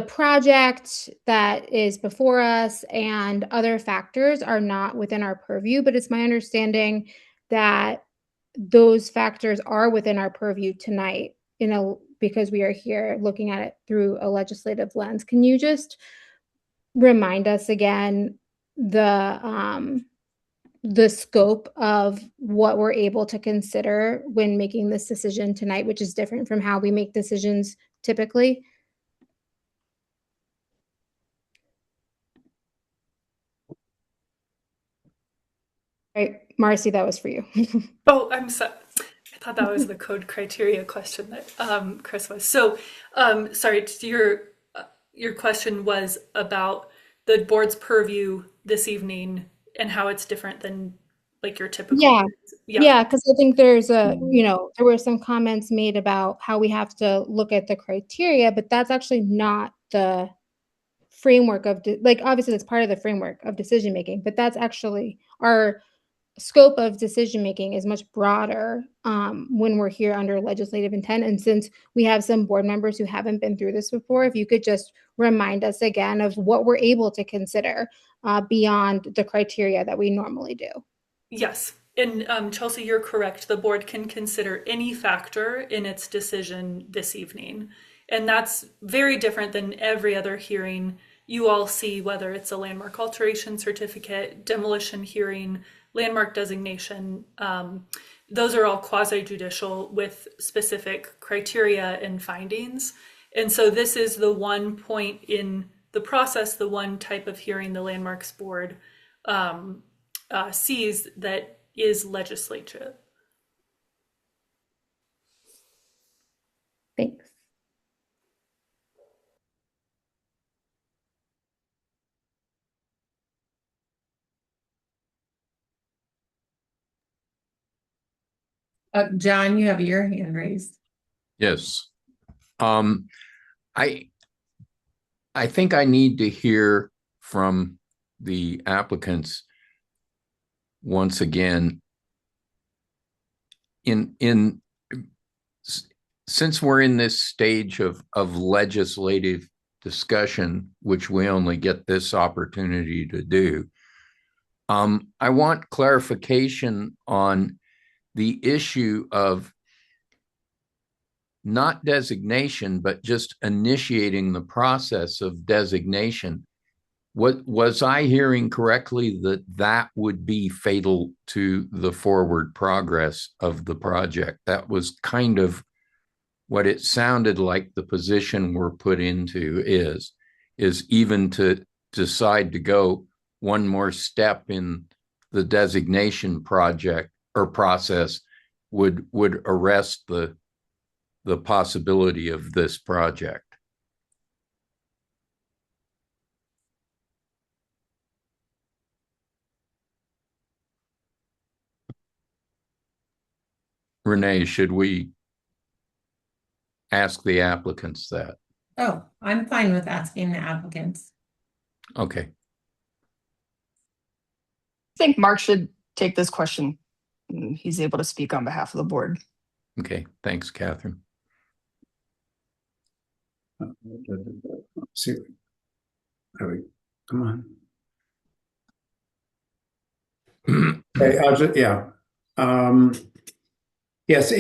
project that is before us and other factors are not within our purview, but it's my understanding that those factors are within our purview tonight, because we are here looking at it through a legislative lens. Can you just remind us again the scope of what we're able to consider when making this decision tonight, which is different from how we make decisions typically? Right, Marcy, that was for you.
Oh, I'm sorry. I thought that was the code criteria question that Chris was. So, sorry, your question was about the board's purview this evening and how it's different than like your typical.
Yeah.
Yeah.
Yeah, because I think there's there were some comments made about how we have to look at the criteria, but that's actually not the framework of like, obviously that's part of the framework of decision making, but that's actually our scope of decision making is much broader when we're here under legislative intent. And since we have some board members who haven't been through this before, if you could just remind us again of what we're able to consider beyond the criteria that we normally do.
Yes. And Chelsea, you're correct. The board can consider any factor in its decision this evening. And that's very different than every other hearing you all see, whether it's a landmark alteration certificate, demolition hearing, landmark designation. Those are all quasi-judicial with specific criteria and findings. And so this is the one point in the process, the one type of hearing the Landmarks Board sees that is legislature.
Thanks.
John, you have your hand raised.
Yes. I think I need to hear from the applicants once again. Since we're in this stage of legislative discussion, which we only get this opportunity to do, I want clarification on the issue of not designation, but just initiating the process of designation. What was I hearing correctly that would be fatal to the forward progress of the project? That was kind of what it sounded like the position we're put into is even to decide to go one more step in the designation project or process would arrest the possibility of this project. Renee, should we ask the applicants that?
Oh, I'm fine with asking the applicants.
Okay.
I think Mark should take this question. He's able to speak on behalf of the board.
Okay, thanks, Catherine.
See, come on. Okay, yes,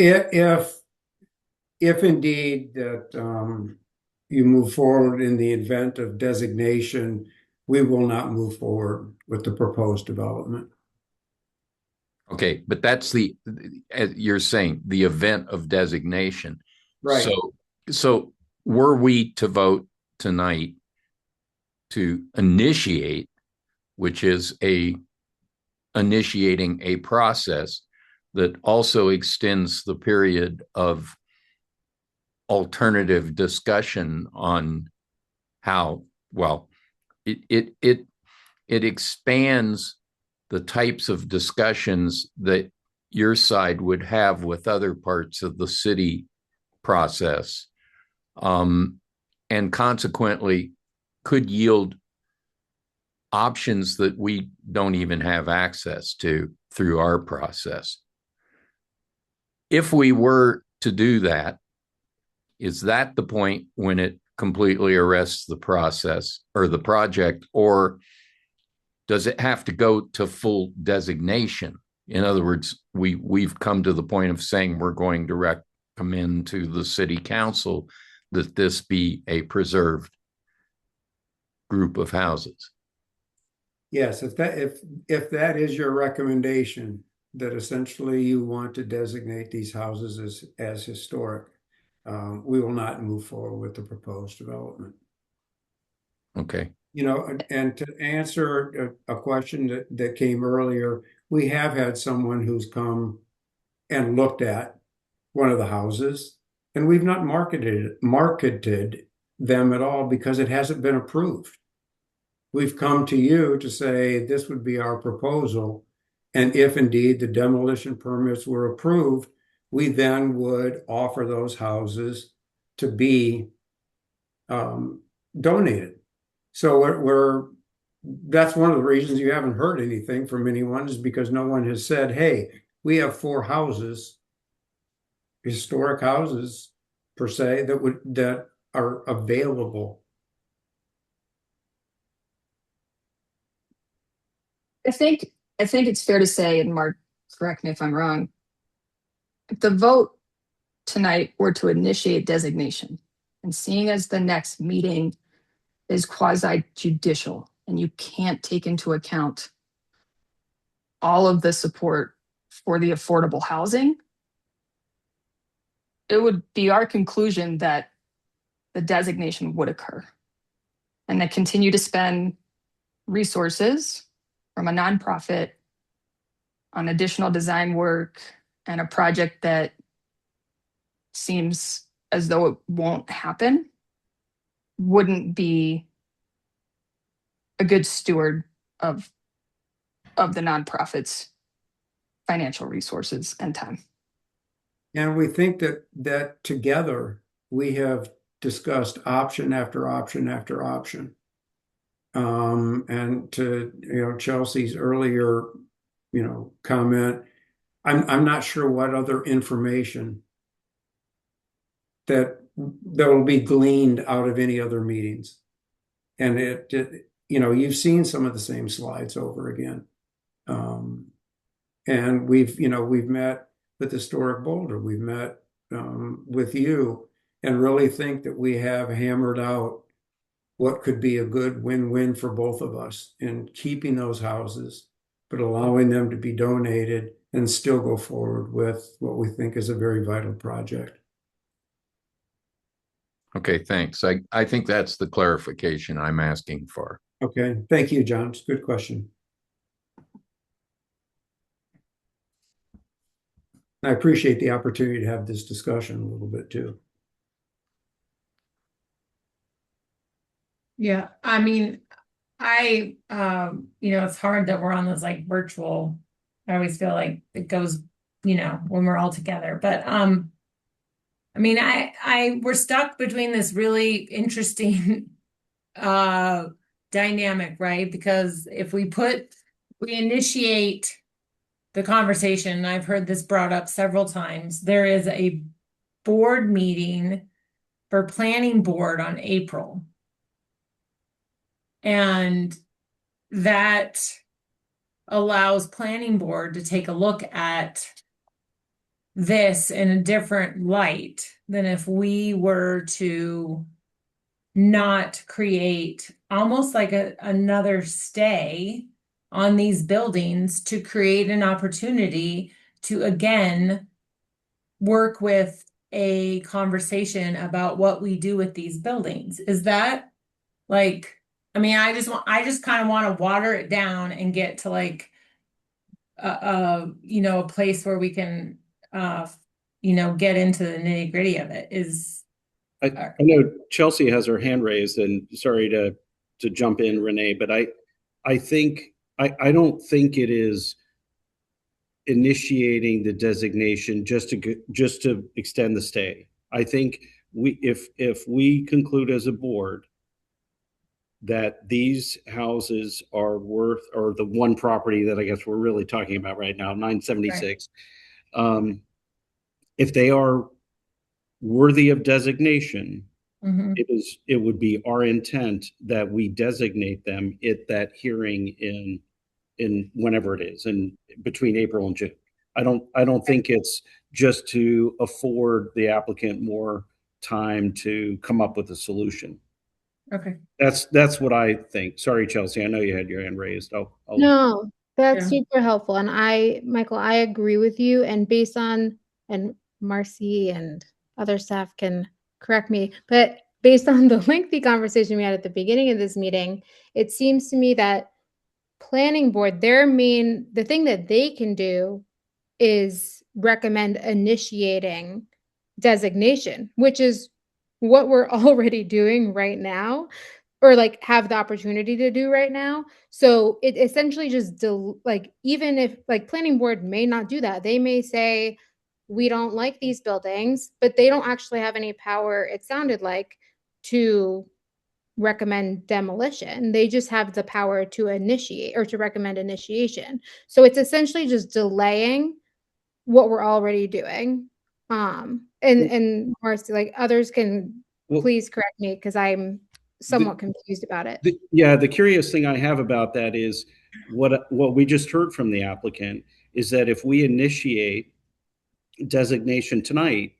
if indeed that you move forward in the event of designation, we will not move forward with the proposed development.
Okay, but that's as you're saying, the event of designation.
Right.
So were we to vote tonight to initiate, which is initiating a process that also extends the period of alternative discussion on how, well, it expands the types of discussions that your side would have with other parts of the city process, and consequently could yield options that we don't even have access to through our process. If we were to do that, is that the point when it completely arrests the process or the project, or does it have to go to full designation? In other words, we've come to the point of saying we're going to recommend to the city council that this be a preserved group of houses.
Yes, if that is your recommendation, that essentially you want to designate these houses as historic, we will not move forward with the proposed development.
Okay.
And to answer a question that came earlier, we have had someone who's come and looked at one of the houses, and we've not marketed them at all because it hasn't been approved. we've come to you to say this would be our proposal. And if indeed the demolition permits were approved, we then would offer those houses to be donated. So that's one of the reasons you haven't heard anything from anyone, is because no one has said, hey, we have 4 houses, historic houses per se, that are available.
I think it's fair to say, and Mark, correct me if I'm wrong, if the vote tonight were to initiate designation, and seeing as the next meeting is quasi judicial and you can't take into account all of the support for the affordable housing, it would be our conclusion that the designation would occur and that continue to spend resources from a nonprofit on additional design work and a project that seems as though it won't happen wouldn't be a good steward of the nonprofit's financial resources and time.
And we think that together we have discussed option after option after option. And to Chelsea's earlier comment, I'm not sure what other information that will be gleaned out of any other meetings. And you've seen some of the same slides over again. And we've met with Historic Boulder, we've met with you, and really think that we have hammered out what could be a good win-win for both of us in keeping those houses, but allowing them to be donated and still go forward with what we think is a very vital project.
Okay, thanks. I think that's the clarification I'm asking for.
Okay, thank you, John. It's a good question. I appreciate the opportunity to have this discussion a little bit too.
Yeah, I mean, it's hard that we're on this like virtual. I always feel like it goes, when we're all together. But we're stuck between this really interesting dynamic, right? Because if we initiate the conversation, and I've heard this brought up several times, there is a board meeting for planning board on April. And that allows planning board to take a look at this in a different light than if we were to not create almost like another stay on these buildings to create an opportunity to again work with a conversation about what we do with these buildings. Is that like, I just kind of want to water it down and get to like a place where we can get into the nitty-gritty of it.
I know Chelsea has her hand raised, and sorry to jump in, Renee, but I think I don't think it is initiating the designation just to extend the stay. I think if we conclude as a board that these houses are worth, or the one property that I guess we're really talking about right now, 976, right. If they are worthy of designation, it would be our intent that we designate them at that hearing in whenever it is, in between April and June. I don't think it's just to afford the applicant more time to come up with a solution.
Okay.
That's
what I think. Sorry, Chelsea, I know you had your hand raised.
No, that's super helpful. And Michael, I agree with you. And based on, and Marcy and other staff can correct me, but based on the lengthy conversation we had at the beginning of this meeting, it seems to me that planning board, the thing that they can do is recommend initiating designation, which is what we're already doing right now. or like have the opportunity to do right now. So it essentially just like, even if like planning board may not do that, they may say, we don't like these buildings, but they don't actually have any power, it sounded like, to recommend demolition. They just have the power to initiate or to recommend initiation. So it's essentially just delaying what we're already doing. And Marcy, like, others can please correct me because I'm somewhat confused about it.
The curious thing I have about that is what we just heard from the applicant is that if we initiate designation tonight,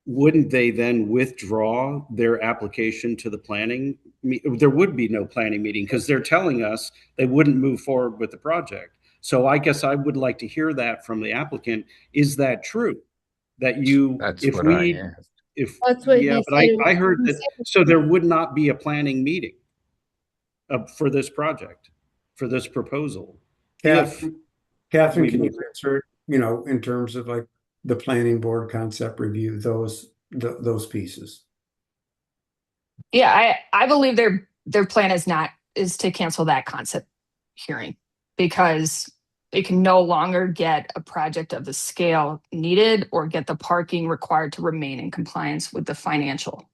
wouldn't they then withdraw their application to the planning? There would be no planning meeting because they're telling us they wouldn't move forward with the project. So I guess I would like to hear that from the applicant. Is that true? That
That's what I asked.
That's what
yeah,
he
but
said.
I heard that. So there would not be a planning meeting for this project, for this proposal.
Catherine, can you answer, in terms of like the planning board concept review, those pieces?
Yeah, I believe their plan is to cancel that concept hearing because they can no longer get a project of the scale needed or get the parking required to remain in compliance with the financial.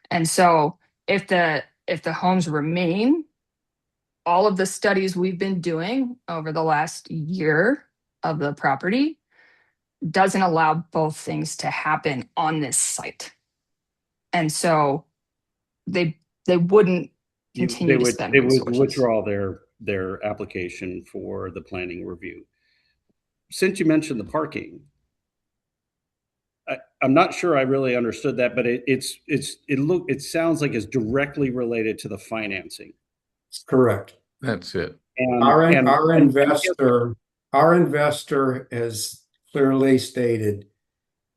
And so if the homes remain, all of the studies we've been doing over the last year of the property doesn't allow both things to happen on this site. And so they wouldn't continue to spend resources.
They would withdraw their application for the planning review. Since you mentioned the parking, I'm not sure I really understood that, but it sounds like it's directly related to the financing.
Correct.
That's it.
And our investor has clearly stated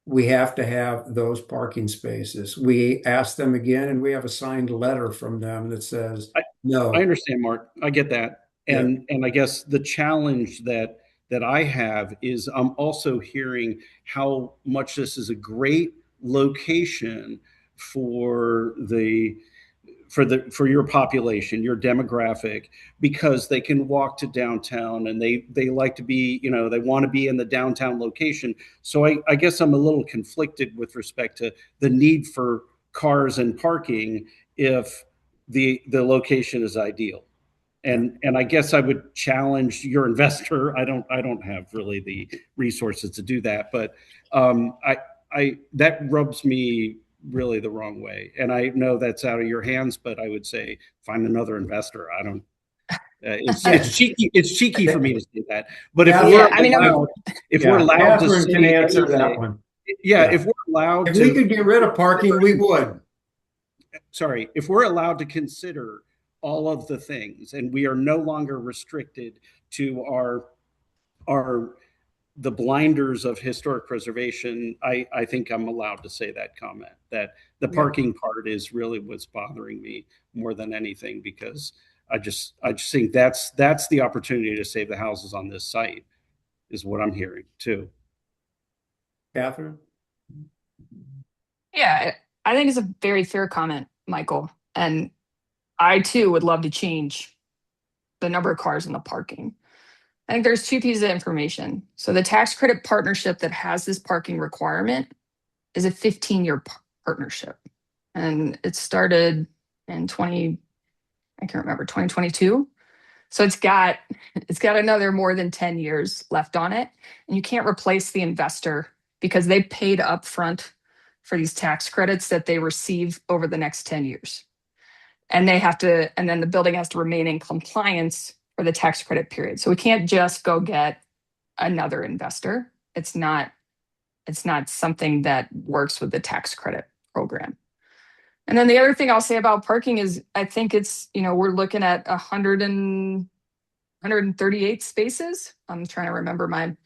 we have to have those parking spaces. We asked them again, and we have a signed letter from them that says no.
I understand, Mark. I get that. And I guess the challenge that I have is I'm also hearing how much this is a great location for your population, your demographic, because they can walk to downtown and they like to be, they want to be in the downtown location. So I guess I'm a little conflicted with respect to the need for cars and parking if the location is ideal. And I guess I would challenge your investor. I don't have really the resources to do that, but that rubs me really the wrong way. And I know that's out of your hands, but I would say find another investor. I don't. It's cheeky. It's cheeky for me to say that. But if we're allowed to say,
can answer that one.
If we're allowed,
if we could get rid of parking, we would.
Sorry, if we're allowed to consider all of the things, and we are no longer restricted to the blinders of historic preservation, I think I'm allowed to say that comment, that the parking part is really what's bothering me more than anything, because I just think that's the opportunity to save the houses on this site is what I'm hearing too.
Catherine?
Yeah, I think it's a very fair comment, Michael. And I too would love to change the number of cars in the parking. I think there's two pieces of information. So the tax credit partnership that has this parking requirement is a 15-year partnership. And it started in 2022. So it's got another more than 10 years left on it. And you can't replace the investor because they paid upfront for these tax credits that they receive over the next 10 years. And then the building has to remain in compliance for the tax credit period. So we can't just go get another investor. It's not something that works with the tax credit program. And then the other thing I'll say about parking is I think it's, we're looking at 138 spaces. I'm trying to remember my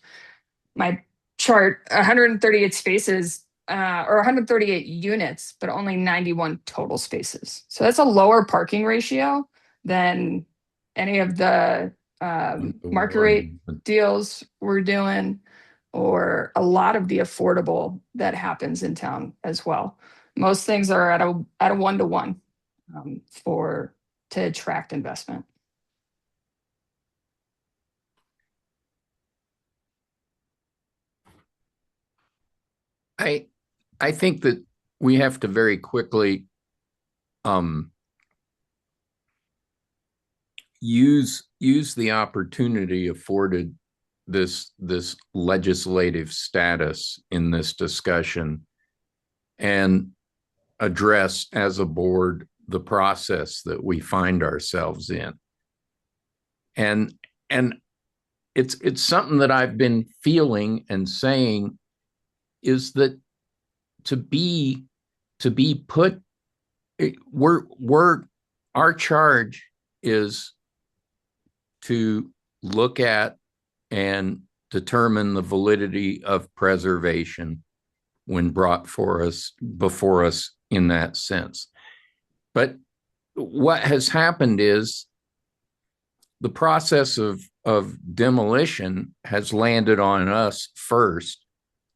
chart, 138 spaces or 138 units, but only 91 total spaces. So that's a lower parking ratio than any of the market rate deals we're doing, or a lot of the affordable that happens in town as well. Most things are at a 1-to-1 for to attract investment.
I think that we have to very quickly use the opportunity afforded this legislative status in this discussion and address as a board the process that we find ourselves in. And it's something that I've been feeling and saying is that to be put, our charge is to look at and determine the validity of preservation when brought before us in that sense. But what has happened is the process of demolition has landed on us first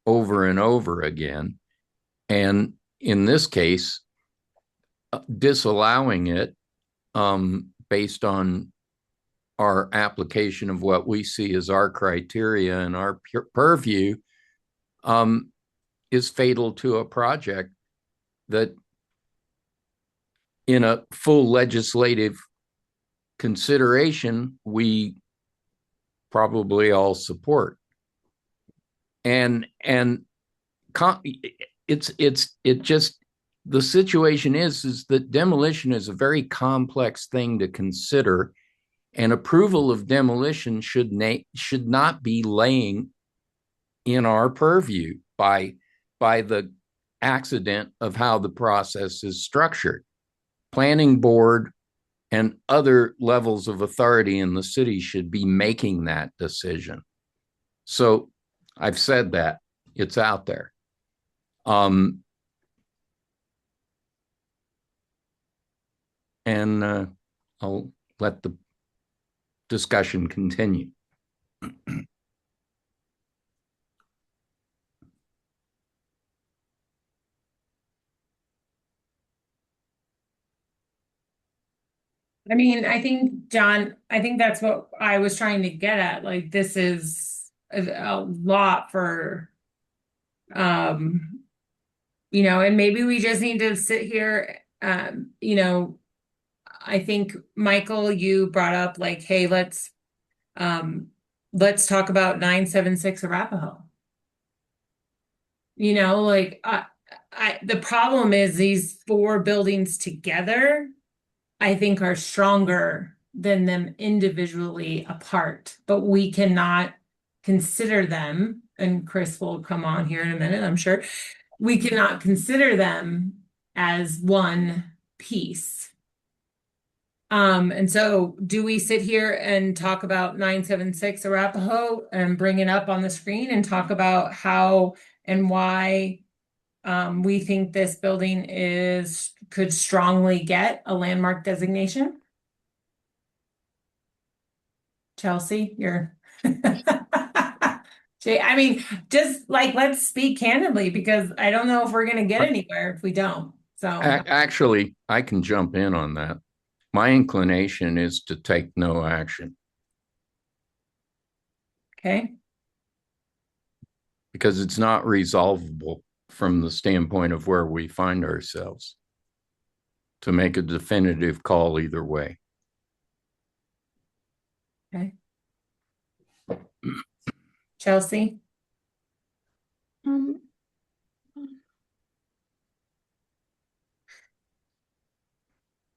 over and over again. And in this case, disallowing it based on our application of what we see as our criteria and our purview is fatal to a project that in a full legislative consideration, we probably all support. And the situation is that demolition is a very complex thing to consider, and approval of demolition should not be laying in our purview by the accident of how the process is structured. Planning board and other levels of authority in the city should be making that decision. So I've said that. It's out there. And I'll let the discussion continue.
I mean, I think, John, I think that's what I was trying to get at. Like, this is a lot for, you know, and maybe we just need to sit here, you know, I think, Michael, you brought up like, hey, let's talk about 976 Arapahoe. You know, like, the problem is these four buildings together, I think, are stronger than them individually apart, but we cannot consider them, and Chris will come on here in a minute, I'm sure. We cannot consider them as one piece. And so do we sit here and talk about 976 Arapahoe and bring it up on the screen and talk about how and why we think this building could strongly get a landmark designation? Chelsea, you're Jay, I mean, just like, let's speak candidly, because I don't know if we're going to get anywhere if we don't. So
actually, I can jump in on that. My inclination is to take no action.
Okay.
Because it's not resolvable from the standpoint of where we find ourselves to make a definitive call either way.
Okay. Chelsea?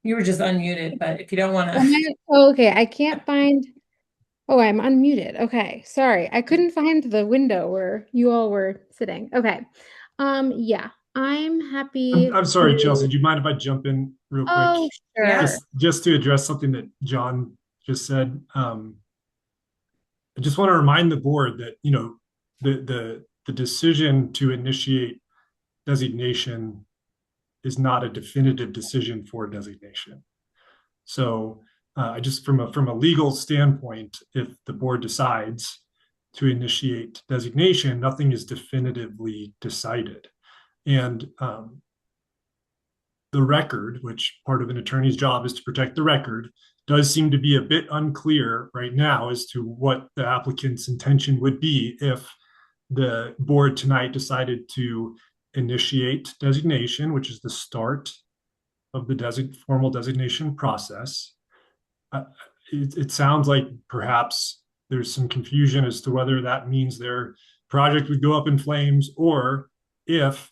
You were just unmuted, but if you don't want to.
Okay, I can't find. Oh, I'm unmuted. Okay, sorry. I couldn't find the window where you all were sitting. Okay. Yeah, I'm happy.
I'm sorry, Chelsea. Do you mind if I jump in real quick?
Oh, sure.
Just to address something that John just said. I just want to remind the board that, you know, the decision to initiate designation is not a definitive decision for designation. So just from a legal standpoint, if the board decides to initiate designation, nothing is definitively decided. And the record, which part of an attorney's job is to protect the record, does seem to be a bit unclear right now as to what the applicant's intention would be if the board tonight decided to initiate designation, which is the start of the formal designation process. It sounds like perhaps there's some confusion as to whether that means their project would go up in flames, or if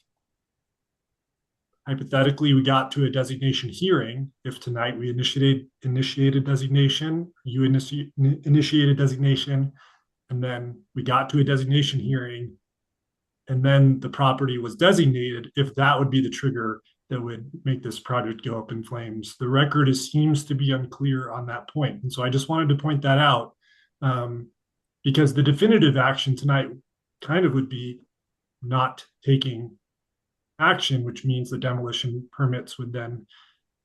hypothetically we got to a designation hearing, if tonight we initiated designation, you initiated designation, and then we got to a designation hearing, and then the property was designated, if that would be the trigger that would make this project go up in flames. The record seems to be unclear on that point. And so I just wanted to point that out, because the definitive action tonight kind of would be not taking action, which means the demolition permits would then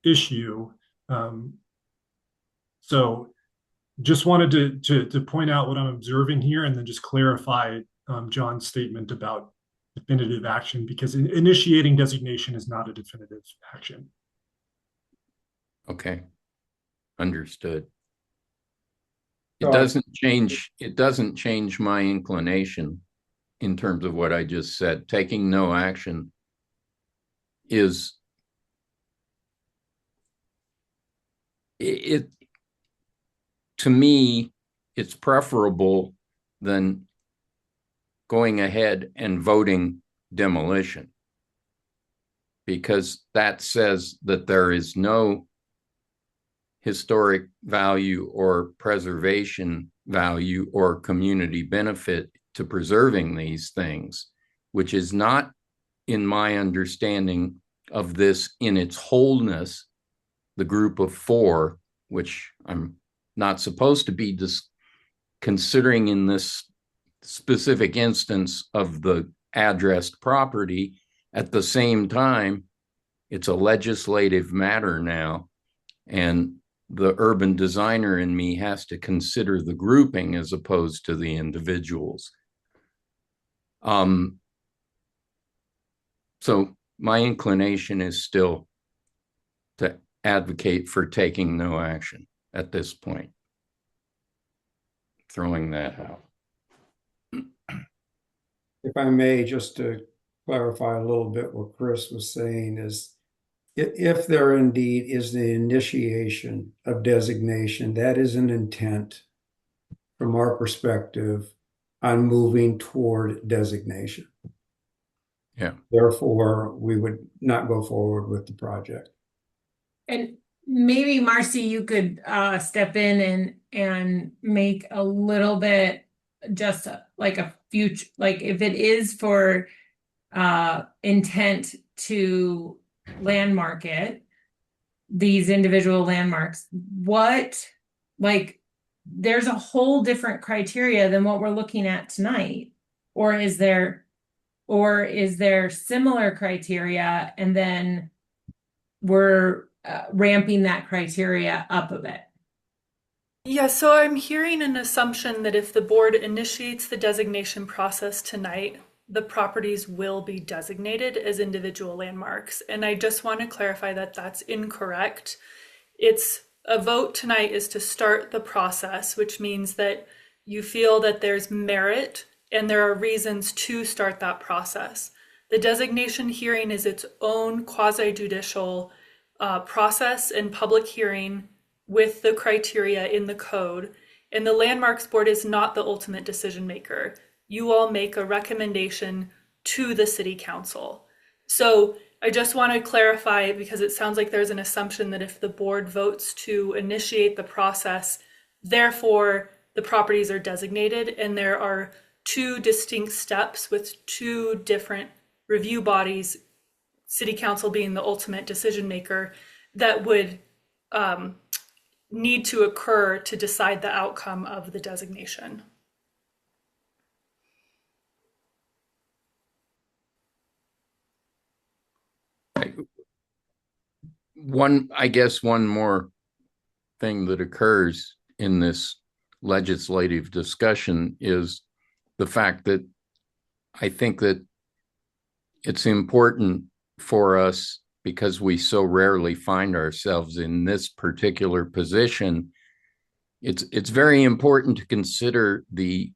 issue. So just wanted to point out what I'm observing here, and then just clarify John's statement about definitive action, because initiating designation is not a definitive action.
Okay, understood. It doesn't change my inclination in terms of what I just said. Taking no action is to me, it's preferable than going ahead and voting demolition, because that says that there is no historic value or preservation value or community benefit to preserving these things, which is not, in my understanding of this in its wholeness, the group of four, which I'm not supposed to be considering in this specific instance of the addressed property. At the same time, it's a legislative matter now, and the urban designer in me has to consider the grouping as opposed to the individuals. So my inclination is still to advocate for taking no action at this point. Throwing that out.
If I may, just to clarify a little bit what Chris was saying, is if there indeed is the initiation of designation, that is an intent from our perspective on moving toward designation.
Yeah.
Therefore, we would not go forward with the project.
And maybe Marcy, you could step in and make a little bit, just like a future, like if it is for intent to landmark it, these individual landmarks, what, like, there's a whole different criteria than what we're looking at tonight, or is there similar criteria, and then we're ramping that criteria up a bit?
Yeah, so I'm hearing an assumption that if the board initiates the designation process tonight, the properties will be designated as individual landmarks. And I just want to clarify that that's incorrect. It's a vote tonight is to start the process, which means that you feel that there's merit and there are reasons to start that process. The designation hearing is its own quasi-judicial process and public hearing with the criteria in the code. And the Landmarks Board is not the ultimate decision maker. You all make a recommendation to the City Council. So I just want to clarify, because it sounds like there's an assumption that if the board votes to initiate the process, therefore the properties are designated, and there are two distinct steps with two different review bodies, City Council being the ultimate decision maker, that would need to occur to decide the outcome of the designation.
I guess one more thing that occurs in this legislative discussion is the fact that I think that it's important for us, because we so rarely find ourselves in this particular position, it's very important to consider the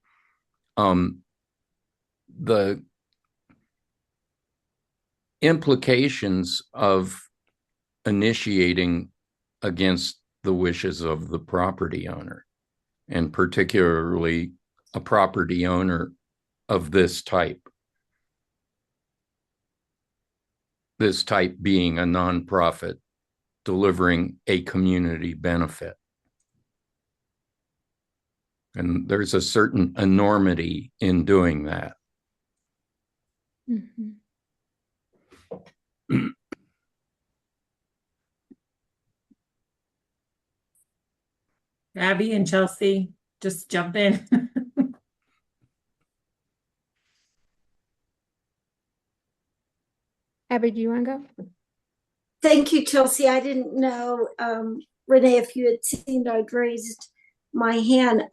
implications of initiating against the wishes of the property owner, and particularly a property owner of this type being a nonprofit delivering a community benefit. And there's a certain enormity in doing that.
Mm-hmm.
Abby and Chelsea, just jump in.
Abby, do you want to go?
Thank you, Chelsea. I didn't know, Renee, if you had seen I'd raised my hand.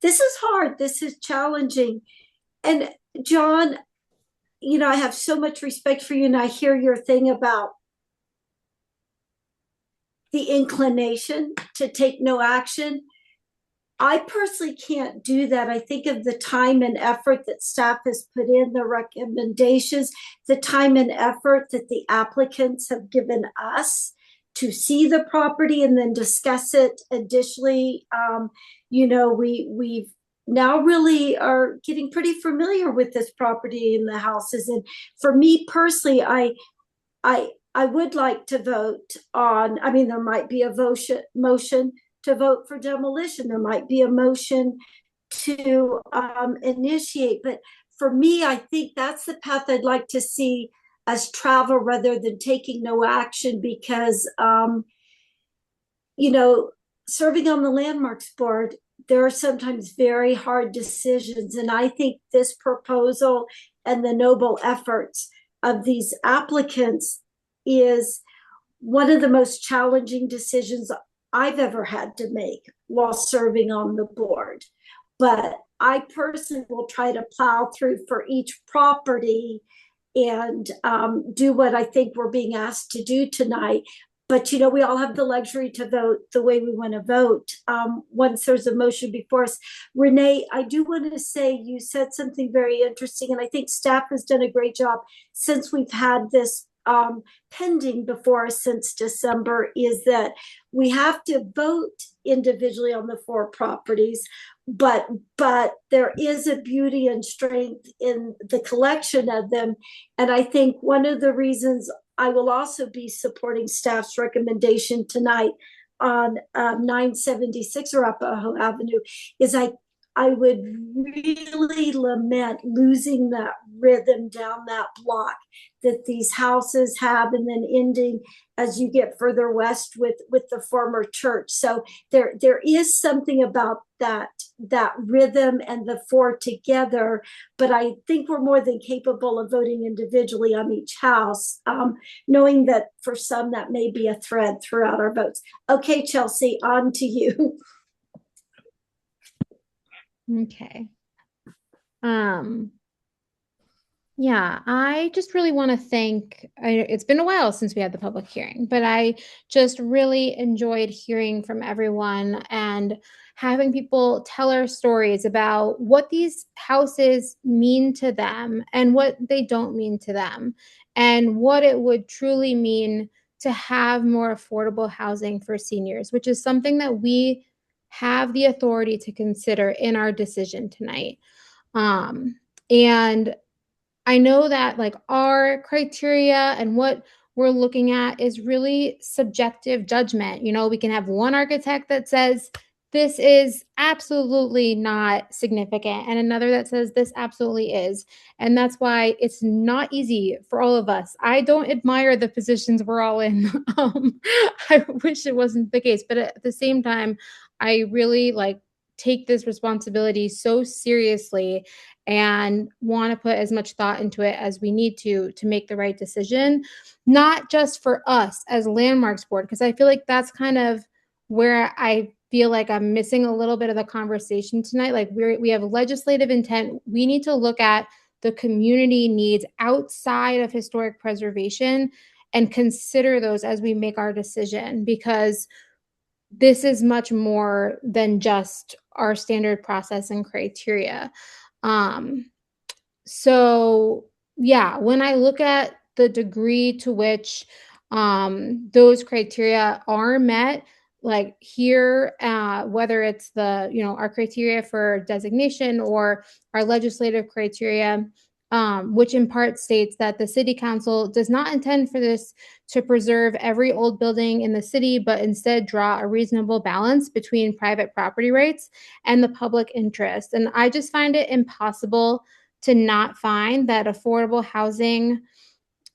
This is hard. This is challenging. And John, you know, I have so much respect for you, and I hear your thing about the inclination to take no action. I personally can't do that. I think of the time and effort that staff has put in, the recommendations, the time and effort that the applicants have given us to see the property and then discuss it additionally. You know, we've now really are getting pretty familiar with this property and the houses. And for me personally, I would like to vote on, I mean, there might be a motion to vote for demolition. There might be a motion to initiate. But for me, I think that's the path I'd like to see us travel rather than taking no action, because, you know, serving on the Landmarks Board, there are sometimes very hard decisions. And I think this proposal and the noble efforts of these applicants is one of the most challenging decisions I've ever had to make while serving on the board. But I personally will try to plow through for each property and do what I think we're being asked to do tonight. But, you know, we all have the luxury to vote the way we want to vote once there's a motion before us. Renee, I do want to say you said something very interesting, and I think staff has done a great job since we've had this pending before us since December, is that we have to vote individually on the 4 properties, but there is a beauty and strength in the collection of them. And I think one of the reasons I will also be supporting staff's recommendation tonight on 976 Arapahoe Avenue is I would really lament losing that rhythm down that block that these houses have, and then ending as you get further west with the former church. So there is something about that rhythm and the 4 together, but I think we're more than capable of voting individually on each house, knowing that for some that may be a thread throughout our votes. Okay, Chelsea, on to you.
Okay. Yeah, I just really want to thank, it's been a while since we had the public hearing, but I just really enjoyed hearing from everyone and having people tell our stories about what these houses mean to them and what they don't mean to them, and what it would truly mean to have more affordable housing for seniors, which is something that we have the authority to consider in our decision tonight. And I know that like our criteria and what we're looking at is really subjective judgment. You know, we can have one architect that says this is absolutely not significant, and another that says this absolutely is. And that's why it's not easy for all of us. I don't admire the positions we're all in. I wish it wasn't the case, but at the same time, I really like take this responsibility so seriously and want to put as much thought into it as we need to make the right decision, not just for us as Landmarks Board, because I feel like that's kind of where I feel like I'm missing a little bit of the conversation tonight. Like we have legislative intent. We need to look at the community needs outside of historic preservation and consider those as we make our decision, because this is much more than just our standard process and criteria. So yeah, when I look at the degree to which those criteria are met, like here, whether it's the, our criteria for designation or our legislative criteria, which in part states that the city council does not intend for this to preserve every old building in the city, but instead draw a reasonable balance between private property rights and the public interest. And I just find it impossible to not find that affordable housing,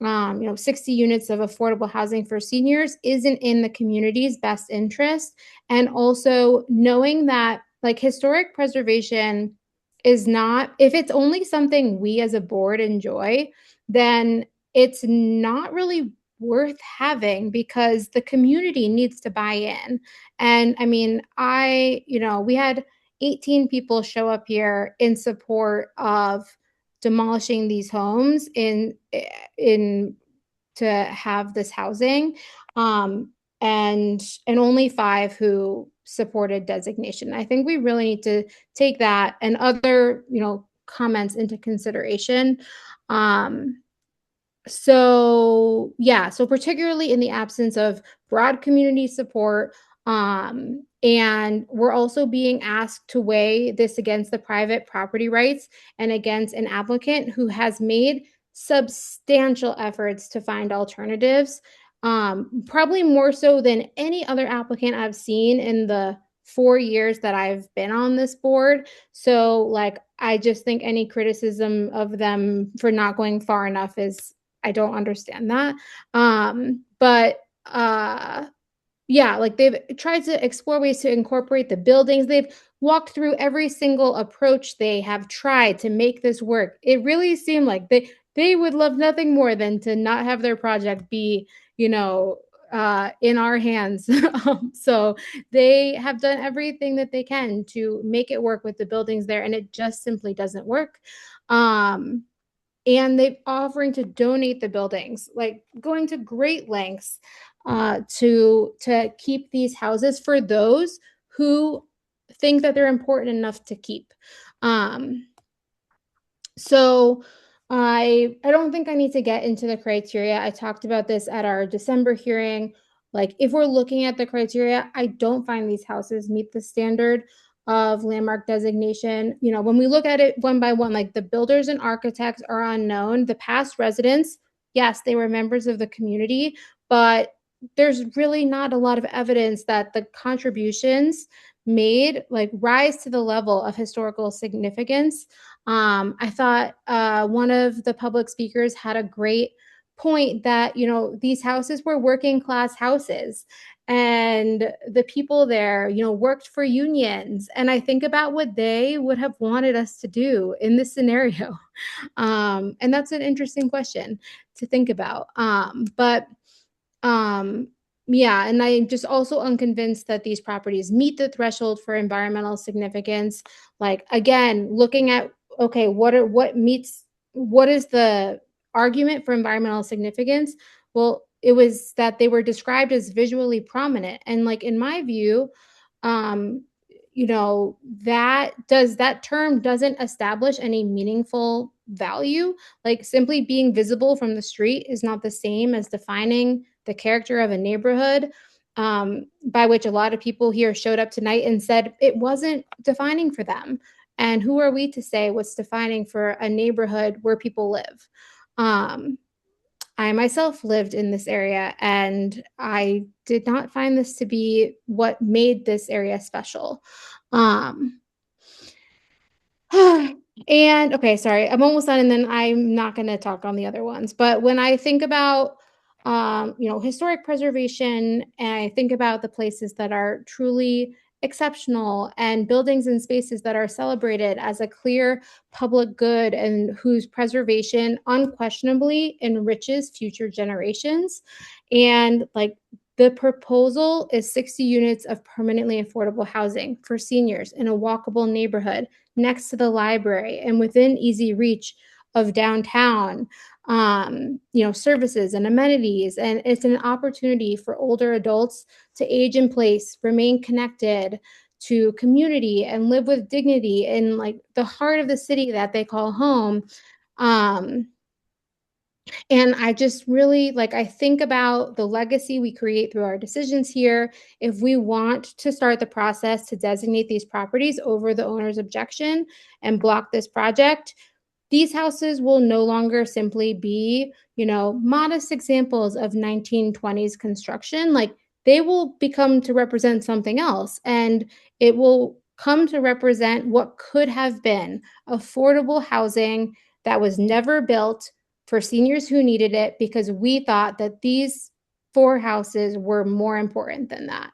60 units of affordable housing for seniors isn't in the community's best interest. And also knowing that like historic preservation is not, if it's only something we as a board enjoy, then it's not really worth having, because the community needs to buy in. And I mean, we had 18 people show up here in support of demolishing these homes in to have this housing, and only 5 who supported designation. I think we really need to take that and other comments into consideration. So particularly in the absence of broad community support, and we're also being asked to weigh this against the private property rights and against an applicant who has made substantial efforts to find alternatives, probably more so than any other applicant I've seen in the 4 years that I've been on this board. So like, I just think any criticism of them for not going far enough is, I don't understand that. Yeah, like they've tried to explore ways to incorporate the buildings. They've walked through every single approach they have tried to make this work. It really seemed like they would love nothing more than to not have their project be, in our hands. So they have done everything that they can to make it work with the buildings there, and it just simply doesn't work. And they're offering to donate the buildings, like going to great lengths to keep these houses for those who think that they're important enough to keep. So I don't think I need to get into the criteria. I talked about this at our December hearing. Like, if we're looking at the criteria, I don't find these houses meet the standard of landmark designation. When we look at it one by one, like the builders and architects are unknown. The past residents, yes, they were members of the community, but there's really not a lot of evidence that the contributions made like rise to the level of historical significance. I thought one of the public speakers had a great point that, these houses were working class houses, and the people there, worked for unions. And I think about what they would have wanted us to do in this scenario. And that's an interesting question to think about. Yeah, and I'm just also unconvinced that these properties meet the threshold for environmental significance. Like, again, looking at, okay, what is the argument for environmental significance? Well, it was that they were described as visually prominent. And like, in my view, that term doesn't establish any meaningful value. Like, simply being visible from the street is not the same as defining the character of a neighborhood, by which a lot of people here showed up tonight and said it wasn't defining for them. And who are we to say what's defining for a neighborhood where people live? I myself lived in this area, and I did not find this to be what made this area special. And okay, sorry, I'm almost done, and then I'm not going to talk on the other ones. But when I think about historic preservation, and I think about the places that are truly exceptional and buildings and spaces that are celebrated as a clear public good and whose preservation unquestionably enriches future generations. And like, the proposal is 60 units of permanently affordable housing for seniors in a walkable neighborhood next to the library and within easy reach of downtown, services and amenities. And it's an opportunity for older adults to age in place, remain connected to community, and live with dignity in like the heart of the city that they call home. And I just really I think about the legacy we create through our decisions here. If we want to start the process to designate these properties over the owner's objection and block this project, these houses will no longer simply be, modest examples of 1920s construction. Like, they will become to represent something else, and it will come to represent what could have been affordable housing that was never built for seniors who needed it, because we thought that these 4 houses were more important than that.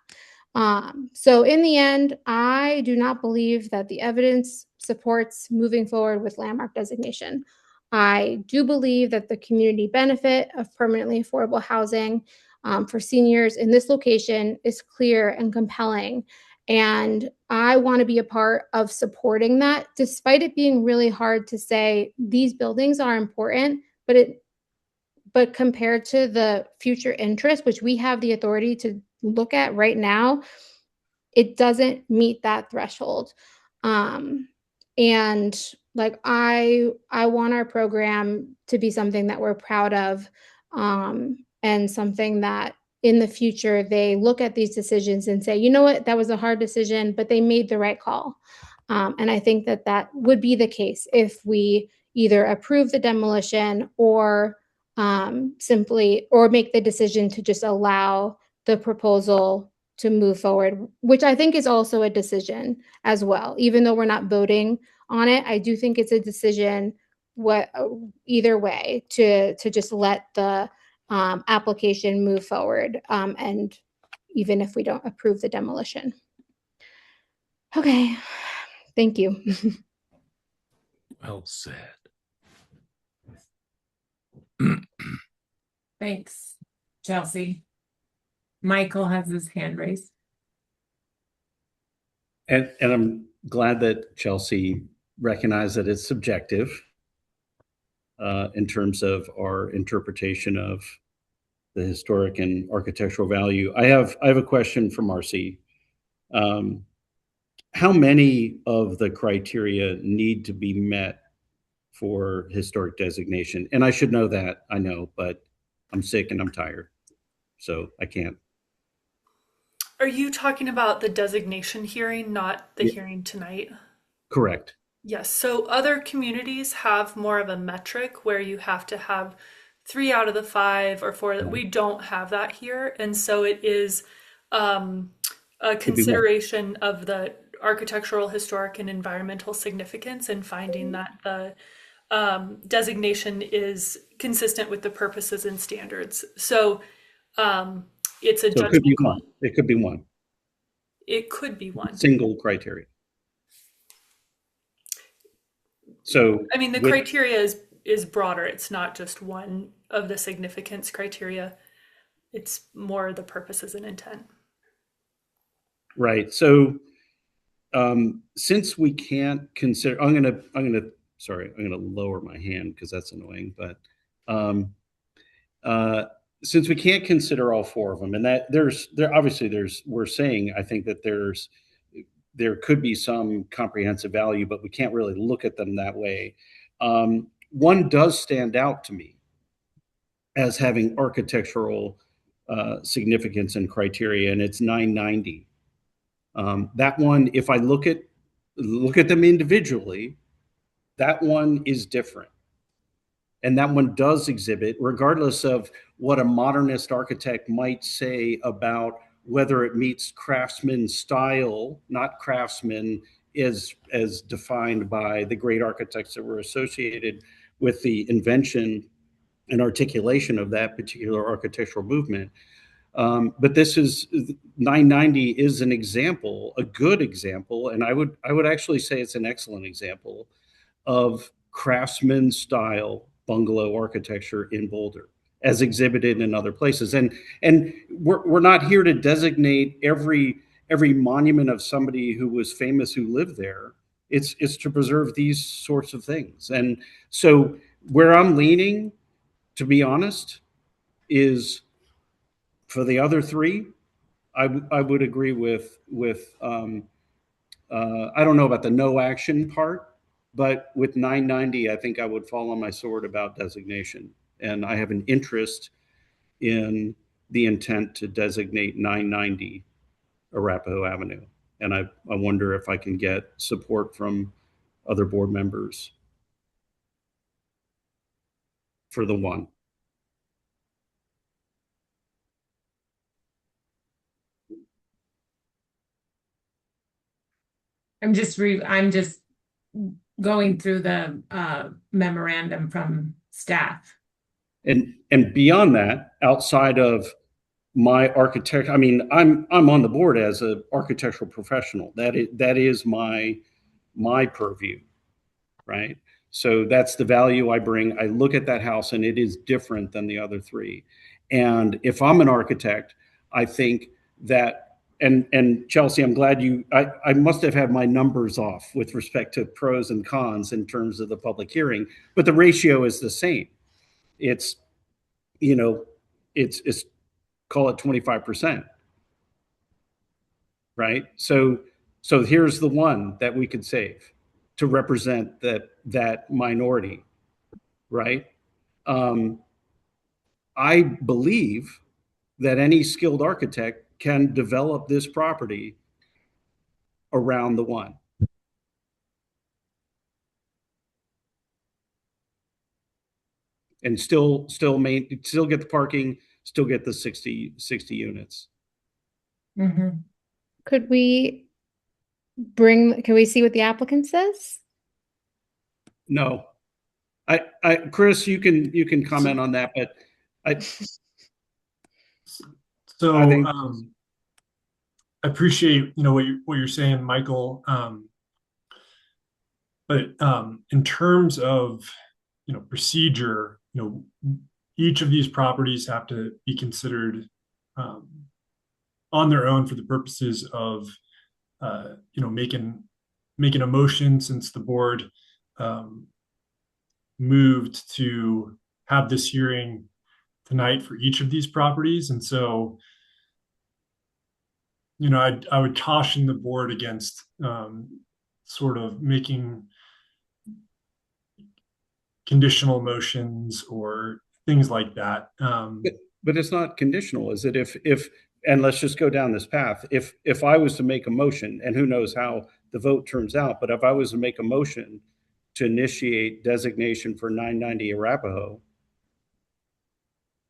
So in the end, I do not believe that the evidence supports moving forward with landmark designation. I do believe that the community benefit of permanently affordable housing for seniors in this location is clear and compelling. And I want to be a part of supporting that, despite it being really hard to say these buildings are important, but compared to the future interest, which we have the authority to look at right now, it doesn't meet that threshold. And I want our program to be something that we're proud of, and something that in the future they look at these decisions and say, you know what, that was a hard decision, but they made the right call. And I think that would be the case if we either approve the demolition or simply make the decision to just allow the proposal to move forward, which I think is also a decision as well. Even though we're not voting on it, I do think it's a decision either way to just let the application move forward, and even if we don't approve the demolition. Okay, thank you.
Well said.
Thanks, Chelsea. Michael has his hand raised.
And I'm glad that Chelsea recognized that it's subjective in terms of our interpretation of the historic and architectural value. I have a question for Marcy. How many of the criteria need to be met for historic designation? And I should know that, I know, but I'm sick and I'm tired, so I can't.
Are you talking about the designation hearing, not the hearing tonight?
Correct.
Yes. So other communities have more of a metric where you have to have 3 out of the 5 or 4. We don't have that here. And so it is a consideration of the architectural, historic, and environmental significance, and finding that the designation is consistent with the purposes and standards. So it's a judgment.
It could be one. It could be one.
It could be one.
Single criteria. So
I mean, the criteria is broader. It's not just one of the significance criteria. It's more the purposes and intent.
Right. So since we can't consider, I'm gonna lower my hand because that's annoying. But since we can't consider all 4 of them, and that we're saying, I think that there could be some comprehensive value, but we can't really look at them that way. One does stand out to me as having architectural significance and criteria, and it's 990. That one, if I look at them individually, that one is different. And that one does exhibit, regardless of what a modernist architect might say about whether it meets craftsman style, not craftsman as defined by the great architects that were associated with the invention and articulation of that particular architectural movement. But this is 990 is an example, a good example, and I would actually say it's an excellent example of craftsman style bungalow architecture in Boulder, as exhibited in other places. And we're not here to designate every monument of somebody who was famous who lived there. It's to preserve these sorts of things. And so where I'm leaning, to be honest, is for the other three, I would agree with I don't know about the no action part, but with 990, I think I would fall on my sword about designation. And I have an interest in the intent to designate 990 Arapahoe Avenue. And I wonder if I can get support from other board members for the one.
I'm just going through the memorandum from staff.
And beyond that, outside of my architect, I mean, I'm on the board as an architectural professional. That is my purview, right? So that's the value I bring. I look at that house and it is different than the other three. And if I'm an architect, I think that, and Chelsea, I'm glad I must have had my numbers off with respect to pros and cons in terms of the public hearing, but the ratio is the same. It's, it's call it 25%, right? So here's the one that we could save to represent that minority, right? I believe that any skilled architect can develop this property around the one. And still get the parking, still get the 60 units.
Mm-hmm.
Can we see what the applicant says?
No, Chris, you can comment on that, but I think
I appreciate what you're saying, Michael. But in terms of procedure, each of these properties have to be considered on their own for the purposes of making a motion, since the board moved to have this hearing tonight for each of these properties. And so I would caution the board against sort of making conditional motions or things like that.
But it's not conditional, is it? If and let's just go down this path. If I was to make a motion, and who knows how the vote turns out, but if I was to make a motion to initiate designation for 990 Arapahoe,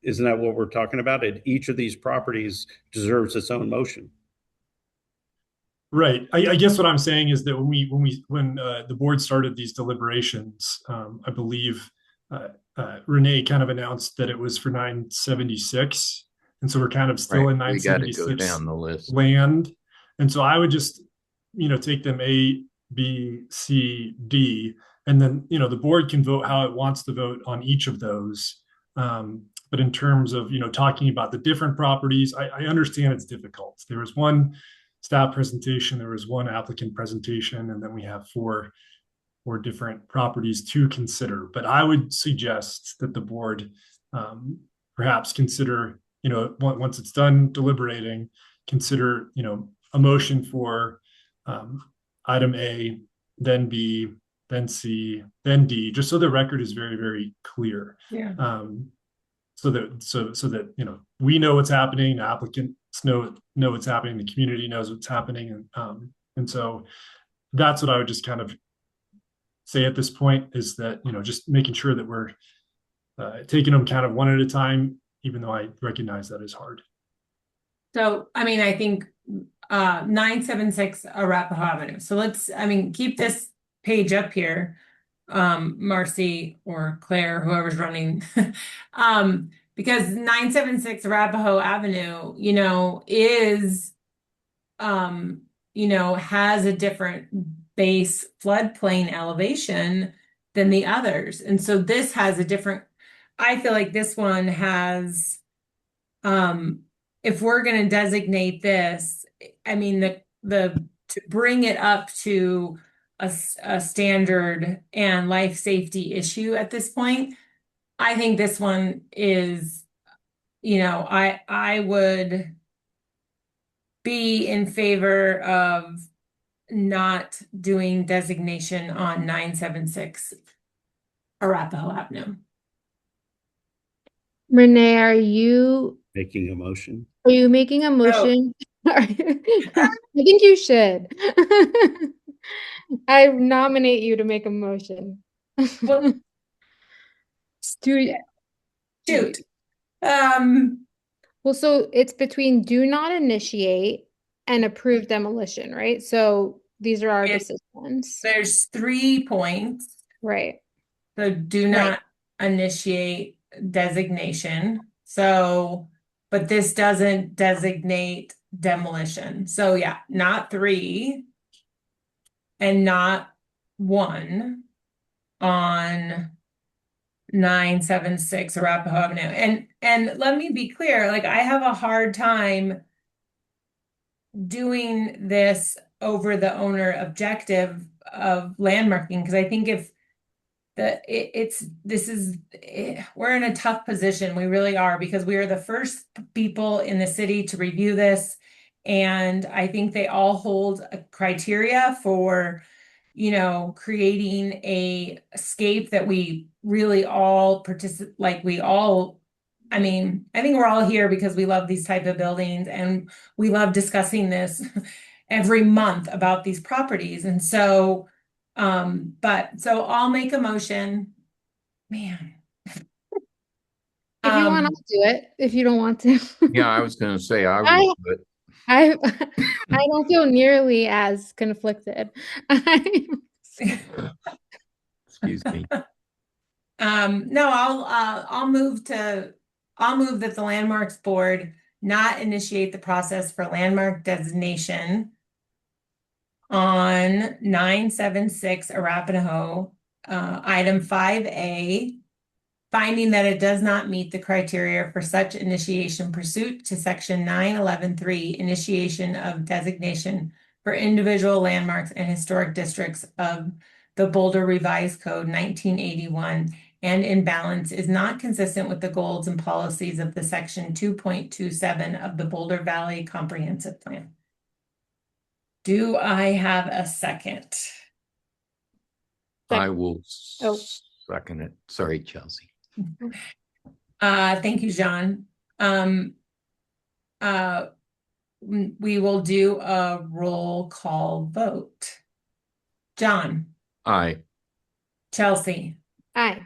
isn't that what we're talking about? Each of these properties deserves its own motion.
Right. I guess what I'm saying is that when the board started these deliberations, I believe Renee kind of announced that it was for 976, and so we're kind of still in 976
go down the list.
land. And so I would just take them A, B, C, D, and then the board can vote how it wants to vote on each of those. But in terms of talking about the different properties, I understand it's difficult. There was one staff presentation, there was one applicant presentation, and then we have four different properties to consider. But I would suggest that the board perhaps consider, once it's done deliberating, consider, a motion for item A, then B, then C, then D, just so the record is very, very clear.
Yeah.
So that we know what's happening, the applicants know what's happening, the community knows what's happening, and so that's what I would just kind of say at this point, is that just making sure that we're taking them kind of one at a time, even though I recognize that is hard.
So I mean, I think 976 Arapahoe Avenue. So let's keep this page up here. Marcy or Claire, whoever's running, because 976 Arapahoe Avenue, is, has a different base floodplain elevation than the others. And so this has a different, I feel like this one has, if we're going to designate this, to bring it up to a standard and life safety issue at this point. I think this one is, I would be in favor of not doing designation on 976 Arapahoe Avenue.
Renee, are you
Making a motion.
making a motion? I think you should. I nominate you to make a motion.
Well, shoot.
Well, so it's between do not initiate and approve demolition, right? So these are our decisions.
There's 3 points.
Right.
So do not initiate designation. So, but this doesn't designate demolition. So yeah, not 3 and not 1 on 976 Arapahoe Avenue. And let me be clear, like I have a hard time doing this over the owner objective of landmarking, because I think if we're in a tough position. We really are, because we are the first people in the city to review this. And I think they all hold a criteria for, creating a scape that we really all participate, I think we're all here because we love these type of buildings and we love discussing this every month about these properties. And so, so I'll make a motion. Man.
If you want to do it, if you don't want to.
Yeah, I was going to say I would, but
I don't feel nearly as conflicted.
Excuse me.
No, I'll move that the Landmarks Board not initiate the process for landmark designation on 976 Arapahoe, item 5A, finding that it does not meet the criteria for such initiation pursuant to section 911.3, initiation of designation for individual landmarks and historic districts of the Boulder Revised Code 1981, and in balance is not consistent with the goals and policies of the section 2.27 of the Boulder Valley Comprehensive Plan. Do I have a second?
I will second it. Sorry, Chelsea.
Thank you, John. We will do a roll call vote. John.
Aye.
Chelsea.
Aye.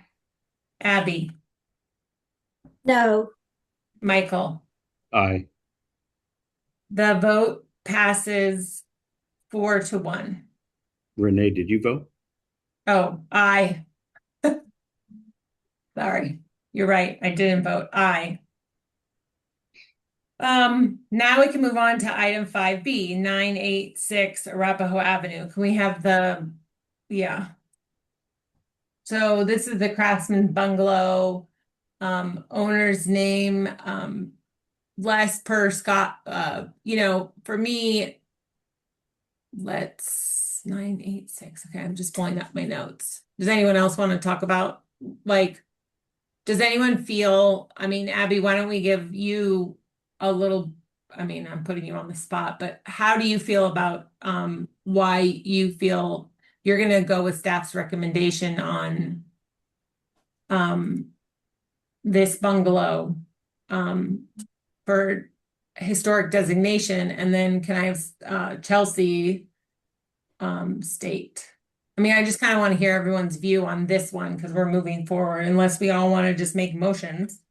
Abby.
No.
Michael.
Aye.
The vote passes 4-1.
Renee, did you vote?
Oh, aye. Sorry, you're right. I didn't vote aye. Now we can move on to item 5B, 986 Arapahoe Avenue. Can we have So this is the Craftsman Bungalow, owner's name, Les per Scott, for me, let's 986. Okay, I'm just pulling up my notes. Does anyone else want to talk about, does anyone feel, Abby, why don't we give you a little, I'm putting you on the spot, but how do you feel about why you feel you're going to go with staff's recommendation on this bungalow for historic designation? And then can I have Chelsea state? I just kind of want to hear everyone's view on this one because we're moving forward, unless we all want to just make motions.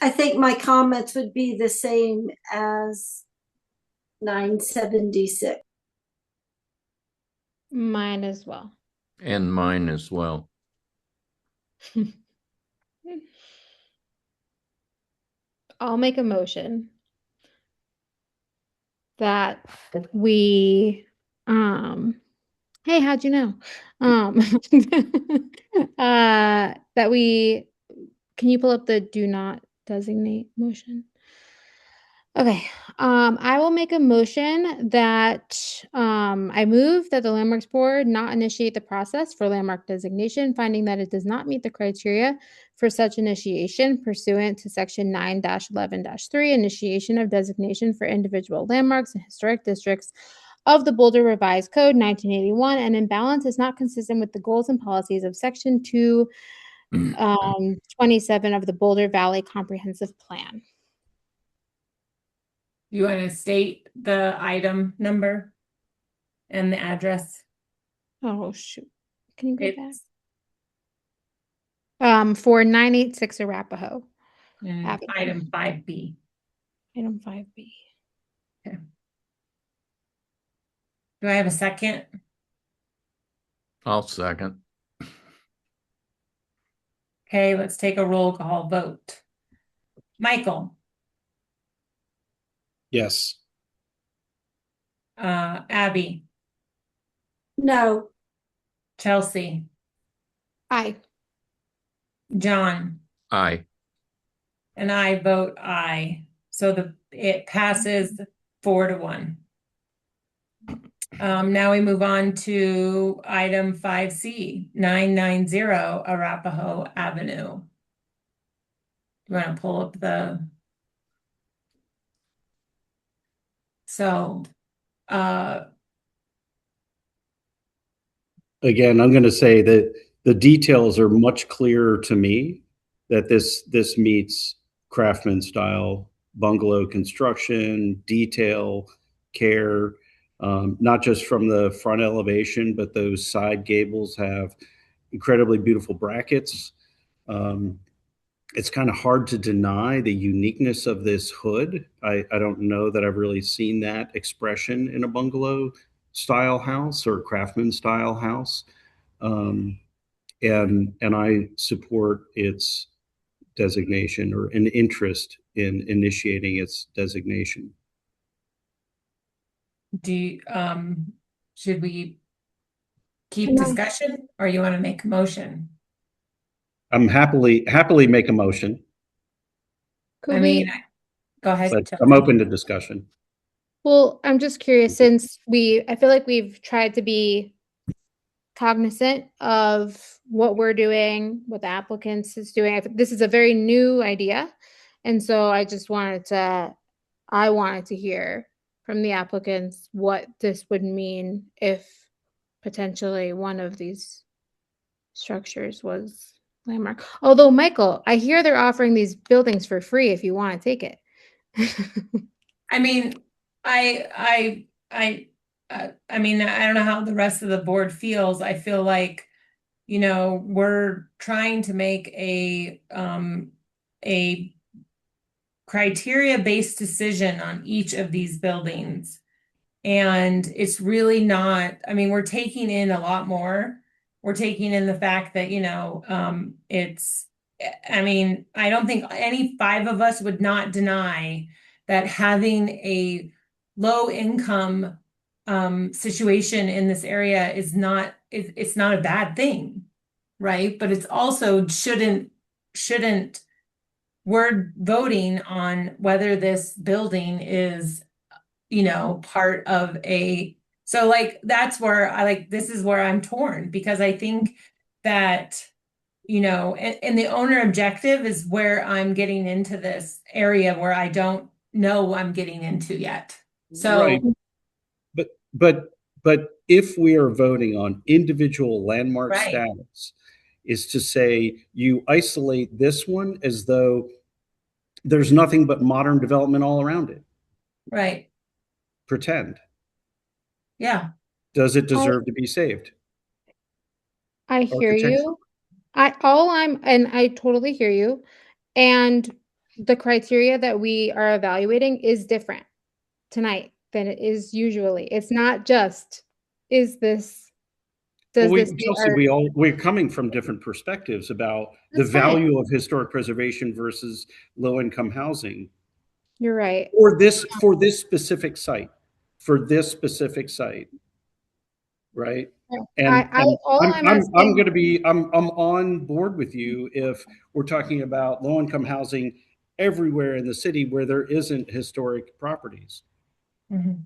I think my comments would be the same as 976.
Mine as well.
And mine as well.
I'll make a motion that we hey, how'd you know? That we, can you pull up the do not designate motion? Okay, I will make a motion that I move that the Landmarks Board not initiate the process for landmark designation, finding that it does not meet the criteria for such initiation pursuant to Section 9-11-3, initiation of designation for individual landmarks and historic districts of the Boulder Revised Code 1981, and imbalance is not consistent with the goals and policies of Section 227 of the Boulder Valley Comprehensive Plan.
You want to state the item number and the address?
Oh, shoot. Can you go
It's
back? For 986 Arapahoe. Avenue.
item 5B.
Item 5B.
Okay. Do I have a second?
I'll second.
Okay, let's take a roll call vote. Michael,
Yes.
Abby,
No.
Chelsea,
Aye.
John,
Aye.
and I vote aye. So it passes 4-1. Now we move on to item 5C, 990 Arapahoe Avenue. You want to pull up the... So,
Again, I'm going to say that the details are much clearer to me, that this meets craftsman style bungalow construction, detail, care, not just from the front elevation, but those side gables have incredibly beautiful brackets. It's kind of hard to deny the uniqueness of this hood. I don't know that I've really seen that expression in a bungalow style house or craftsman style house. And I support its designation, or an interest in initiating its designation.
should we keep discussion, or you want to make a motion?
I'm happily make a motion.
Could
I mean, go ahead.
But I'm open to discussion.
Well, I'm just curious, since I feel like we've tried to be cognizant of what we're doing, what the applicants is doing. This is a very new idea. And so I wanted to hear from the applicants what this would mean if potentially one of these structures was landmark. Although, Michael, I hear they're offering these buildings for free if you want to take it.
I mean, I mean, I don't know how the rest of the board feels. I feel like, we're trying to make a criteria-based decision on each of these buildings. And it's really not, I mean, we're taking in a lot more. We're taking in the fact that, I mean, I don't think any 5 of us would not deny that having a low income situation in this area is not, it's not a bad thing, right? But it's also shouldn't, we're voting on whether this building is, part of so like, that's where this is where I'm torn, because I think that, and the owner objective is where I'm getting into this area where I don't know I'm getting into yet. So,
right. But if we are voting on individual landmark status, is to say you isolate this one as though there's nothing but modern development all around it.
Right.
Pretend.
Yeah.
Does it deserve to be saved?
I hear you. I totally hear you. And the criteria that we are evaluating is different tonight than it is usually. It's not just,
Chelsea, we're coming from different perspectives about the value of historic preservation versus low-income housing.
You're right.
For this specific site, right? And I'm on board with you if we're talking about low-income housing everywhere in the city where there isn't historic properties
Mhm.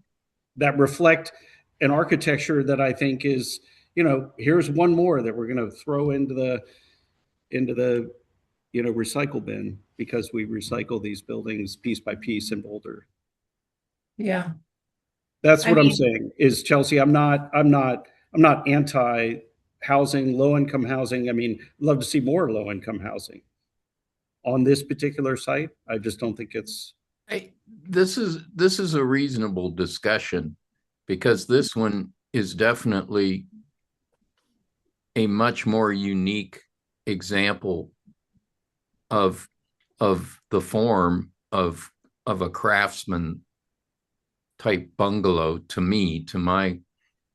that reflect an architecture that I think is, here's one more that we're going to throw into the recycle bin because we recycle these buildings piece by piece in Boulder.
Yeah.
That's
I
what I'm
mean-
saying is, Chelsea, I'm not anti housing, low income housing. I mean, love to see more low income housing on this particular site. I just don't think it's.
This is a reasonable discussion because this one is definitely a much more unique example of the form of a craftsman type bungalow to me, to my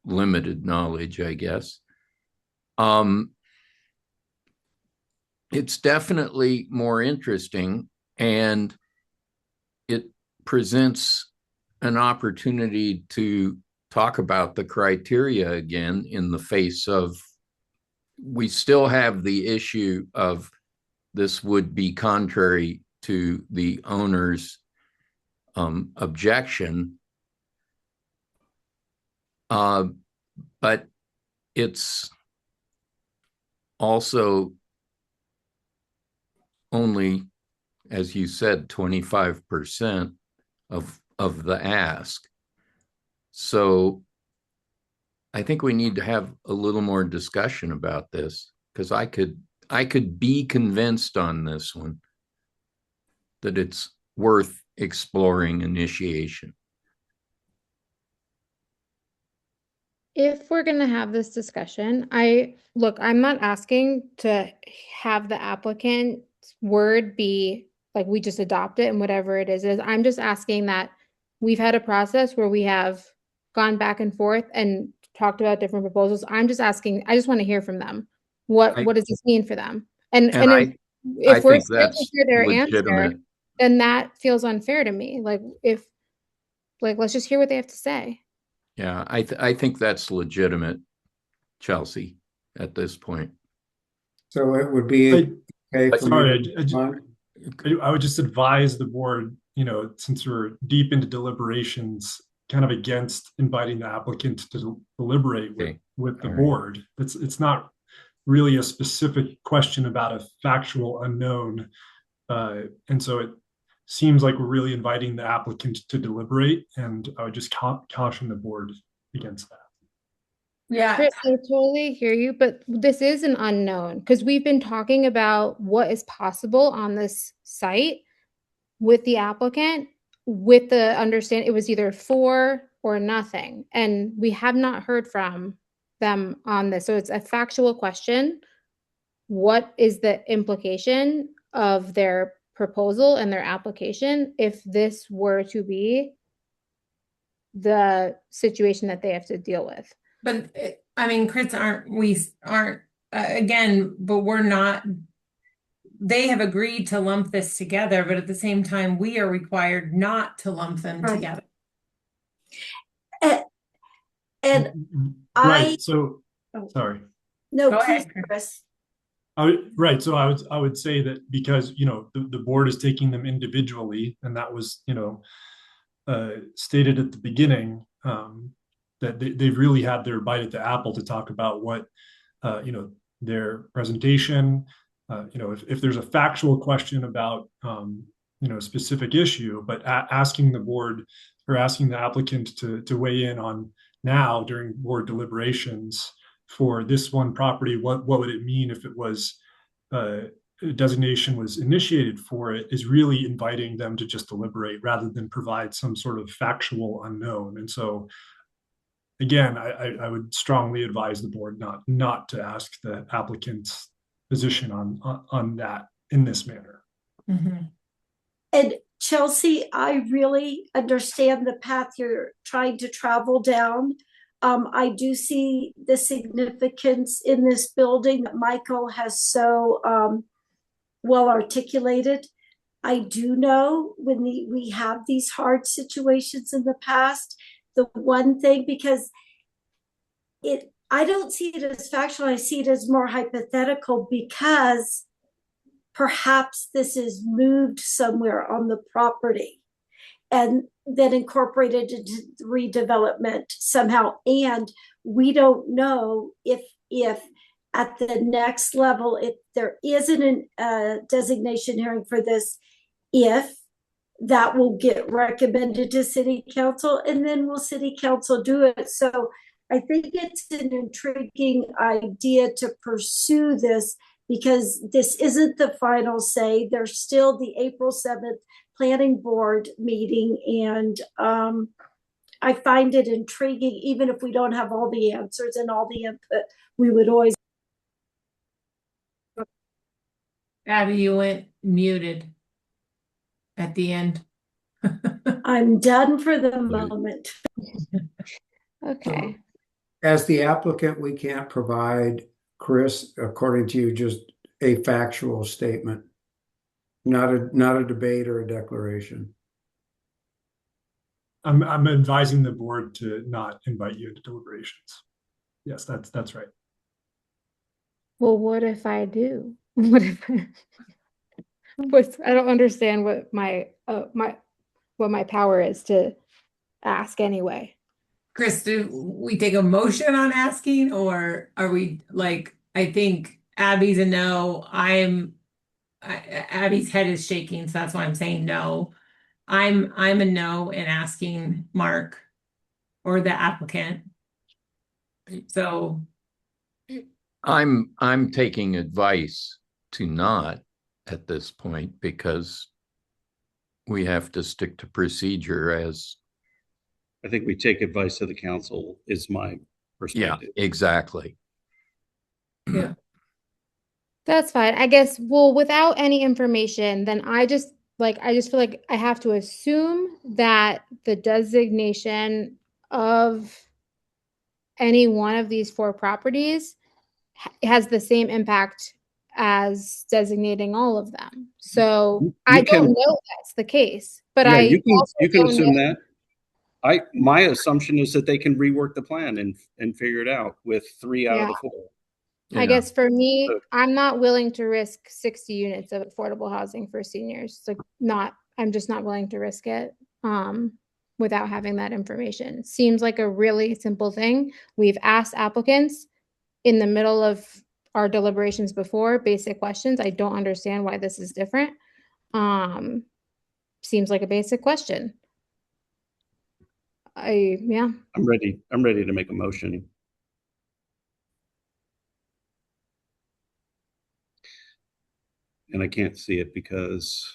limited knowledge, I guess. It's definitely more interesting, and it presents an opportunity to talk about the criteria again in the face of, we still have the issue of this would be contrary to the owner's objection. But it's also only, as you said, 25% of the ask. So I think we need to have a little more discussion about this, because I could be convinced on this one that it's worth exploring initiation.
If we're going to have this discussion, I'm not asking to have the applicant's word be like we just adopt it and whatever it is. I'm just asking that we've had a process where we have gone back and forth and talked about different proposals. I'm just asking, I just want to hear from them. What does this mean for them? And if we're
think
scared to
that's
hear their
legitimate.
answer, then that feels unfair to me. Let's just hear what they have to say.
Yeah, I think that's legitimate, Chelsea, at this point.
So it would be okay for
Sorry,
me.
I would just advise the board, since we're deep into deliberations, kind of against inviting the applicant to deliberate with the board. It's not really a specific question about a factual unknown. And so it seems like we're really inviting the applicant to deliberate, and I would just caution the board against that.
Yeah.
Chris, I totally hear you, but this is an unknown because we've been talking about what is possible on this site with the applicant, with the understanding it was either for or nothing. And we have not heard from them on this. So it's a factual question. What is the implication of their proposal and their application if this were to be the situation that they have to deal with?
But Chris, but we're not, they have agreed to lump this together, but at the same time, we are required not to lump them together.
Right. So, sorry.
No,
Go
please,
ahead,
Chris.
Right. So I would say that because, the board is taking them individually, and that was, stated at the beginning, that they've really had their bite at the apple to talk about what, their presentation, if there's a factual question about, a specific issue, but asking the board or asking the applicant to weigh in on now during board deliberations for this one property, what would it mean if it was designation was initiated for it, is really inviting them to just deliberate rather than provide some sort of factual unknown. And so again, I would strongly advise the board not to ask the applicant's position on that in this manner.
Mm-hmm.
And Chelsea, I really understand the path you're trying to travel down. I do see the significance in this building that Michael has so well articulated. I do know when we have these hard situations in the past, the one thing, because I don't see it as factual, I see it as more hypothetical, because perhaps this is moved somewhere on the property and then incorporated into redevelopment somehow. And we don't know if at the next level, if there isn't a designation hearing for this, if that will get recommended to city council, and then will city council do it. So I think it's an intriguing idea to pursue this, because this isn't the final say. There's still the April 7th planning board meeting. And I find it intriguing, even if we don't have all the answers and all the input, we would always.
Abby, you went muted at the end.
I'm done for the moment.
Okay.
As the applicant, we can't provide, Chris, according to you, just a factual statement, not a debate or a declaration.
I'm advising the board to not invite you to deliberations. Yes, that's right.
Well, what if I do? What if I don't understand what my power is to ask anyway.
Chris, do we take a motion on asking, or are we like, I think Abby's a no. Abby's head is shaking, so that's why I'm saying no. I'm a no in asking Mark or the applicant. So
I'm taking advice to not at this point, because we have to stick to procedure. As
I think we take advice of the council is my perspective.
Yeah, exactly.
Yeah.
That's fine. I guess, well, without any information, then I just feel like I have to assume that the designation of any one of these 4 properties has the same impact as designating all of them. So I don't know that's the case, but
yeah,
I
you can assume that. My assumption is that they can rework the plan and figure it out with 3 out of the 4.
I guess for me, I'm not willing to risk 60 units of affordable housing for seniors. So I'm just not willing to risk it without having that information. It seems like a really simple thing. We've asked applicants in the middle of our deliberations before basic questions. I don't understand why this is different. Seems like a basic question. Yeah.
I'm ready to make a motion. And I can't see it because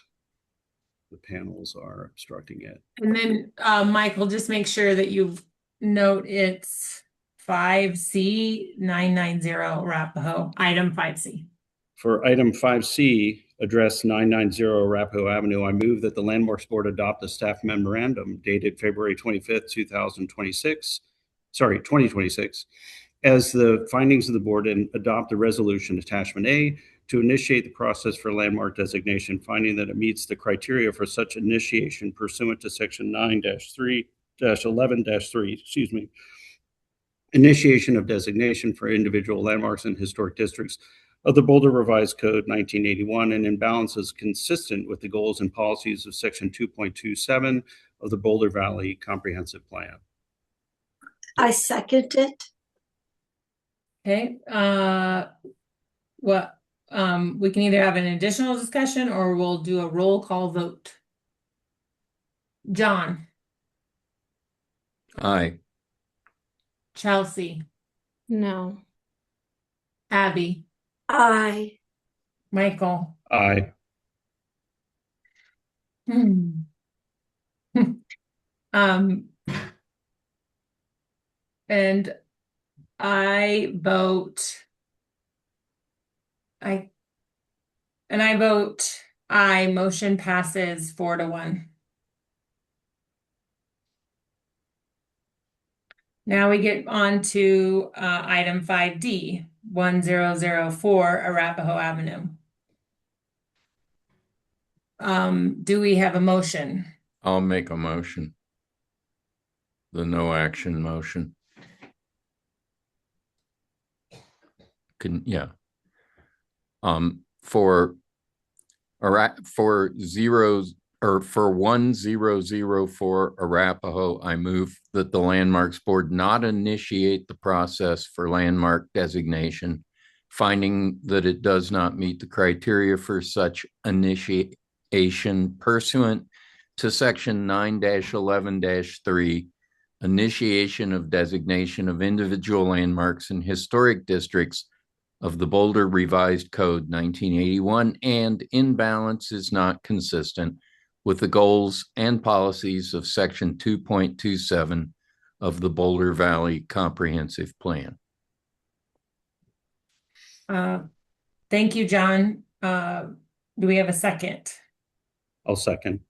the panels are obstructing it.
and then Michael, just make sure that you note it's 5C 990 Arapahoe, item 5C.
For item 5C, address 990 Arapahoe Avenue, I move that the Landmarks Board adopt a staff memorandum dated February 25th, 2026, as the findings of the board, and adopt the resolution attachment A to initiate the process for landmark designation, finding that it meets the criteria for such initiation pursuant to section 9-3-11-3, initiation of designation for individual landmarks and historic districts of the Boulder Revised Code 1981, and imbalances consistent with the goals and policies of section 2.27 of the Boulder Valley Comprehensive Plan.
I second it.
Okay. We can either have an additional discussion or we'll do a roll call vote. John.
Aye.
Chelsea.
No.
Abby.
Aye.
Michael.
Aye.
And I vote aye. Motion passes 4-1. Now we get on to item 5D, 1004 Arapahoe Avenue. Do we have a motion?
I'll make a motion. The no action motion. For For 1004 Arapahoe, I move that the Landmarks Board not initiate the process for landmark designation, finding that it does not meet the criteria for such initiation pursuant to section 9-11-3, initiation of designation of individual landmarks in historic districts of the Boulder Revised Code 1981, and in balance is not consistent with the goals and policies of section 2.27 of the Boulder Valley Comprehensive Plan.
Thank you, John. Do we have a second?
I'll second.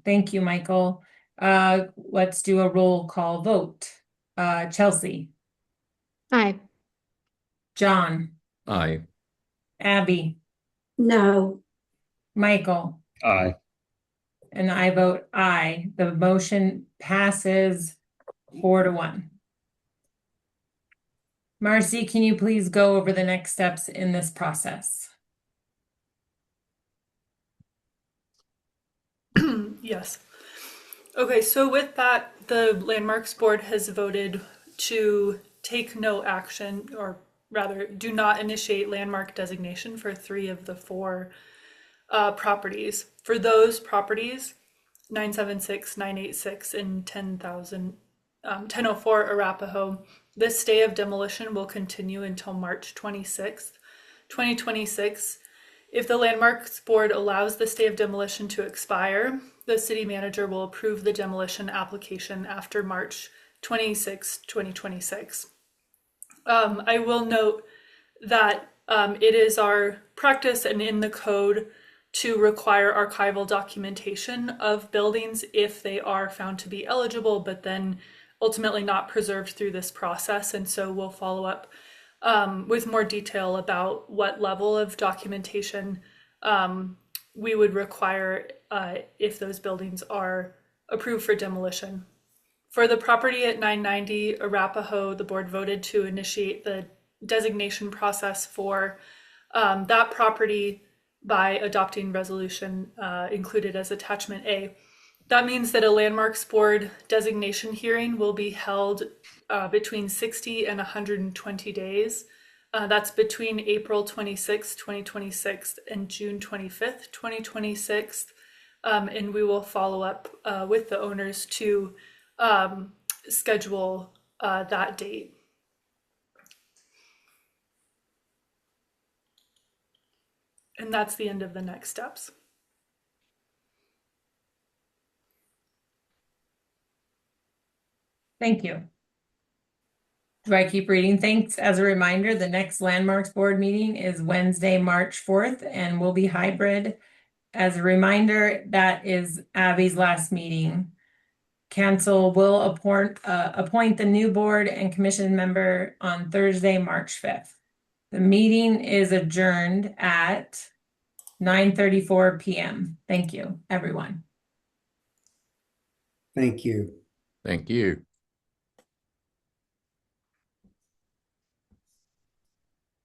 Thank you, Michael. Let's do a roll call vote. Chelsea.
Aye.
John.
Aye.
Abby.
No.
Michael.
Aye.
And I vote aye. The motion passes 4-1. Marcy, can you please go over the next steps in this process?
Yes. Okay, so with that, the Landmarks Board has voted to take no action, or rather, do not initiate landmark designation for 3 of the 4 properties. For those properties, 976, 986, and 1004 Arapahoe, this stay of demolition will continue until March 26th, 2026. If the Landmarks Board allows the stay of demolition to expire, the city manager will approve the demolition application after March 26, 2026. I will note that it is our practice and in the code to require archival documentation of buildings if they are found to be eligible, but then ultimately not preserved through this process. And so we'll follow up with more detail about what level of documentation we would require if those buildings are approved for demolition. For the property at 990 Arapahoe, the board voted to initiate the designation process for that property by adopting resolution included as attachment A. That means that a Landmarks Board designation hearing will be held between 60 and 120 days. That's between April 26, 2026 and June 25th, 2026. And we will follow up with the owners to schedule that date. And that's the end of the next steps.
Thank you. Do I keep reading? Thanks. As a reminder, the next Landmarks Board meeting is Wednesday, March 4th, and will be hybrid. As a reminder, that is Abby's last meeting. Council will appoint the new board and commission member on Thursday, March 5th. The meeting is adjourned at 9:34 p.m. Thank you, everyone.
Thank you.
Thank you.